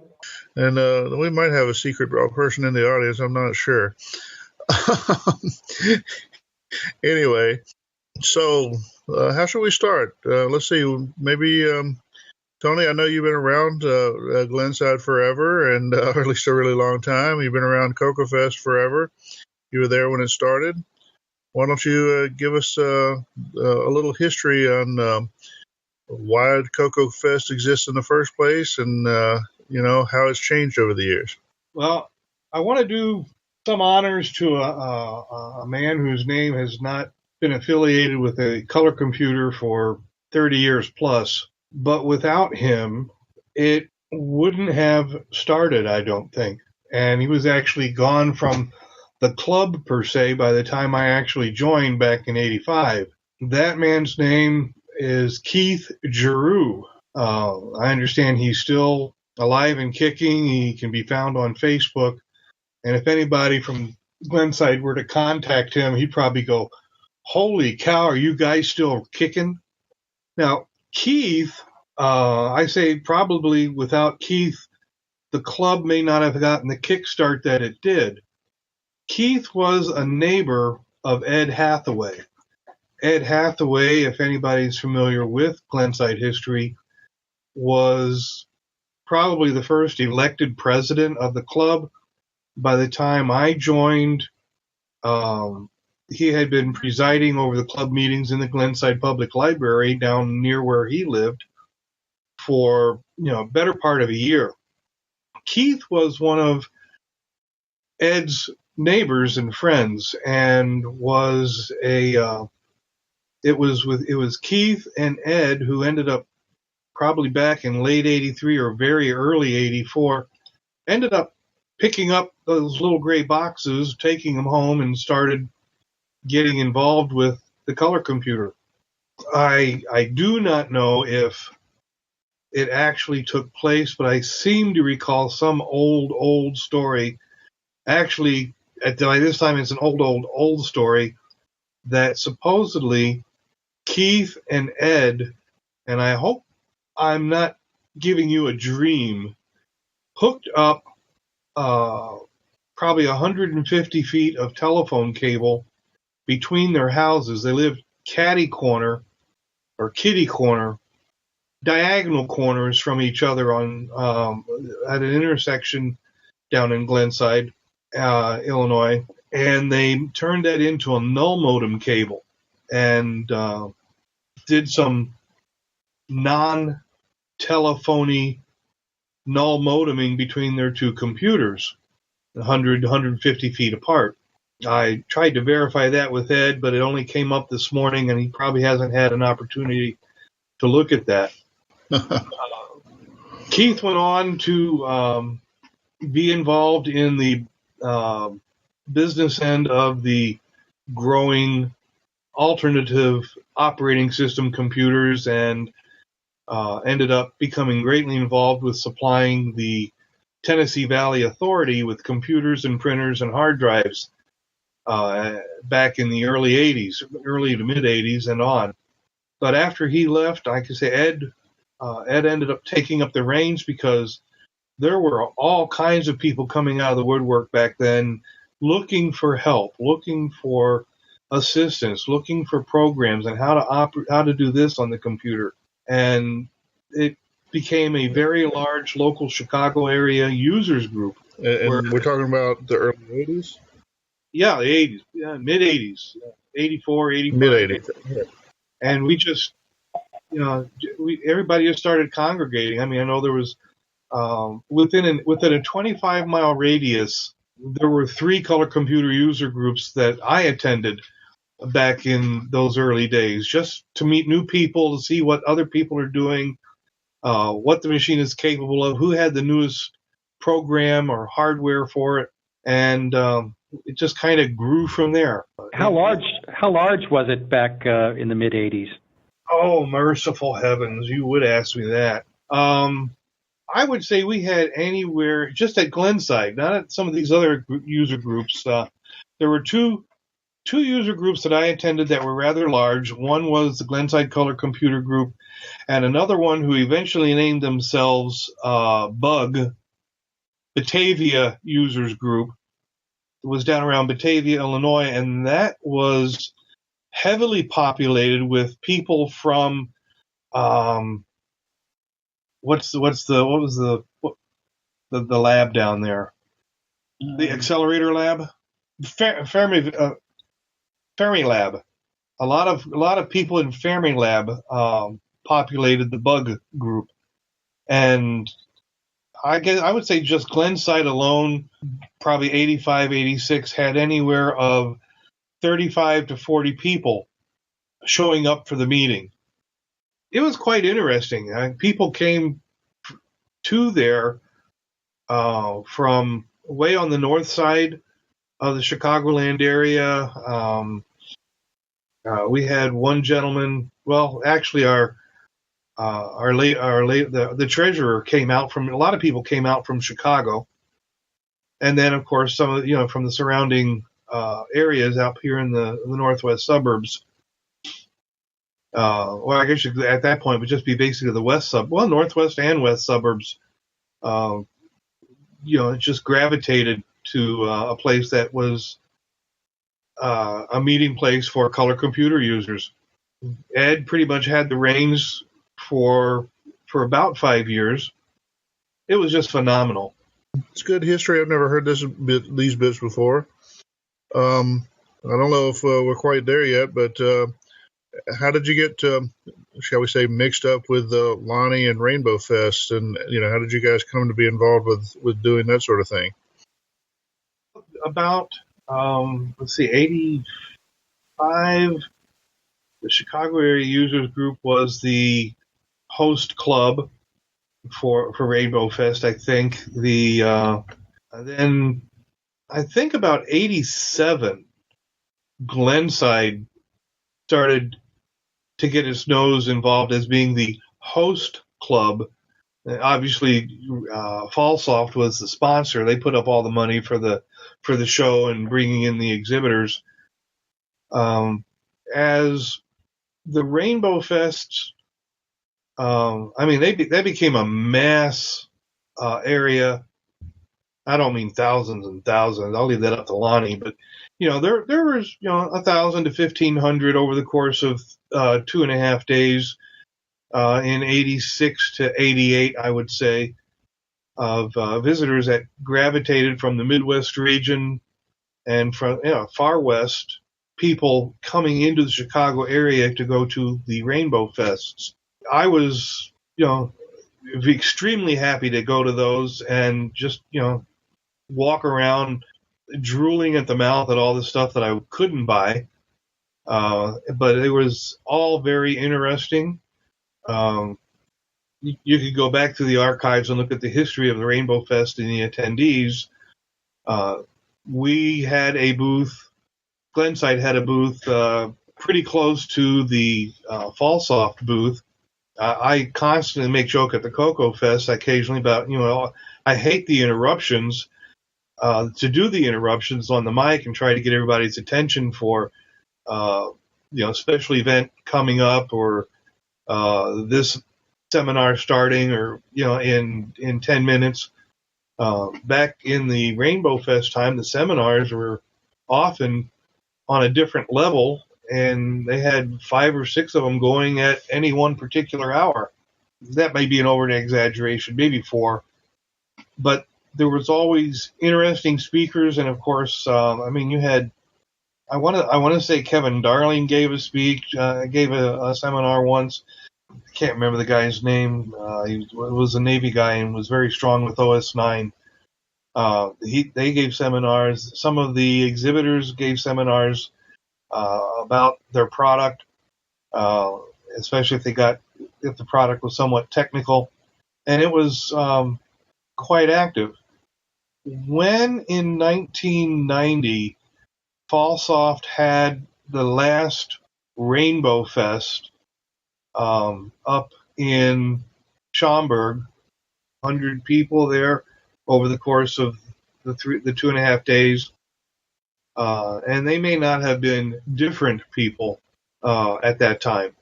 And we might have a secret person in the audience. I'm not sure. Anyway, so how should we start? Let's see. Maybe, Tony, I know you've been around Glenside forever, and or at least a really long time. You've been around CoCo Fest forever. You were there when it started. Why don't you give us a little history on why CoCo Fest exists in the first place, and how it's changed over the years. Well, I want to do some honors to a man whose name has not been affiliated with a color computer for 30 years plus. But without him, it wouldn't have started, I don't think. And he was actually gone from the club, per se, by the time I actually joined back in 85. That man's name is Keith Giroux. I understand he's still alive and kicking. He can be found on Facebook. And if anybody from Glenside were to contact him, he'd probably go, "Holy cow, are you guys still kicking?" Now, Keith, I say probably without Keith, the club may not have gotten the kickstart that it did. Keith was a neighbor of Ed Hathaway. Ed Hathaway, if anybody's familiar with Glenside history, was probably the first elected president of the club. By the time I joined, he had been presiding over the club meetings in the Glenside Public Library down near where he lived for, a better part of a year. Keith was one of Ed's neighbors and friends, and was it was Keith and Ed who ended up probably back in late 83 or very early 84, ended up picking up those little gray boxes, taking them home, and started getting involved with the color computer. I do not know if it actually took place, but I seem to recall some old story. Actually, by this time it's an old story that supposedly Keith and Ed, and I hope I'm not giving you a dream, hooked up probably 150 feet of telephone cable between their houses. They lived kitty corner, diagonal corners from each other on at an intersection down in Glenside, Illinois, and they turned that into a null modem cable and did some non-telephony null modeming between their two computers, 100, 150 feet apart. I tried to verify that with Ed, but it only came up this morning, and he probably hasn't had an opportunity to look at that. Keith went on to be involved in the business end of the growing alternative operating system computers, and ended up becoming greatly involved with supplying the Tennessee Valley Authority with computers and printers and hard drives back in the early to mid 80s and on. But after he left, I could say Ed ended up taking up the reins, because there were all kinds of people coming out of the woodwork back then looking for help, looking for assistance, looking for programs and how to do this on the computer. And it became a very large local Chicago area users group. And we're talking about the early 80s? Yeah, the 80s, mid 80s, 84, 85. Mid 80s. and we just, everybody just started congregating. I mean, I know there was within a 25-mile radius, there were 3 color computer user groups that I attended back in those early days, just to meet new people, to see what other people are doing, what the machine is capable of, who had the newest program or hardware for it, and it just kind of grew from there. How large was it back in the mid '80s? Oh, merciful heavens! You would ask me that. I would say we had anywhere, just at Glenside, not at some of these other user groups. There were two user groups that I attended that were rather large. One was the Glenside Color Computer Group, and another one who eventually named themselves Bug, Batavia Users Group. It was down around Batavia, Illinois, and that was heavily populated with people from what was the lab down there? The accelerator lab, Fermi Lab. A lot of people in Fermi Lab populated the Bug group, and I guess I would say just Glenside alone, probably 85, 86, had anywhere of 35 to 40 people showing up for the meeting. It was quite interesting. People came to there from way on the north side of the Chicagoland area. We had one gentleman. Well, actually, the treasurer came out from. A lot of people came out from Chicago, and then of course some of from the surrounding areas out here in the northwest suburbs. Well, I guess at that point it would just be basically the northwest and west suburbs. It just gravitated to a place that was a meeting place for color computer users. Ed pretty much had the reins for about 5 years. It was just phenomenal. It's good history. I've never heard these bits before. I don't know if we're quite there yet, but how did you get, shall we say, mixed up with Lonnie and Rainbow Fest? And, how did you guys come to be involved with doing that sort of thing? About, 85, the Chicago Area Users Group was the host club for Rainbow Fest, I think. Then I think about 87, Glenside started to get its nose involved as being the host club. Obviously, Fallsoft was the sponsor. They put up all the money for the show and bringing in the exhibitors. As the Rainbow Fests, they became a mass area. I don't mean thousands and thousands. I'll leave that up to Lonnie, but there was 1,000 to 1,500 over the course of 2.5 days in 86 to 88, I would say, of visitors that gravitated from the Midwest region and from far west, people coming into the Chicago area to go to the Rainbow Fests. I was extremely happy to go to those and just walk around drooling at the mouth at all the stuff that I couldn't buy. But it was all very interesting. You could go back to the archives and look at the history of the Rainbow Fest and the attendees. We had a booth, Glenside had a booth pretty close to the Fallsoft booth. I constantly make joke at the CoCo Fest occasionally about, I hate the interruptions. To do the interruptions on the mic and try to get everybody's attention for, special event coming up or this seminar starting or, in 10 minutes. Back in the Rainbow Fest time, the seminars were often on a different level, and they had 5 or 6 of them going at any one particular hour. That may be an over-exaggeration, maybe 4. But there was always interesting speakers, and of course, you had I want to say Kevin Darling gave a speech, gave a seminar once. I can't remember the guy's name. He was a Navy guy and was very strong with OS9. They gave seminars. Some of the exhibitors gave seminars about their product, especially if the product was somewhat technical, and it was quite active. When in 1990, Fallsoft had the last Rainbow Fest up in Schaumburg, 100 people there over the course of the 2.5 days. And they may not have been different people at that time.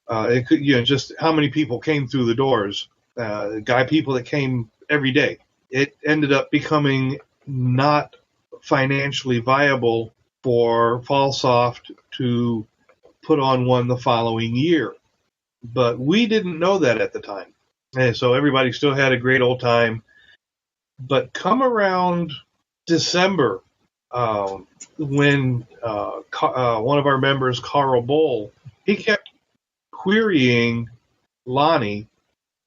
It could, just how many people came through the doors. People that came every day. It ended up becoming not financially viable for Fallsoft to put on one the following year. But we didn't know that at the time. And so everybody still had a great old time. But come around December, when one of our members, Carl Boll, he kept querying Lonnie,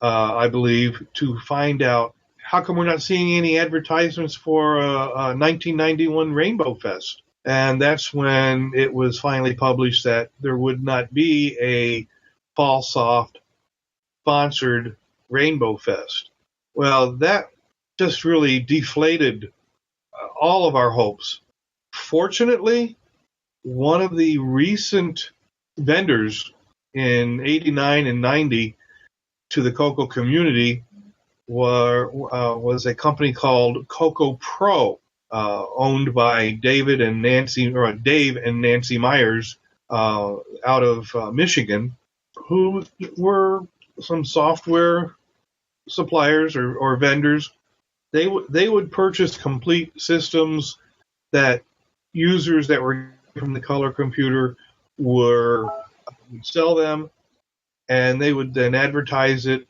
I believe, to find out how come we're not seeing any advertisements for a 1991 Rainbow Fest. And that's when it was finally published that there would not be a Fallsoft-sponsored Rainbow Fest. Well, that just really deflated all of our hopes. Fortunately, one of the recent vendors in 89 and 90 to the CoCo community was a company called CoCo Pro, owned by Dave and Nancy Myers out of Michigan, who were some software suppliers or vendors. They would purchase complete systems that users that were from the color computer would sell them, and they would then advertise it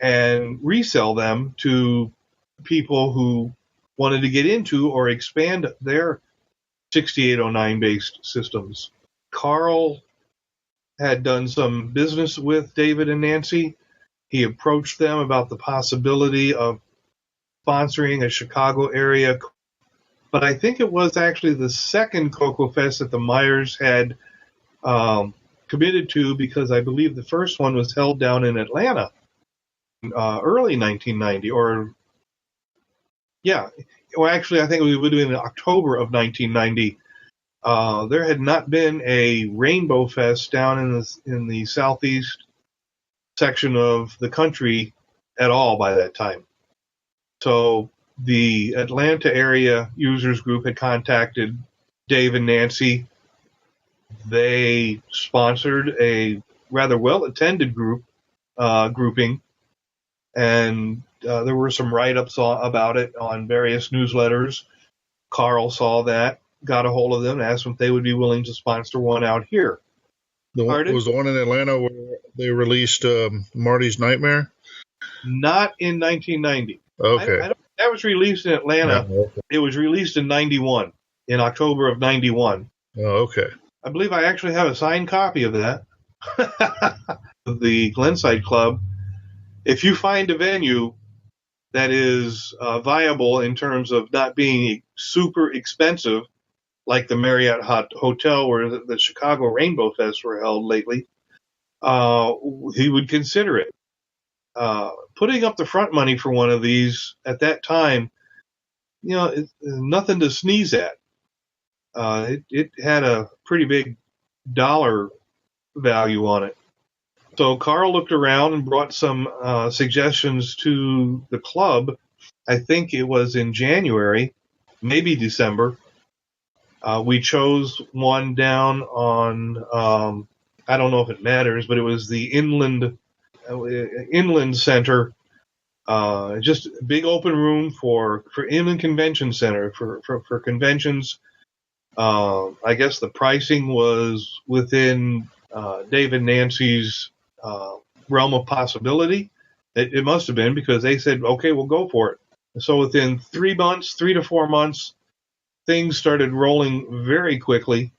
and resell them to people who wanted to get into or expand their 6809 based systems. Carl had done some business with David and Nancy. He approached them about the possibility of sponsoring a Chicago area, but I think it was actually the second CoCo Fest that the Myers had committed to, because I believe the first one was held down in Atlanta, early 1990, actually I think we would have been in October of 1990. There had not been a Rainbow Fest down in the southeast section of the country at all by that time. So the Atlanta area users group had contacted Dave and Nancy. They sponsored a rather well-attended grouping, and there were some write-ups about it on various newsletters. Carl saw that, got a hold of them, and asked them if they would be willing to sponsor one out here. Was the one in Atlanta where they released Marty's Nightmare? Not in 1990. Okay. That was released in Atlanta. Oh, okay. It was released in 91, in October of 91. Oh, okay. I believe I actually have a signed copy of that. The Glenside Club. If you find a venue that is viable in terms of not being super expensive, like the Marriott Hotel where the Chicago Rainbow Fest were held lately, he would consider it. Putting up the front money for one of these at that time, it's nothing to sneeze at. It had a pretty big dollar value on it. So Carl looked around and brought some suggestions to the club. I think it was in January, maybe December. We chose one down on, I don't know if it matters, but it was the Inland Center, just a big open room for Inland Convention Center for conventions. I guess the pricing was within Dave and Nancy's realm of possibility. It must have been, because they said, okay, we'll go for it. So within 3 to 4 months, things started rolling very quickly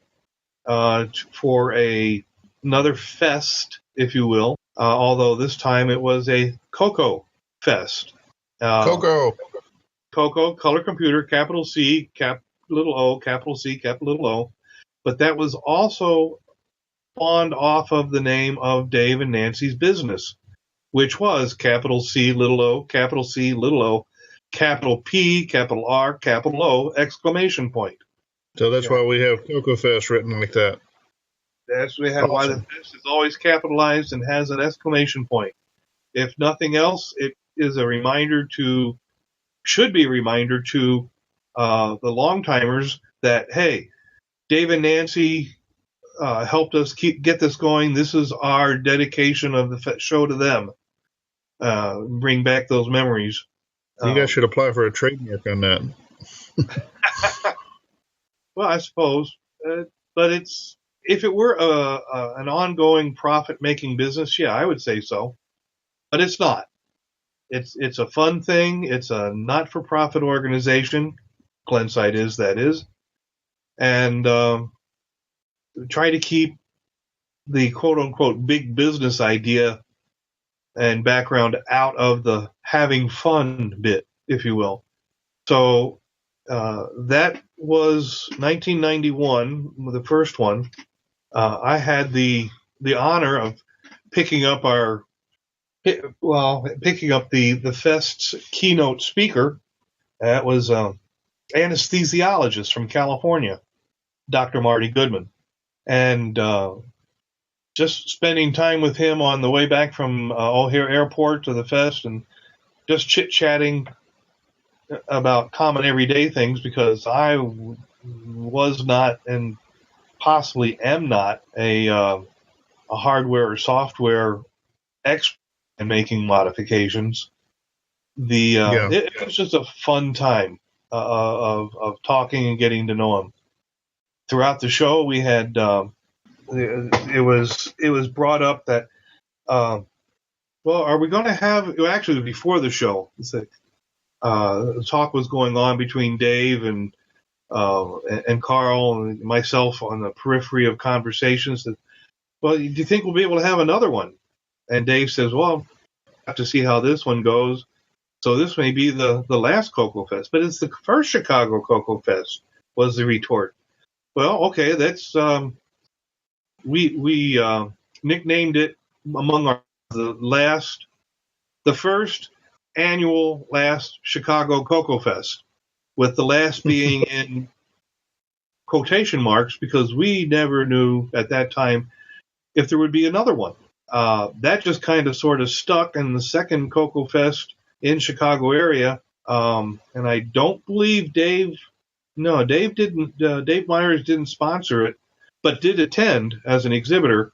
for another fest, if you will. Although this time it was a CoCo Fest. CoCo. CoCo, color computer, capital C, little O, capital C, capital little O. But that was also spawned off of the name of Dave and Nancy's business, which was capital C, little O, capital C, little O, capital P, capital R, capital O, exclamation point. So that's why we have CoCo Fest written like that. That's why the fest is always capitalized and has an exclamation point. If nothing else, it is a reminder should be a reminder to the long-timers that, hey, Dave and Nancy helped us get this going. This is our dedication of the show to them. Bring back those memories. You guys should apply for a trademark on that. Well, I suppose. But if it were an ongoing profit-making business, yeah, I would say so. But it's not. It's a fun thing. It's a not-for-profit organization. Glenside is, that is. And try to keep the quote-unquote big business idea and background out of the having fun bit, if you will. So that was 1991, the first one. I had the honor of picking up the Fest's keynote speaker. That was anesthesiologist from California, Dr. Marty Goodman. And just spending time with him on the way back from O'Hare Airport to the Fest and just chit-chatting about common everyday things, because I was not and possibly am not a hardware or software expert in making modifications. It was just a fun time of talking and getting to know him. Throughout the show, we had it was brought up that are we going to have, actually before the show, the talk was going on between Dave and Carl and myself on the periphery of conversations that, well, do you think we'll be able to have another one? And Dave says, well, I have to see how this one goes. So this may be the last CoCo Fest, but it's the first Chicago CoCo Fest, was the retort. Well, okay, that's we nicknamed it among the first annual last Chicago CoCo Fest, with the last being in quotation marks because we never knew at that time if there would be another one. That just kind of sort of stuck in the second CoCo Fest in Chicago area. And I don't believe Dave Myers didn't sponsor it, but did attend as an exhibitor.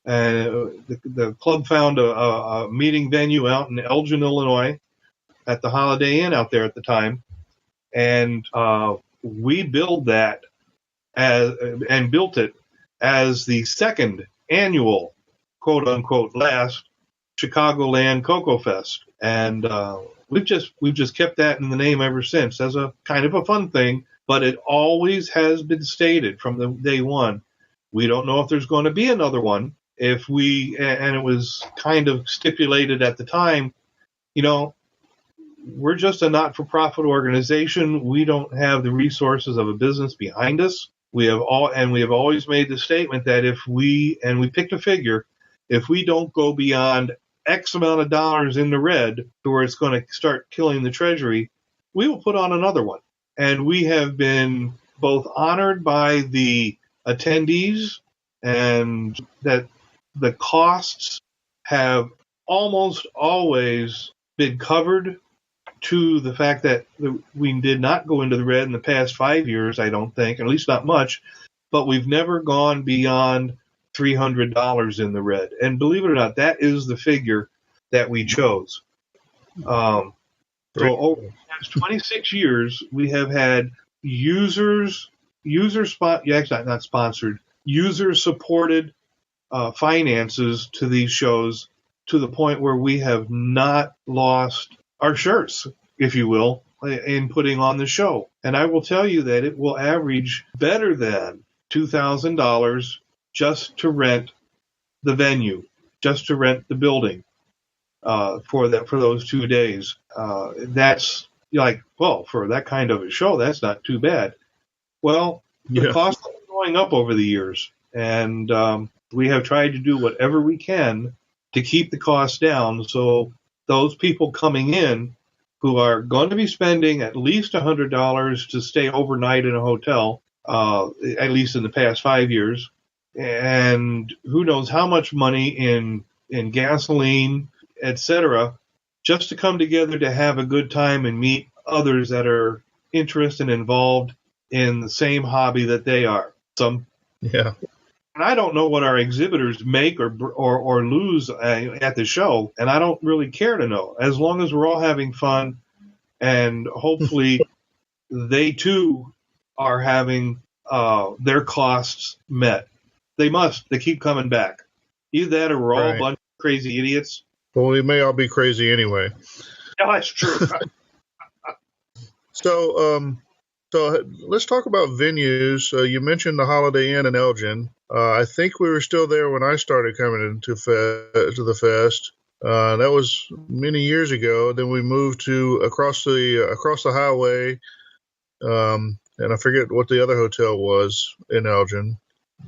The club found a meeting venue out in Elgin, Illinois, at the Holiday Inn out there at the time. And we built it as the second annual, quote unquote, last Chicagoland CoCo Fest. And we've just kept that in the name ever since as a kind of a fun thing, but it always has been stated from the day one. We don't know if there's going to be another one. And it was kind of stipulated at the time, we're just a not-for-profit organization. We don't have the resources of a business behind us. We have always made the statement that we picked a figure, if we don't go beyond X amount of dollars in the red to where it's going to start killing the treasury, we will put on another one. And we have been both honored by the attendees and that the costs have almost always been covered, to the fact that we did not go into the red in the past 5 years, I don't think, at least not much, but we've never gone beyond $300 in the red. And believe it or not, that is the figure that we chose. So over the past 26 years, we have had user-supported finances to these shows, to the point where we have not lost our shirts, if you will, in putting on the show. And I will tell you that it will average better than $2,000 just to rent the venue, just to rent the building for those 2 days. That's like, well, for that kind of a show, that's not too bad. Well, the costs are going up over the years, and we have tried to do whatever we can to keep the costs down, so those people coming in who are going to be spending at least $100 to stay overnight in a hotel, at least in the past 5 years, and who knows how much money in gasoline, etc., just to come together to have a good time and meet others that are interested and involved in the same hobby that they are. Yeah. And I don't know what our exhibitors make or lose at the show, and I don't really care to know. As long as we're all having fun, and hopefully they too are having their costs met. They must. They keep coming back. Either that, or we're all a bunch of crazy idiots. Well, we may all be crazy anyway. No, that's true. So let's talk about venues. You mentioned the Holiday Inn in Elgin. I think we were still there when I started coming into to the fest. That was many years ago. Then we moved to across the highway, and I forget what the other hotel was in Elgin.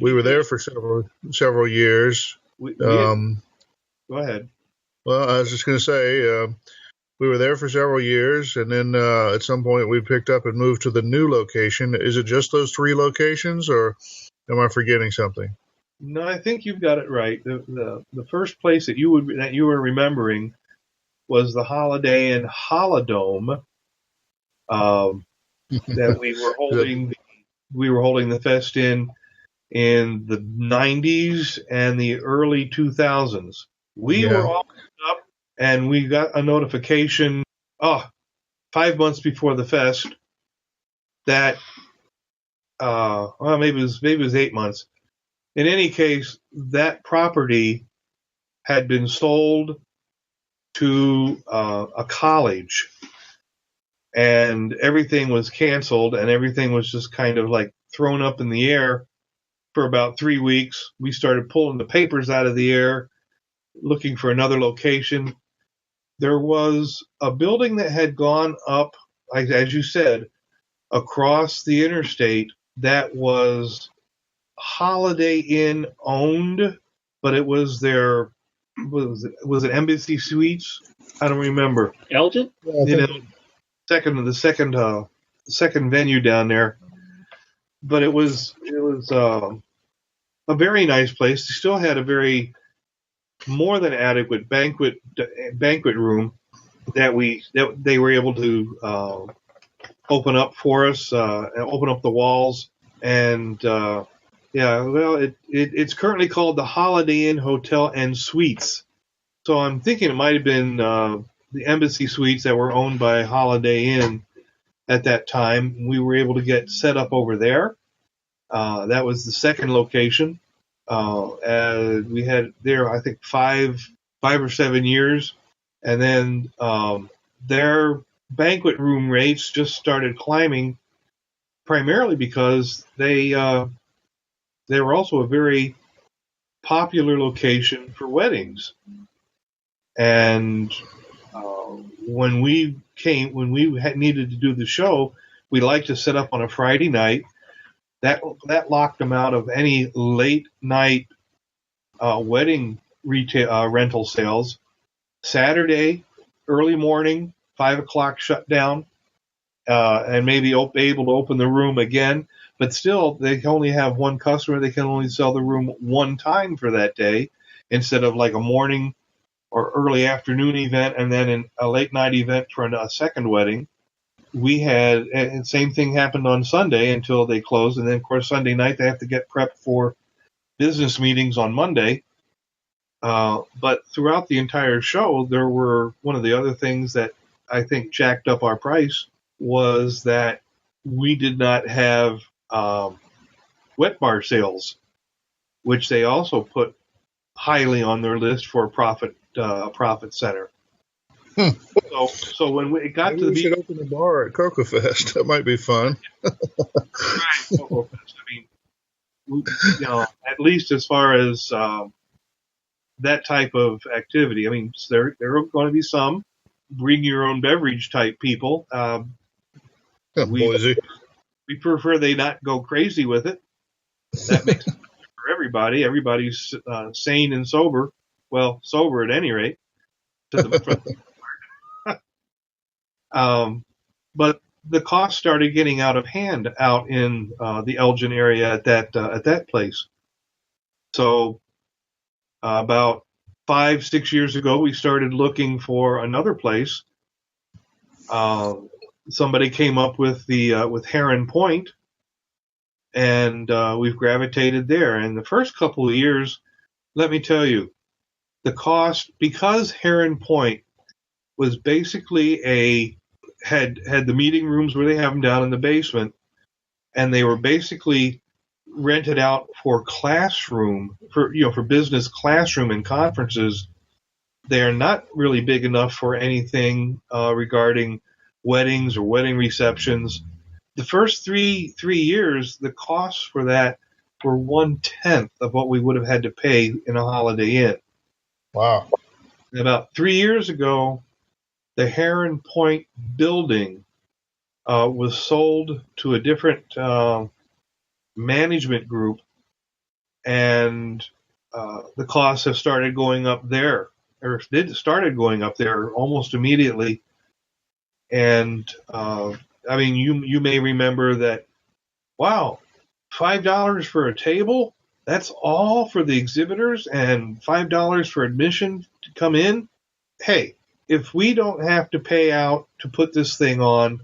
We were there for several years. Go ahead. Well, I was just going to say we were there for several years, and then at some point we picked up and moved to the new location. Is it just those 3 locations, or am I forgetting something? No, I think you've got it right. The first place that you were remembering was the Holiday Inn Holodome that we were holding. We were holding the fest in the 90s and the early 2000s. We were all up, and we got a notification 5 months before the fest that maybe it was 8 months. In any case, that property had been sold to a college, and everything was canceled, and everything was just kind of like thrown up in the air for about 3 weeks. We started pulling the papers out of the air, looking for another location. There was a building that had gone up, as you said, across the interstate that was Holiday Inn owned, but it was was it Embassy Suites? I don't remember. Elgin? The second venue down there. But it was a very nice place. They still had a very more than adequate banquet room that they were able to open up for us, and open up the walls, and it's currently called the Holiday Inn Hotel and Suites. So I'm thinking it might have been the Embassy Suites that were owned by Holiday Inn at that time. We were able to get set up over there. That was the second location. We had there, I think, 5 or 7 years, and then their banquet room rates just started climbing, primarily because they were also a very popular location for weddings. And when we needed to do the show, we liked to set up on a Friday night. That locked them out of any late night wedding rental sales. Saturday, early morning, 5 o'clock shut down, and maybe able to open the room again. But still, they can only have one customer. They can only sell the room one time for that day, instead of like a morning or early afternoon event and then a late night event for a second wedding. We had, and same thing happened on Sunday until they closed. And then, of course, Sunday night they have to get prepped for business meetings on Monday. But throughout the entire show, there were one of the other things that I think jacked up our price was that we did not have wet bar sales, which they also put highly on their list for a profit center. So So when it got Maybe to the we should open a bar at CoCo Fest. That might be fun. CoCo Fest, at least as far as that type of activity. I mean, there are going to be some bring your own beverage type people. Boise. We prefer they not go crazy with it. That makes it for everybody. Everybody's sane and sober. Well, sober at any rate. But the cost started getting out of hand out in the Elgin area at that place. So about 5-6 years ago, we started looking for another place. Somebody came up with with Heron Point, and we've gravitated there. And the first couple of years, let me tell you, the cost, because Heron Point was basically had the meeting rooms where they have them down in the basement, and they were basically rented out for classroom, for business classroom and conferences. They are not really big enough for anything regarding weddings or wedding receptions. The first three years, the costs for that were 1/10 of what we would have had to pay in a Holiday Inn. Wow. And about 3 years ago, the Heron Point building was sold to a different management group, and the costs have started going up there, or started going up there almost immediately. And I mean, you may remember that. Wow, $5 for a table? That's all for the exhibitors, and $5 for admission to come in? Hey, if we don't have to pay out to put this thing on,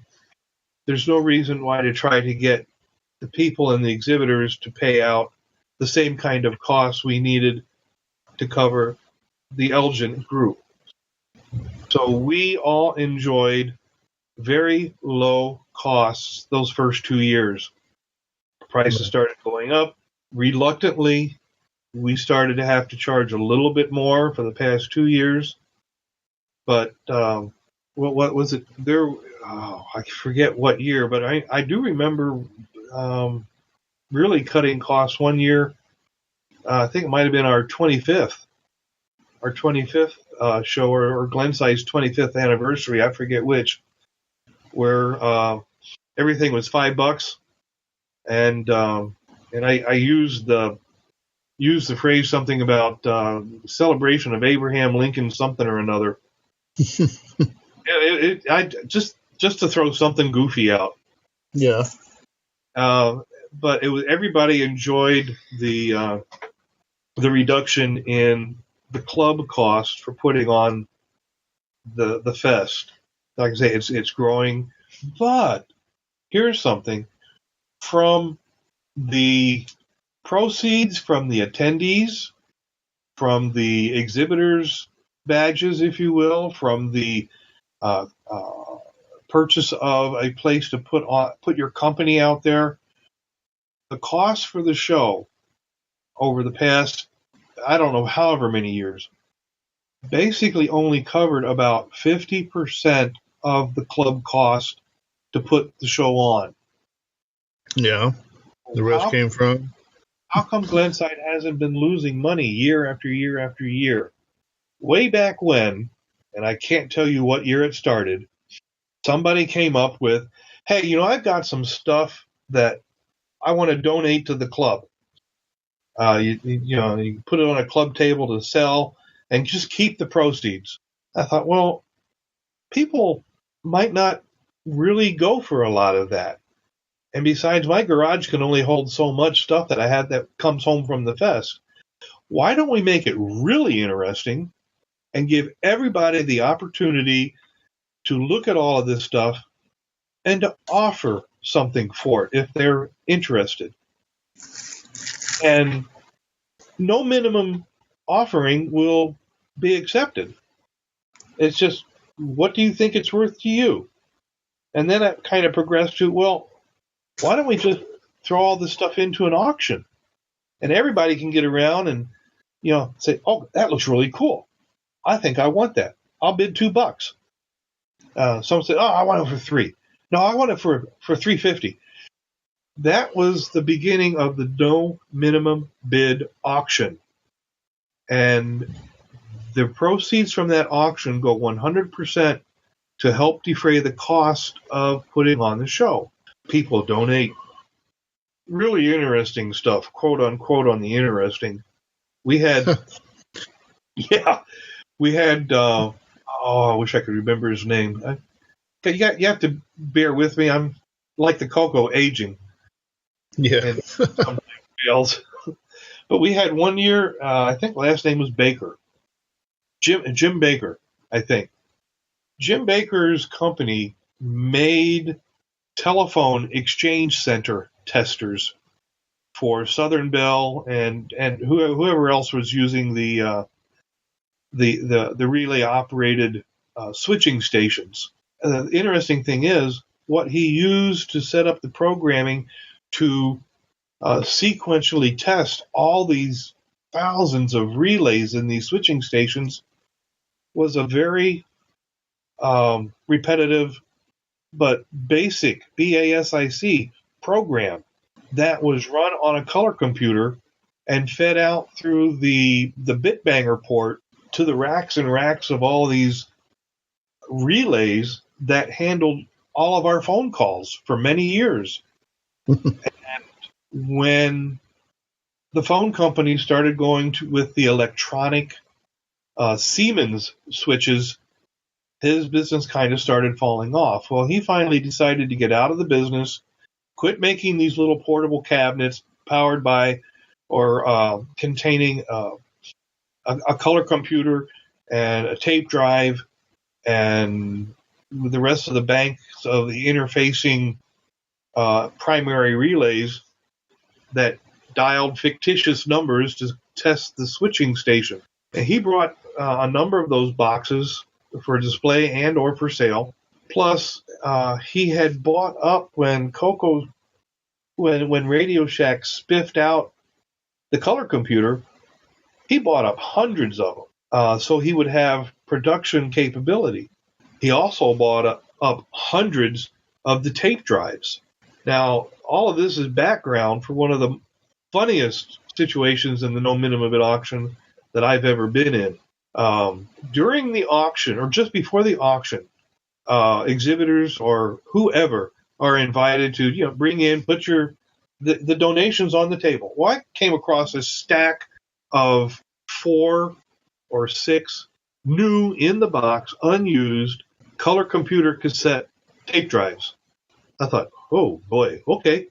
there's no reason why to try to get the people and the exhibitors to pay out the same kind of costs we needed to cover the Elgin group. So we all enjoyed very low costs those first 2 years. Prices started going up. Reluctantly, we started to have to charge a little bit more for the past 2 years. But what was it? I forget what year, but I do remember really cutting costs one year. I think it might have been our 25th show, or Glenside's 25th anniversary. I forget which, where everything was $5, and I used the phrase something about celebration of Abraham Lincoln something or another. I just to throw something goofy out. Yeah. But it was, everybody enjoyed the reduction in the club cost for putting on the fest. Like I say, it's growing, but here's something: from the proceeds from the attendees, from the exhibitors' badges, if you will, from the purchase of a place to put your company out there, the cost for the show over the past, I don't know, however many years, basically only covered about 50% of the club cost to put the show on. Yeah. The rest came from? How come Glenside hasn't been losing money year after year after year? Way back when, and I can't tell you what year it started, somebody came up with, hey, I've got some stuff that I want to donate to the club. You put it on a club table to sell and just keep the proceeds. I thought, well, people might not really go for a lot of that. And besides, my garage can only hold so much stuff that I had that comes home from the fest. Why don't we make it really interesting and give everybody the opportunity to look at all of this stuff and to offer something for it if they're interested? And no minimum offering will be accepted. It's just, what do you think it's worth to you? And then it kind of progressed to, well, why don't we just throw all this stuff into an auction? And everybody can get around and, say, oh, that looks really cool. I think I want that. I'll bid $2. Some said, "Oh, I want it for $3." No, I want it for $350. That was the beginning of the no minimum bid auction, and the proceeds from that auction go 100% to help defray the cost of putting on the show. People donate. Really interesting stuff, quote unquote, on the interesting. We had, I wish I could remember his name. You have to bear with me. I'm like the CoCo, aging. Yeah. And fails. But we had one year, I think last name was Baker. Jim Baker, I think. Jim Baker's company made telephone exchange center testers for Southern Bell and whoever else was using the relay operated switching stations. The interesting thing is what he used to set up the programming to sequentially test all these thousands of relays in these switching stations was a very repetitive but basic BASIC program that was run on a color computer and fed out through the bitbanger port to the racks and racks of all these relays that handled all of our phone calls for many years. And when the phone company started going with the electronic Siemens switches, his business kind of started falling off. Well, he finally decided to get out of the business, quit making these little portable cabinets powered by or containing a color computer and a tape drive and the rest of the banks of the interfacing primary relays that dialed fictitious numbers to test the switching station. And he brought a number of those boxes for display and or for sale. Plus, he had bought up when Radio Shack spiffed out the color computer, he bought up hundreds of them. So he would have production capability. He also bought up hundreds of the tape drives. Now, all of this is background for one of the funniest situations in the no minimum bid auction that I've ever been in. During the auction, or just before the auction, exhibitors or whoever are invited to bring in, put the donations on the table. Well, I came across a stack of 4 or 6 new in the box, unused color computer cassette tape drives. I thought, oh boy, okay.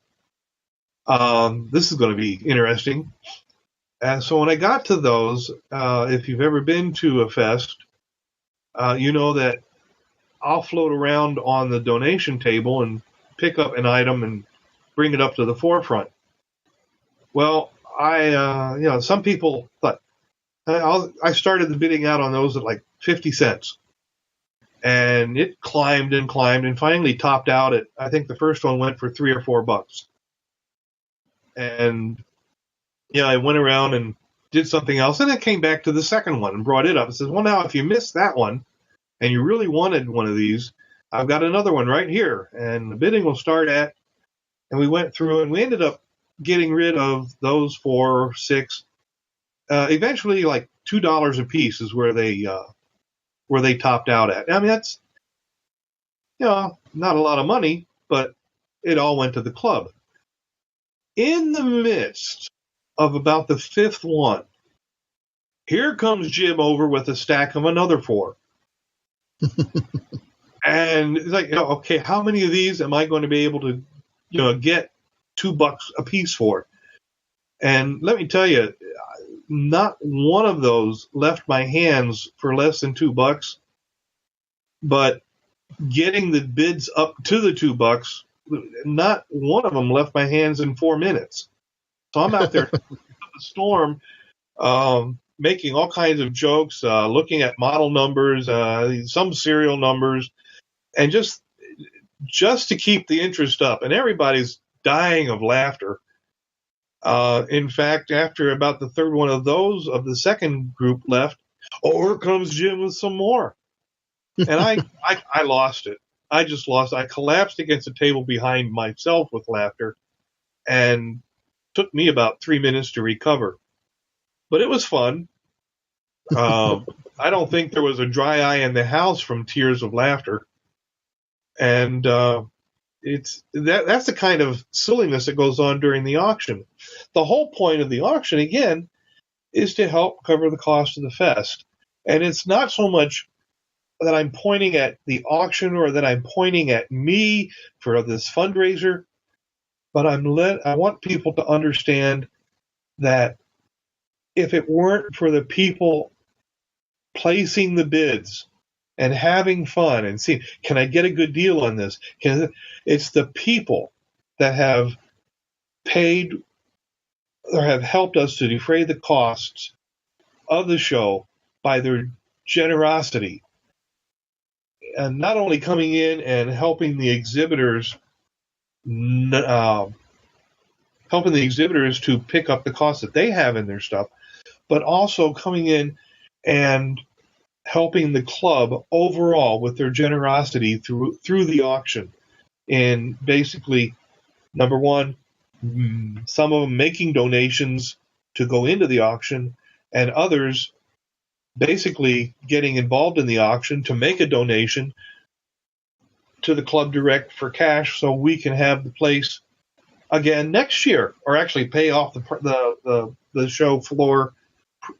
This is going to be interesting. And so when I got to those, if you've ever been to a fest, you know that I'll float around on the donation table and pick up an item and bring it up to the forefront. Well, some people thought, I started the bidding out on those at like 50 cents. And it climbed and climbed and finally topped out at, I think the first one went for $3 or $4. And I went around and did something else, and then came back to the second one and brought it up and says, well, now if you missed that one and you really wanted one of these, I've got another one right here, and the bidding will start at, and we went through and we ended up getting rid of those 4 or 6. Eventually, like $2 a piece is where they topped out at. I mean, that's not a lot of money, but it all went to the club. In the midst of about the 5th one, here comes Jim over with a stack of another 4. And it's like, okay, how many of these am I going to be able to, get $2 a piece for? And let me tell you, not one of those left my hands for less than $2, but getting the bids up to the $2, not one of them left my hands in 4 minutes. So I'm out there in the storm, making all kinds of jokes, looking at model numbers, some serial numbers, and just to keep the interest up. And everybody's dying of laughter. In fact, after about the third one of those of the second group left, here comes Jim with some more. And I lost it. I just lost. I collapsed against the table behind myself with laughter, and took me about 3 minutes to recover. But it was fun. I don't think there was a dry eye in the house from tears of laughter. And that's the kind of silliness that goes on during the auction. The whole point of the auction, again, is to help cover the cost of the fest. And it's not so much that I'm pointing at the auction or that I'm pointing at me for this fundraiser, but I want people to understand that if it weren't for the people placing the bids and having fun and seeing, can I get a good deal on this? It's the people that have paid or have helped us to defray the costs of the show by their generosity. And not only coming in and helping the exhibitors to pick up the costs that they have in their stuff, but also coming in and helping the club overall with their generosity through the auction. And basically, number one, some of them making donations to go into the auction, and others basically getting involved in the auction to make a donation to the club direct for cash, so we can have the place again next year, or actually pay off the show floor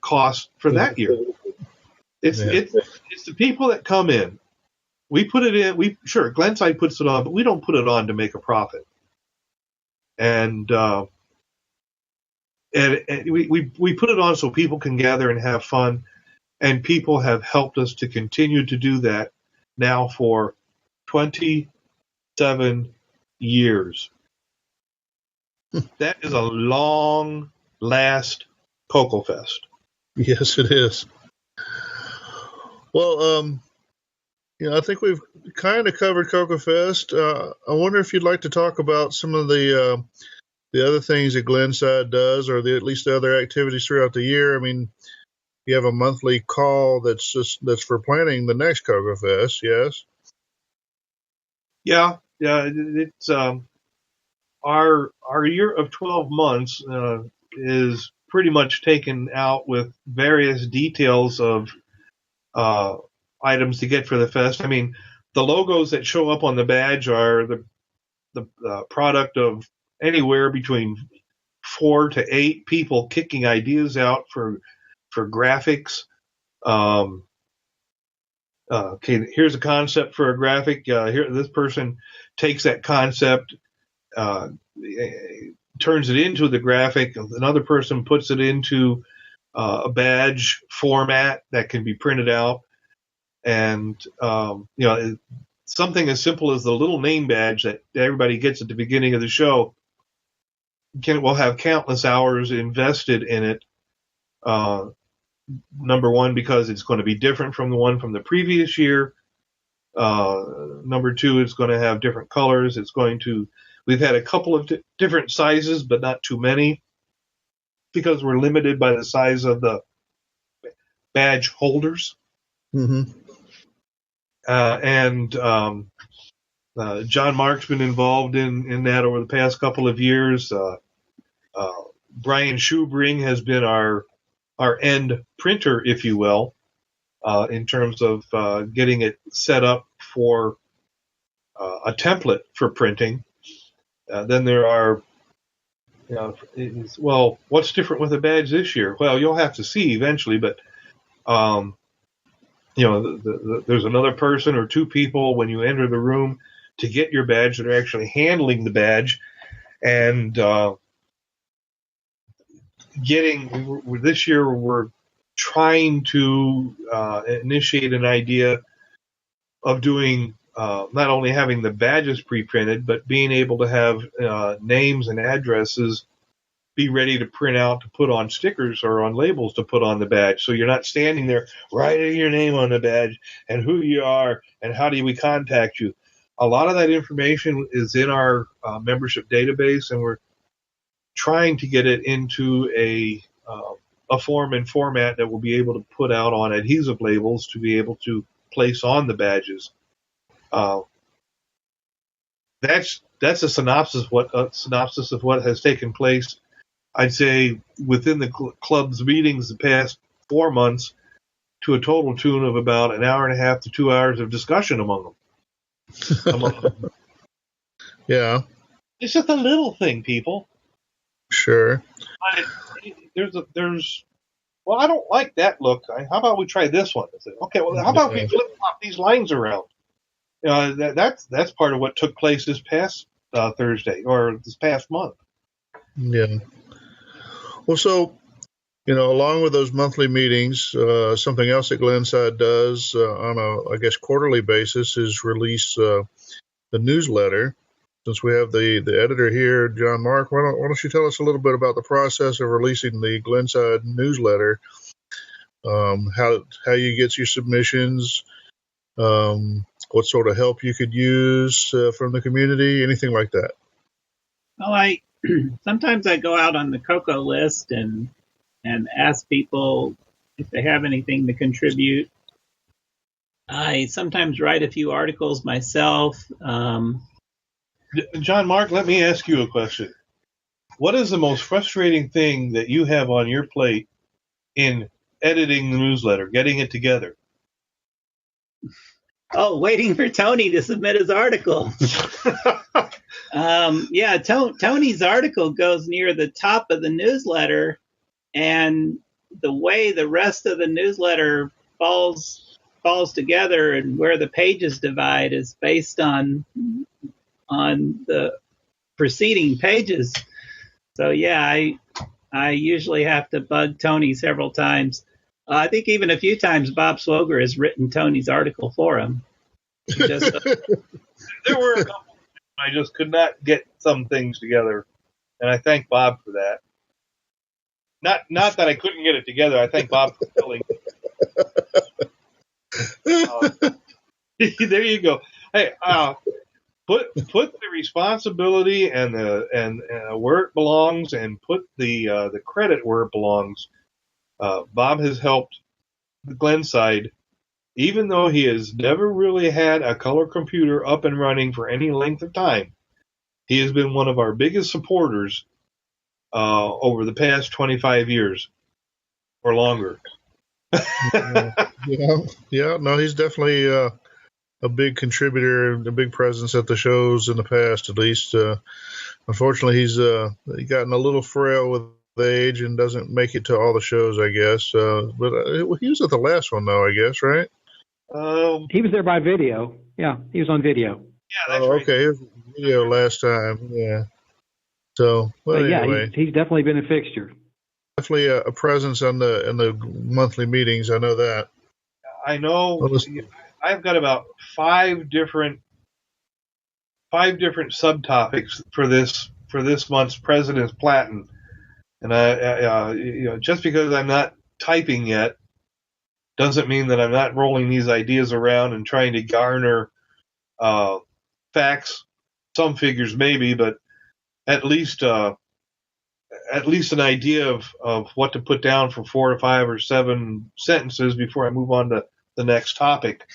costs for that year. It's the people that come in. We put it in. Glenside puts it on, but we don't put it on to make a profit. And we put it on so people can gather and have fun. And people have helped us to continue to do that now for 27 years. That is a long last CoCo Fest. Yes, it is. Well, I think we've kind of covered CoCo Fest. I wonder if you'd like to talk about some of the other things that Glenside does, or at least the other activities throughout the year. I mean, you have a monthly call that's for planning the next CoCo Fest, yes? Yeah. It's our year of 12 months is pretty much taken out with various details of items to get for the fest. I mean, the logos that show up on the badge are the product of anywhere between 4 to 8 people kicking ideas out for graphics. Okay, here's a concept for a graphic. Here, this person takes that concept, turns it into the graphic. Another person puts it into a badge format that can be printed out. And something as simple as the little name badge that everybody gets at the beginning of the show will have countless hours invested in it. Number one, because it's going to be different from the one from the previous year. Number two, it's going to have different colors. We've had a couple of different sizes, but not too many, because we're limited by the size of the badge holders. Mm-hmm. John Mark's been involved in that over the past couple of years. Brian Schubring has been our end printer, if you will, in terms of getting it set up for a template for printing. Then there are, what's different with the badge this year? Well, you'll have to see eventually, but there's another person or 2 people when you enter the room to get your badge that are actually handling the badge. And this year we're trying to initiate an idea of doing not only having the badges pre-printed, but being able to have names and addresses be ready to print out to put on stickers or on labels to put on the badge. So you're not standing there writing your name on the badge and who you are and how do we contact you. A lot of that information is in our membership database, and we're trying to get it into a form and format that we'll be able to put out on adhesive labels to be able to place on the badges. That's a synopsis of what has taken place. I'd say within the club's meetings the past 4 months, to a total tune of about an hour and a half to 2 hours of discussion among them. Yeah. It's just a little thing, people. Sure. Well, I don't like that look. How about we try this one? I said, okay, well, how about we flip flop these lines around? That's part of what took place this past Thursday or this past month. Yeah. Well, so, along with those monthly meetings, something else that Glenside does on a, I guess, quarterly basis is release the newsletter. Since we have the editor here, John Mark, why don't you tell us a little bit about the process of releasing the Glenside newsletter, how you get your submissions, what sort of help you could use from the community, anything like that? Well, sometimes I go out on the CoCo list and ask people if they have anything to contribute. I sometimes write a few articles myself. John Mark, let me ask you a question. What is the most frustrating thing that you have on your plate in editing the newsletter, getting it together? Oh, waiting for Tony to submit his article. Tony's article goes near the top of the newsletter, and the way the rest of the newsletter falls together and where the pages divide is based on the preceding pages. So I usually have to bug Tony several times. I think even a few times Bob Swoger has written Tony's article for him. There were a couple I just could not get some things together, and I thank Bob for that. Not that I couldn't get it together. I thank Bob for filling it. There you go. Hey, put the responsibility and where it belongs, and put the credit where it belongs. Bob has helped the Glenside, even though he has never really had a color computer up and running for any length of time. He has been one of our biggest supporters over the past 25 years or longer. No, he's definitely a big contributor, a big presence at the shows in the past, at least. Unfortunately, he's gotten a little frail with age and doesn't make it to all the shows, I guess. But he was at the last one, though, I guess, right? He was there by video. Yeah, he was on video. Yeah, that's right. Okay, he was on video last time. Yeah. So, anyway. He's definitely been a fixture. Definitely a presence in the monthly meetings. I know that. I know. I've got about five different subtopics for this month's President's Platin, and I just because I'm not typing yet doesn't mean that I'm not rolling these ideas around and trying to garner facts, some figures maybe, but at least an idea of what to put down for 4 or 5 or 7 sentences before I move on to the next topic.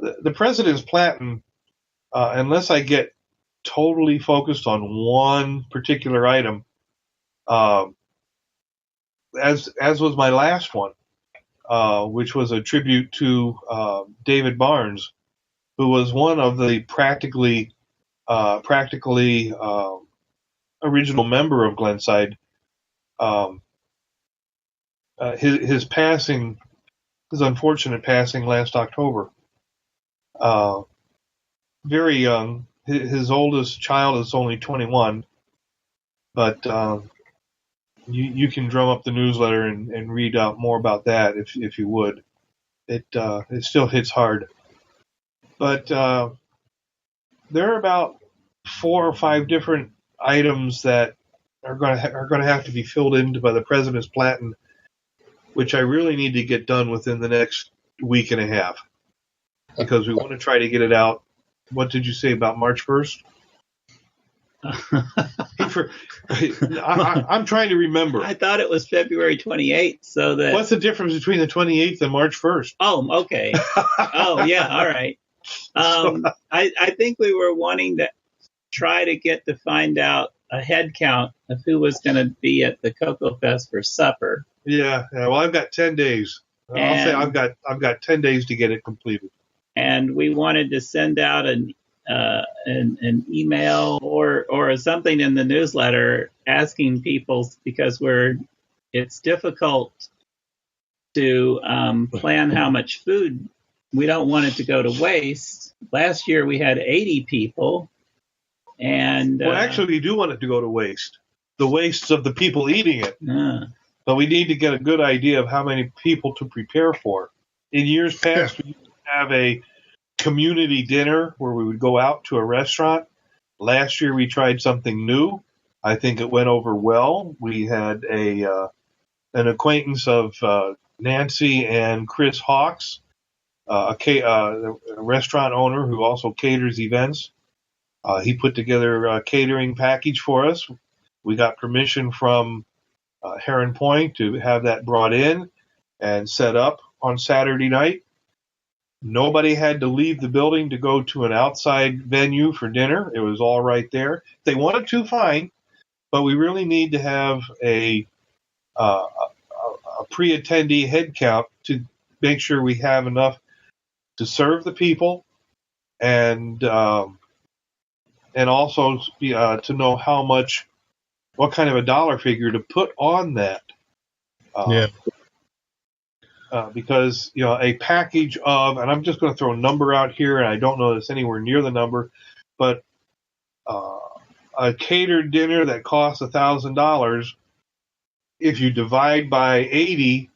The President's Platin, unless I get totally focused on one particular item, as was my last one, which was a tribute to David Barnes, who was one of the practically original member of Glenside. His passing, his unfortunate passing last October. Very young. His oldest child is only 21, but you can drum up the newsletter and read out more about that if you would. It still hits hard, but there are about 4 or 5 different items that are going to have to be filled in by the President's Platin, which I really need to get done within the next week and a half, because we want to try to get it out. What did you say about March 1st? I'm trying to remember. I thought it was February 28th. So that. What's the difference between the 28th and March 1st? Oh, okay. Oh, yeah. All right. I think we were wanting to try to find out a head count of who was going to be at the CoCo Fest for supper. Yeah. Well, I've got 10 days. I'll say I've got 10 days to get it completed. And we wanted to send out an email or something in the newsletter asking people, because it's difficult to plan how much food. We don't want it to go to waste. Last year we had 80 people, and actually we do want it to go to waste. The wastes of the people eating it. But we need to get a good idea of how many people to prepare for. In years past, we used to have a community dinner where we would go out to a restaurant. Last year we tried something new. I think it went over well. We had an acquaintance of Nancy and Chris Hawks, a restaurant owner who also caters events. He put together a catering package for us. We got permission from Heron Point to have that brought in and set up on Saturday night. Nobody had to leave the building to go to an outside venue for dinner. It was all right there. If they wanted to, fine, but we really need to have a pre-attendee head count to make sure we have enough to serve the people, and also to know what kind of a dollar figure to put on that. Because a package of, and I'm just going to throw a number out here, and I don't know if it's anywhere near the number, but a catered dinner that costs $1,000, if you divide by 80,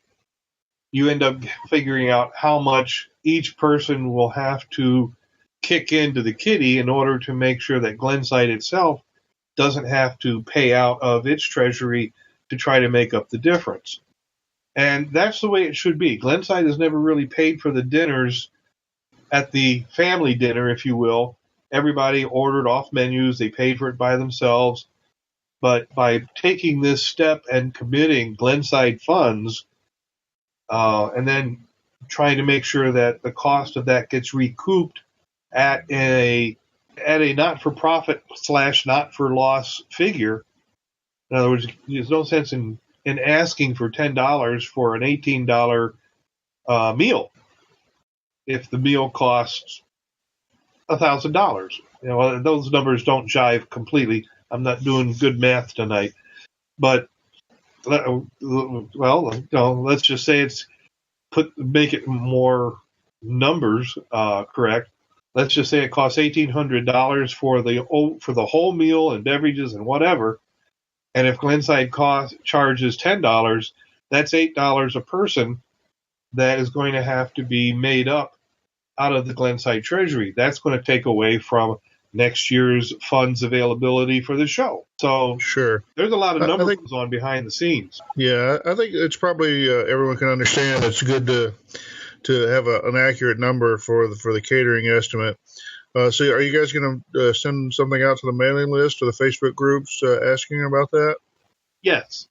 you end up figuring out how much each person will have to kick into the kitty in order to make sure that Glenside itself doesn't have to pay out of its treasury to try to make up the difference. And that's the way it should be. Glenside has never really paid for the dinners at the family dinner, if you will. Everybody ordered off menus. They paid for it by themselves. But by taking this step and committing Glenside funds, and then trying to make sure that the cost of that gets recouped at a not-for-profit / not-for-loss figure. In other words, there's no sense in asking for $10 for an $18 meal if the meal costs $1,000. Those numbers don't jive completely. I'm not doing good math tonight, but let's just say make it more numbers correct. Let's just say it costs $1,800 for the whole meal and beverages and whatever. And if Glenside charges $10, that's $8 a person that is going to have to be made up out of the Glenside treasury. That's going to take away from next year's funds availability for the show. So sure, there's a lot of numbers on behind the scenes. Yeah, I think it's probably everyone can understand it's good to have an accurate number for the catering estimate. So are you guys going to send something out to the mailing list or the Facebook groups asking about that? Yes,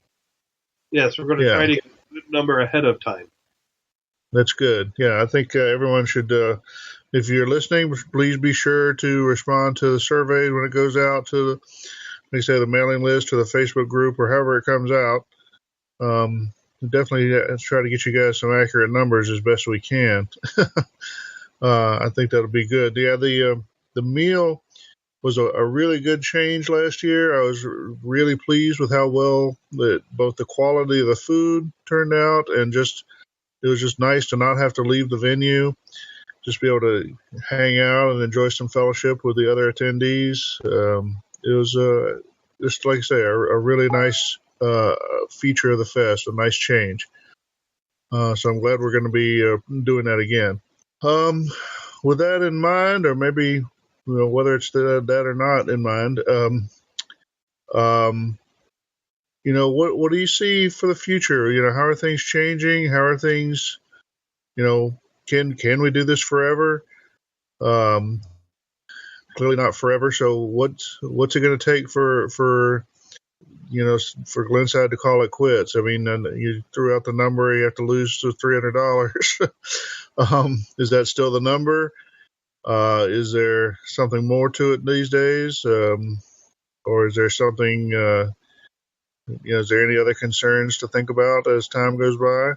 we're going to try to get a good number ahead of time. That's good. Yeah, I think everyone should, if you're listening, please be sure to respond to the survey when it goes out to, the mailing list or the Facebook group or however it comes out. Definitely try to get you guys some accurate numbers as best we can. I think that'll be good. Yeah, the meal was a really good change last year. I was really pleased with how well both the quality of the food turned out, and it was just nice to not have to leave the venue, just be able to hang out and enjoy some fellowship with the other attendees. It was just like I say, a really nice feature of the fest, a nice change. So I'm glad we're going to be doing that again. With that in mind, or maybe whether it's that or not in mind, what do you see for the future? How are things changing? How are things? Can we do this forever? clearly not forever. So what's it going to take for Glenside to call it quits? I mean, you threw out the number. You have to lose to $300. Is that still the number? Is there something more to it these days? Or is there something, is there any other concerns to think about as time goes by?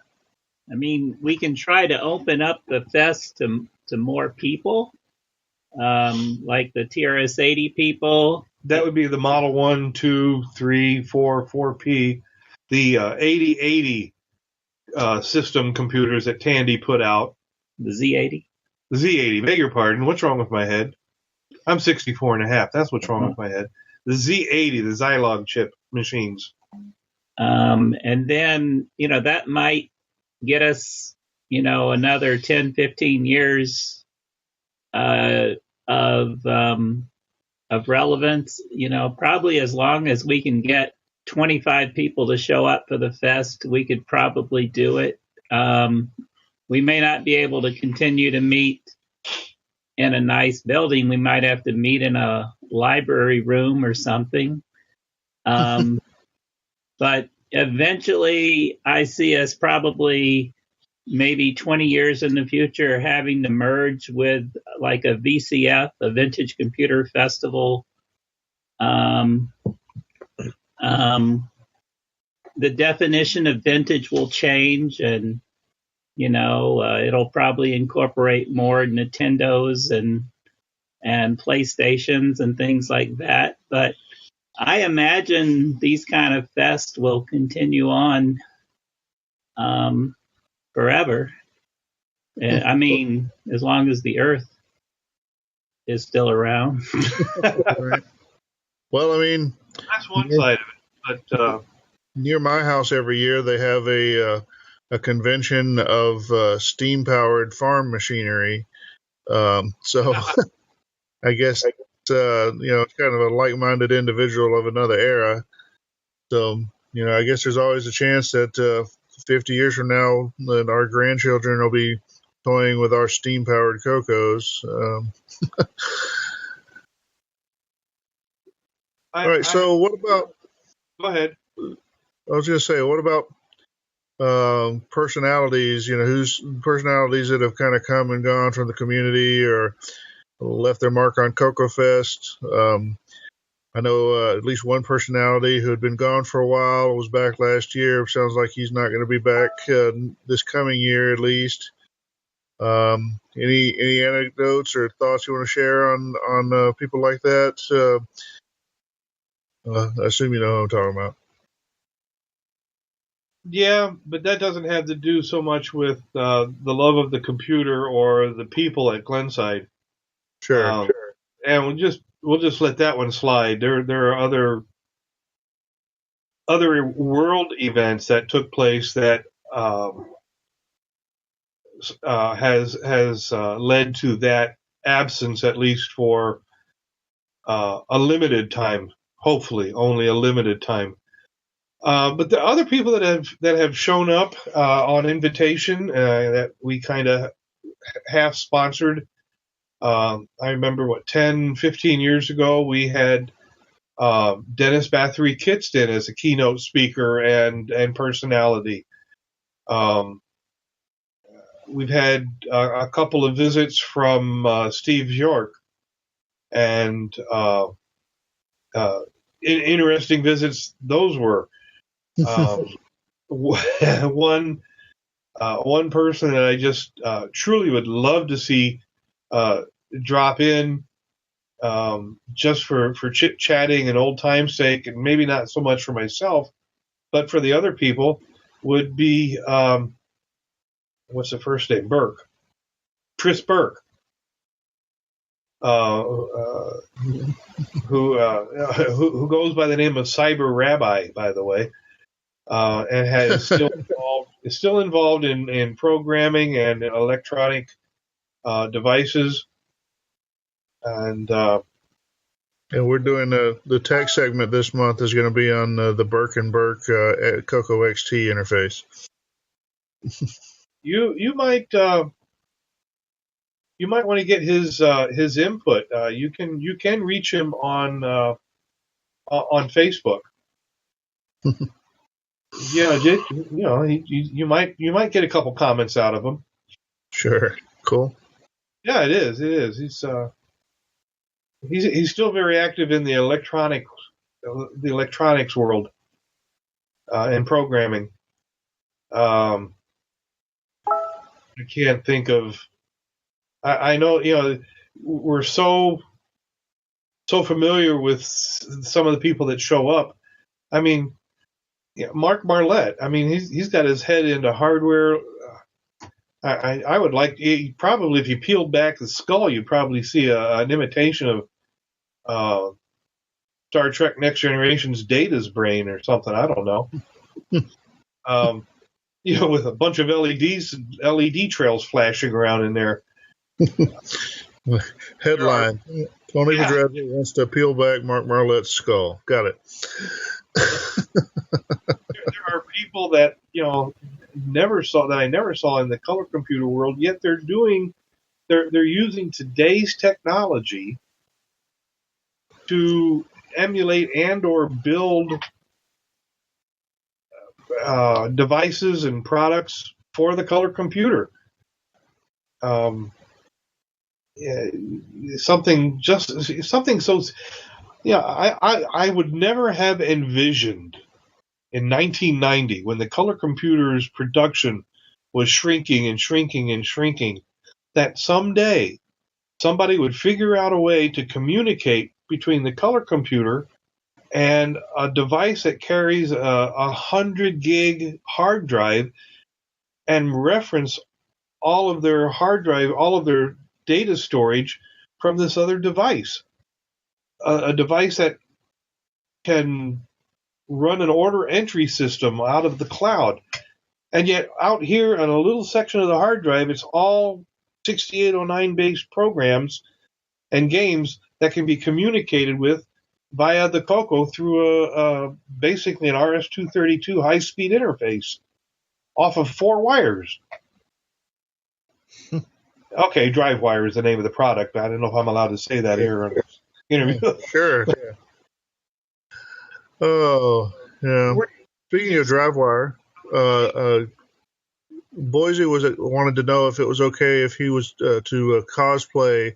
I mean, we can try to open up the fest to more people, like the TRS-80 people. That would be the Model 1, 2, 3, 4, 4P, the 8080 system computers that Tandy put out. The Z80? The Z80, beg your pardon. What's wrong with my head? I'm 64 and a half. That's what's wrong with my head. The Z80, the Zilog chip machines. And then, that might get us, another 10, 15 years of relevance, probably as long as we can get 25 people to show up for the fest, we could probably do it. We may not be able to continue to meet in a nice building. We might have to meet in a library room or something. But eventually I see us probably maybe 20 years in the future having to merge with like a VCF, a Vintage Computer Festival. The definition of vintage will change, and it'll probably incorporate more Nintendos and PlayStations and things like that. But I imagine these kind of fests will continue on forever. I mean, as long as the Earth is still around. Right. Well, I mean, that's one side of it. But near my house every year they have a convention of steam-powered farm machinery. So I guess it's kind of a like-minded individual of another era. So, I guess there's always a chance that 50 years from now that our grandchildren will be toying with our steam-powered CoCos. All right, so what about... Go ahead. I was going to say, what about personalities, whose personalities that have kind of come and gone from the community or left their mark on CoCo Fest? I know at least one personality who had been gone for a while was back last year. Sounds like he's not going to be back this coming year, at least. Any anecdotes or thoughts you want to share on people like that? I assume you know who I'm talking about. Yeah, but that doesn't have to do so much with the love of the computer or the people at Glenside. Sure. And we'll just let that one slide. There are other world events that took place that has led to that absence, at least for a limited time. Hopefully, only a limited time. But the other people that have shown up on invitation that we kind of half sponsored. I remember 10, 15 years ago we had Dennis Bathory Kitston as a keynote speaker and personality. We've had a couple of visits from Steve York, and interesting visits those were. One person that I just truly would love to see drop in just for chit-chatting and old time's sake, and maybe not so much for myself, but for the other people, would be what's the first name? Burke. Chris Burke. Who goes by the name of Cyber Rabbi, by the way, and is still involved in programming and electronic devices, and we're doing the tech segment this month is going to be on the Burke and Burke CoCo XT interface. You might you might want to get his input. You can reach him on Facebook. Yeah, you might get a couple comments out of him. Sure, cool. Yeah, it is. He's still very active in the electronics world and programming. I can't think of. I know we're so familiar with some of the people that show up. I mean, Mark Marlette. I mean, he's got his head into hardware. I would like probably if you peeled back the skull, you'd probably see an imitation of Star Trek Next Generation's Data's brain or something. I don't know. With a bunch of LED trails flashing around in there. Headline: Tony Pedrazzi wants to peel back Mark Marlette's skull. Got it. There are people that I never saw in the color computer world, yet they're using today's technology to emulate and or build devices and products for the color computer. Something so. I would never have envisioned in 1990, when the color computer's production was shrinking and shrinking and shrinking, that someday somebody would figure out a way to communicate between the color computer and a device that carries a 100 gig hard drive and reference all of their hard drive, all of their data storage from this other device. A device that can run an order entry system out of the cloud. And yet out here on a little section of the hard drive, it's all 6809 based programs and games that can be communicated with via the CoCo through basically an RS-232 high-speed interface off of 4 wires. Okay, drive wire is the name of the product. I don't know if I'm allowed to say that here on this interview. Sure. Yeah. Oh, yeah. Speaking of drive wire, Boise wanted to know if it was okay if he was to cosplay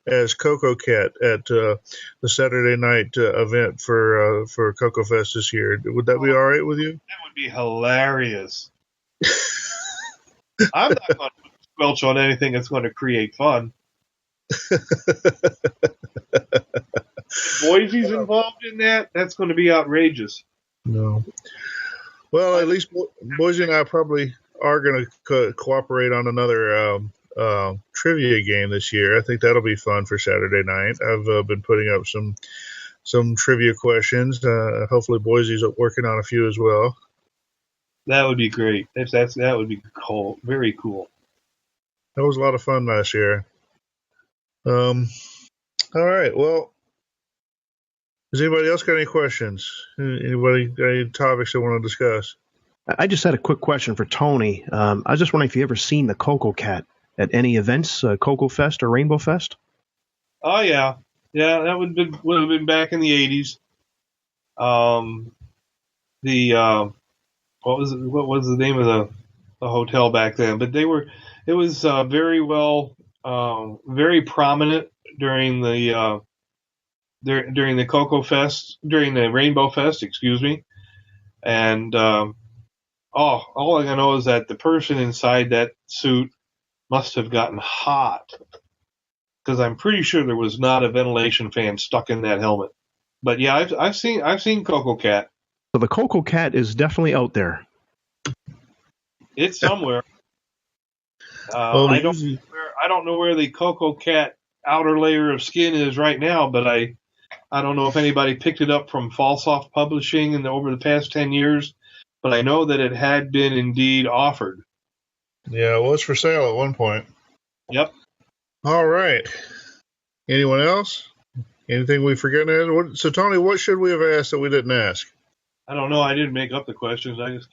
as CoCo Cat at the Saturday night event for CoCo Fest this year. Would that be all right with you? That would be hilarious. I'm not going to squelch on anything that's going to create fun. Boise's involved in that. That's going to be outrageous. No. Well, at least Boise and I probably are going to cooperate on another trivia game this year. I think that'll be fun for Saturday night. I've been putting up some trivia questions. Hopefully Boise's working on a few as well. That would be great. That would be cool. Very cool. That was a lot of fun last year. All right. Well, has anybody else got any questions? Anybody got any topics they want to discuss? I just had a quick question for Tony. I was just wondering if you ever seen the CoCo Cat at any events, CoCo Fest or Rainbow Fest? Oh yeah, that would have been back in the 80s. What was the name of the hotel back then? But it was very well, very prominent during the CoCo Fest, during the Rainbow Fest, excuse me. And all I know is that the person inside that suit must have gotten hot, because I'm pretty sure there was not a ventilation fan stuck in that helmet. But yeah, I've seen CoCo Cat. So the CoCo Cat is definitely out there. It's somewhere. I don't know where the CoCo Cat outer layer of skin is right now, but I don't know if anybody picked it up from Falsoft Publishing over the past 10 years, but I know that it had been indeed offered. Yeah, it was for sale at one point. Yep. All right. Anyone else? Anything we forgot to ask? So, Tony, what should we have asked that we didn't ask? I don't know. I didn't make up the questions. I just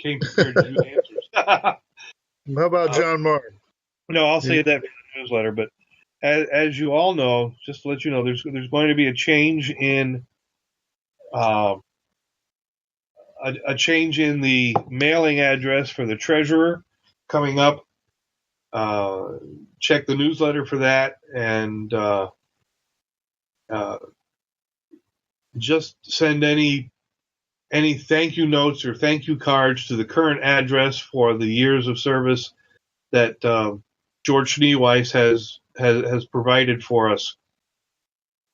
came prepared to do answers. How about John Martin? No, I'll say that for newsletter, but as you all know, just to let you know, there's going to be a change in a change in the mailing address for the treasurer coming up. Check the newsletter for that, and just send any thank you notes or thank you cards to the current address for the years of service that George Schneeweiss has provided for us,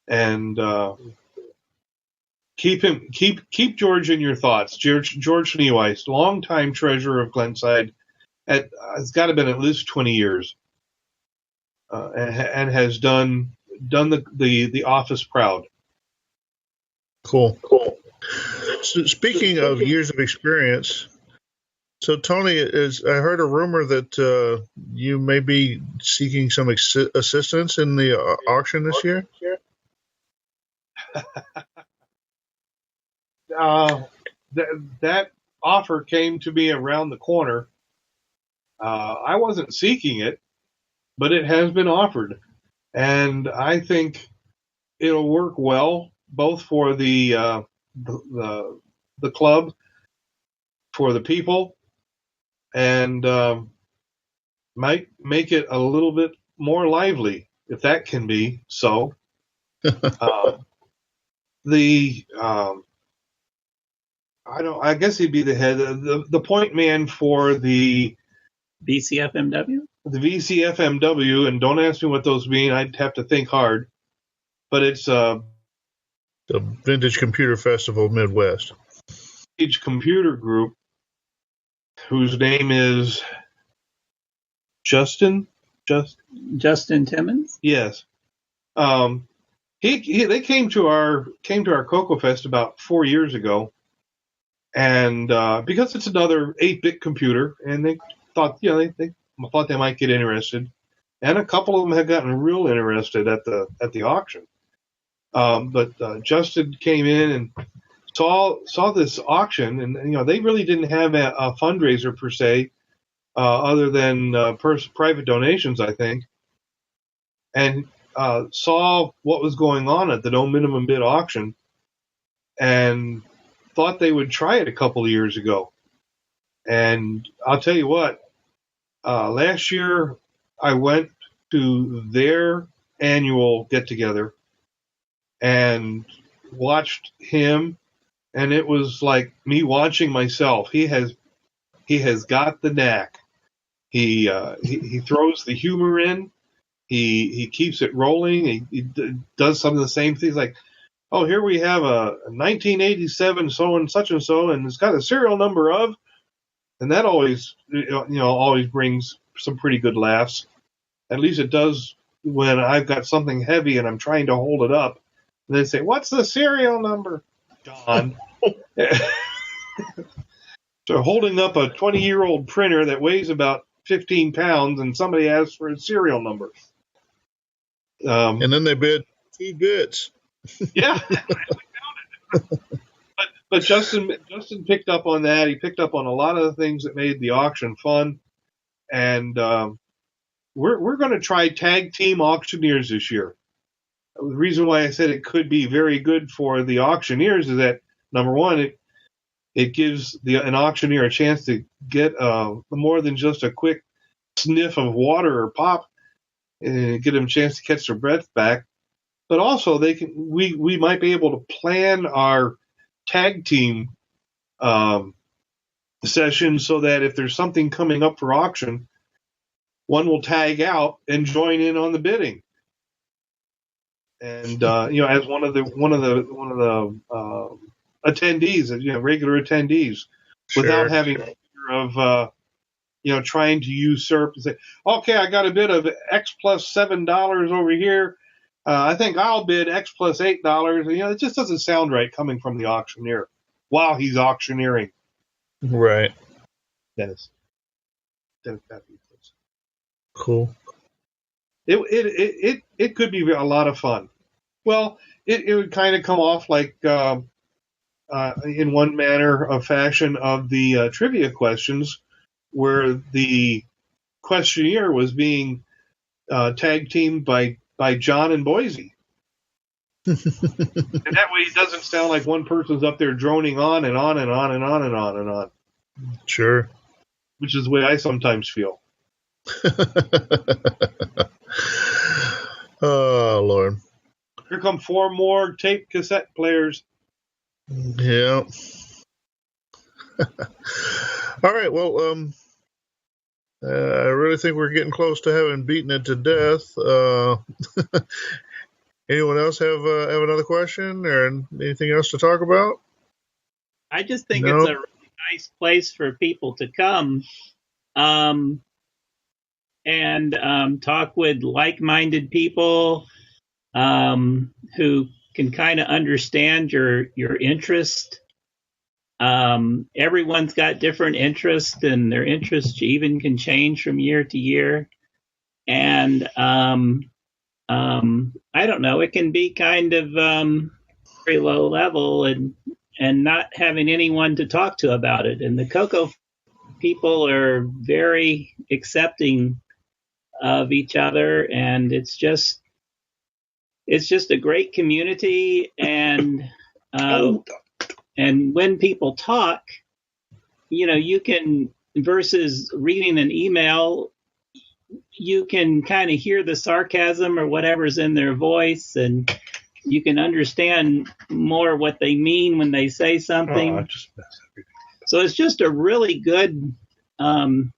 and keep George in your thoughts. George Schneeweiss, longtime treasurer of Glenside, it's got to have been at least 20 years, and has done the office proud. Cool. So speaking of years of experience, so Tony, I heard a rumor that you may be seeking some assistance in the auction this year. That offer came to me around the corner. I wasn't seeking it, but it has been offered, and I think it'll work well both for the club, for the people, and might make it a little bit more lively, if that can be so. I guess he'd be the head, the point man for the VCFMW? The VCFMW, and don't ask me what those mean. I'd have to think hard. But it's the Vintage Computer Festival Midwest. Vintage Computer Group, whose name is Justin Timmons? Yes. They came to our CoCo Fest about 4 years ago, and because it's another 8-bit computer, and they thought they thought they might get interested, and a couple of them had gotten real interested at the auction. But Justin came in and saw this auction, and they really didn't have a fundraiser per se, other than private donations, I think, and saw what was going on at the no minimum bid auction, and thought they would try it a couple of years ago. And I'll tell you what, last year I went to their annual get-together and watched him, and it was like me watching myself. He has got the knack. He throws the humor in. He keeps it rolling. He does some of the same things, like, oh, here we have a 1987 so and such and so, and it's got a serial number of, and that always always brings some pretty good laughs. At least it does when I've got something heavy and I'm trying to hold it up, and they say, "What's the serial number?" Gone. So holding up a 20-year-old printer that weighs about 15 pounds, and somebody asks for a serial number. And then they bid 2 bits. Yeah. But Justin picked up on that. He picked up on a lot of the things that made the auction fun. And we're going to try tag team auctioneers this year. The reason why I said it could be very good for the auctioneers is that, number one, it gives an auctioneer a chance to get more than just a quick sniff of water or pop, and get them a chance to catch their breath back. But also, we might be able to plan our tag team session so that if there's something coming up for auction, one will tag out and join in on the bidding. And as one of the attendees, regular attendees, without having fear of trying to usurp and say, okay, I got a bid of X plus $7 over here. I think I'll bid X plus $8. It just doesn't sound right coming from the auctioneer while he's auctioneering. Right. Dennis. Cool. It could be a lot of fun. Well, it would kind of come off like, in one manner of fashion, of the trivia questions, where the questionnaire was being tag teamed by John and Boise. And that way it doesn't sound like one person's up there droning on and on and on and on and on and on. Sure. Which is the way I sometimes feel. Oh, Lord. Here come 4 more tape cassette players. Yeah. All right. Well, I really think we're getting close to having beaten it to death. Anyone else have another question or anything else to talk about? I just think it's a really nice place for people to come and talk with like-minded people who can kind of understand your interest. Everyone's got different interests, and their interests even can change from year to year. And I don't know, it can be kind of very low level and not having anyone to talk to about it. And the CoCo people are very accepting of each other, and it's just a great community. And when people talk, you can, versus reading an email, you can kind of hear the sarcasm or whatever's in their voice, and you can understand more what they mean when they say something. So it's just a really good thing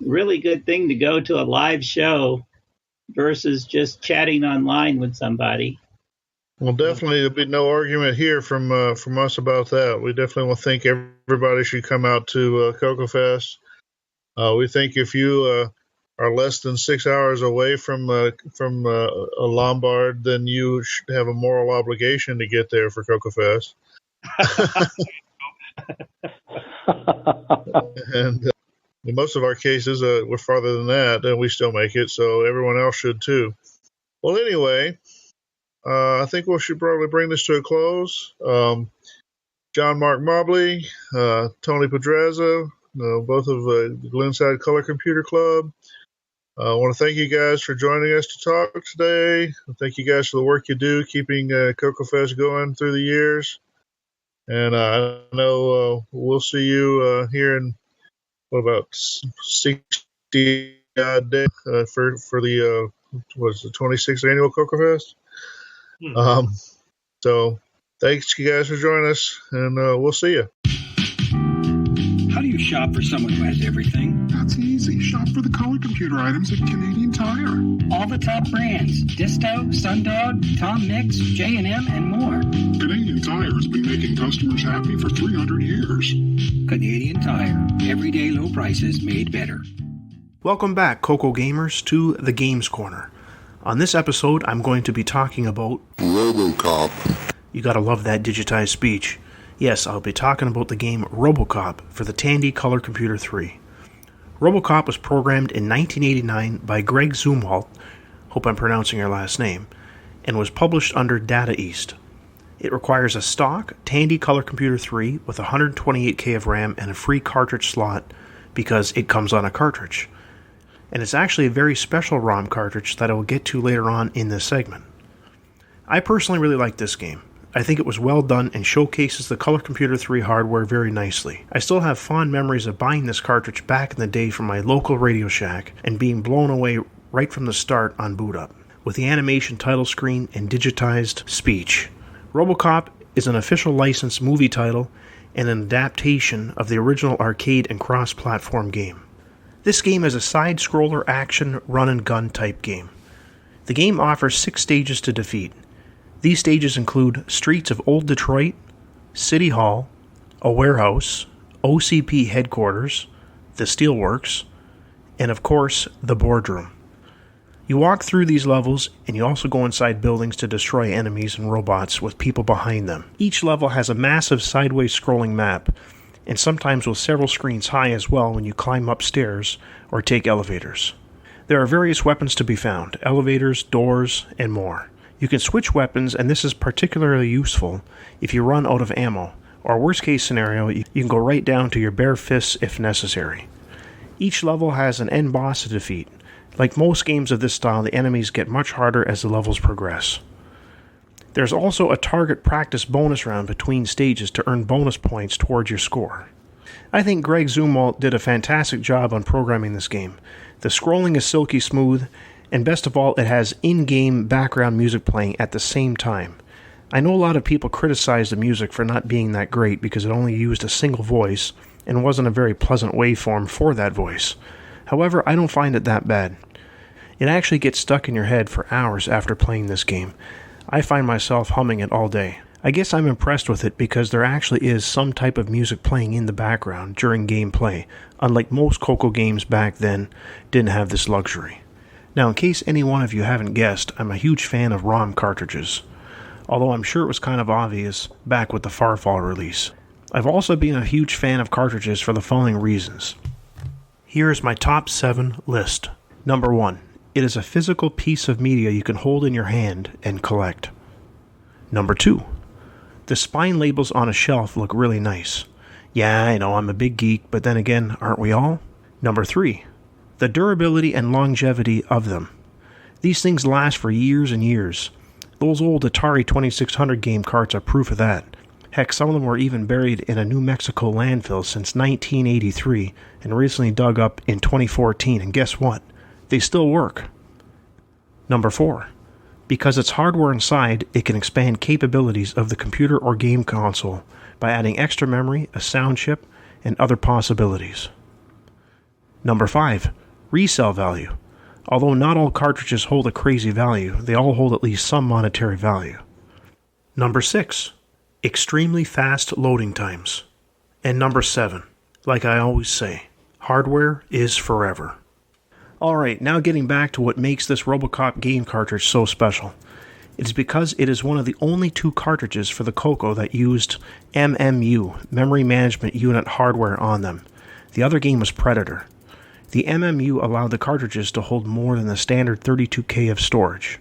to go to a live show versus just chatting online with somebody. Well, definitely there'll be no argument here from us about that. We definitely will think everybody should come out to CoCo Fest. We think if you are less than 6 hours away from a Lombard, then you should have a moral obligation to get there for CoCo Fest. And in most of our cases, we're farther than that, and we still make it, so everyone else should too. Well, anyway, I think we should probably bring this to a close. John Mark Mobley, Tony Pedraza, both of the Glenside Color Computer Club. I want to thank you guys for joining us to talk today. Thank you guys for the work you do, keeping CoCo Fest going through the years. And I know we'll see you here in about 60 odd days for the the 26th annual CoCo Fest. So thanks you guys for joining us, and we'll see you. How do you shop for someone who has everything? That's easy. Shop for the color computer items at Canadian Tire. All the top brands: Disto, Sundog, Tom Mix, J&M, and more. Canadian Tire has been making customers happy for 300 years. Canadian Tire. Everyday low prices made better. Welcome back, CoCo Gamers, to the Games Corner. On this episode, I'm going to be talking about RoboCop. You gotta love that digitized speech. Yes, I'll be talking about the game RoboCop for the Tandy Color Computer 3. RoboCop was programmed in 1989 by Greg Zumwalt, hope I'm pronouncing your last name, and was published under Data East. It requires a stock Tandy Color Computer 3 with 128K of RAM and a free cartridge slot because it comes on a cartridge. And it's actually a very special ROM cartridge that I will get to later on in this segment. I personally really like this game. I think it was well done and showcases the Color Computer 3 hardware very nicely. I still have fond memories of buying this cartridge back in the day from my local Radio Shack and being blown away right from the start on boot up, with the animation title screen and digitized speech. RoboCop is an official licensed movie title and an adaptation of the original arcade and cross-platform game. This game is a side-scroller action run-and-gun type game. The game offers 6 stages to defeat. These stages include streets of Old Detroit, City Hall, a warehouse, OCP headquarters, the Steelworks, and of course, the boardroom. You walk through these levels, and you also go inside buildings to destroy enemies and robots with people behind them. Each level has a massive sideways scrolling map, and sometimes with several screens high as well when you climb upstairs or take elevators. There are various weapons to be found, elevators, doors, and more. You can switch weapons, and this is particularly useful if you run out of ammo, or worst case scenario, you can go right down to your bare fists if necessary. Each level has an end boss to defeat. Like most games of this style, the enemies get much harder as the levels progress. There's also a target practice bonus round between stages to earn bonus points towards your score. I think Greg Zumwalt did a fantastic job on programming this game. The scrolling is silky smooth, and best of all, it has in-game background music playing at the same time. I know a lot of people criticize the music for not being that great because it only used a single voice and wasn't a very pleasant waveform for that voice. However, I don't find it that bad. It actually gets stuck in your head for hours after playing this game. I find myself humming it all day. I guess I'm impressed with it because there actually is some type of music playing in the background during gameplay, unlike most CoCo games back then didn't have this luxury. Now, in case any one of you haven't guessed, I'm a huge fan of ROM cartridges, although I'm sure it was kind of obvious back with the Farfall release. I've also been a huge fan of cartridges for the following reasons. Here's my top 7 list. Number 1. It is a physical piece of media you can hold in your hand and collect. Number 2. The spine labels on a shelf look really nice. Yeah, I know I'm a big geek, but then again, aren't we all? Number 3. The durability and longevity of them. These things last for years and years. Those old Atari 2600 game carts are proof of that. Heck, some of them were even buried in a New Mexico landfill since 1983 and recently dug up in 2014, and guess what? They still work. Number 4. Because it's hardware inside, it can expand capabilities of the computer or game console by adding extra memory, a sound chip, and other possibilities. Number 5. Resale value. Although not all cartridges hold a crazy value, they all hold at least some monetary value. Number 6. Extremely fast loading times. And number 7. Like I always say, hardware is forever. Alright, now getting back to what makes this RoboCop game cartridge so special. It is because it is one of the only 2 cartridges for the CoCo that used MMU, Memory Management Unit hardware on them. The other game was Predator. The MMU allowed the cartridges to hold more than the standard 32K of storage.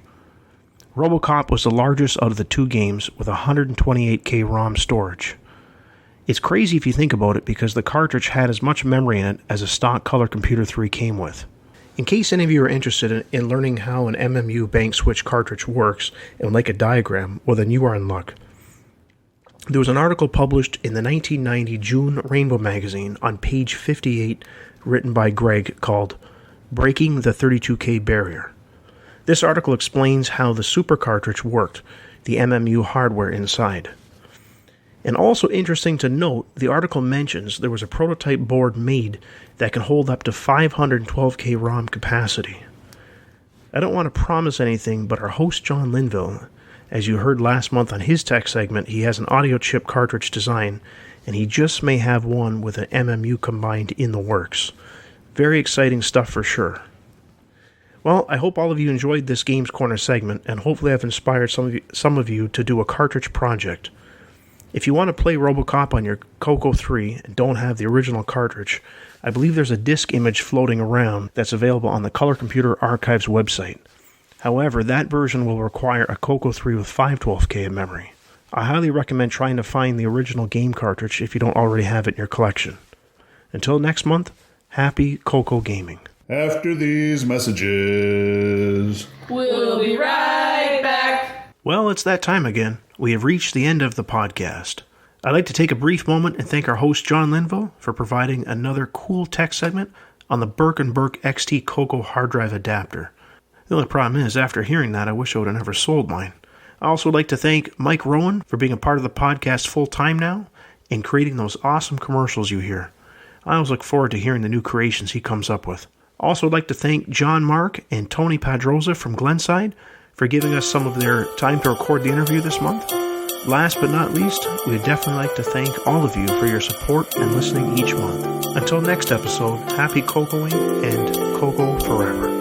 RoboCop was the largest out of the 2 games with 128K ROM storage. It's crazy if you think about it because the cartridge had as much memory in it as a stock Color Computer 3 came with. In case any of you are interested in learning how an MMU bank switch cartridge works and would like a diagram, well then you are in luck. There was an article published in the 1990 June Rainbow magazine on page 58 written by Greg called Breaking the 32K Barrier. This article explains how the super cartridge worked, the MMU hardware inside. And also interesting to note, the article mentions there was a prototype board made that can hold up to 512K ROM capacity. I don't want to promise anything, but our host John Linville, as you heard last month on his tech segment, he has an audio chip cartridge design, and he just may have one with an MMU combined in the works. Very exciting stuff for sure. Well, I hope all of you enjoyed this Games Corner segment, and hopefully I've inspired some of you to do a cartridge project. If you want to play RoboCop on your CoCo 3 and don't have the original cartridge, I believe there's a disc image floating around that's available on the Color Computer Archives website. However, that version will require a CoCo 3 with 512K of memory. I highly recommend trying to find the original game cartridge if you don't already have it in your collection. Until next month, happy CoCo gaming. After these messages, We'll be right back. Well, it's that time again. We have reached the end of the podcast. I'd like to take a brief moment and thank our host John Linville for providing another cool tech segment on the Burke & Burke XT CoCo hard drive adapter. The only problem is, after hearing that, I wish I would have never sold mine. I also would like to thank Mike Rowan for being a part of the podcast full time now and creating those awesome commercials you hear. I always look forward to hearing the new creations he comes up with. Also, I'd like to thank John Mark and Tony Padroza from Glenside for giving us some of their time to record the interview this month. Last but not least, we'd definitely like to thank all of you for your support and listening each month. Until next episode, happy CoCoing and CoCo forever.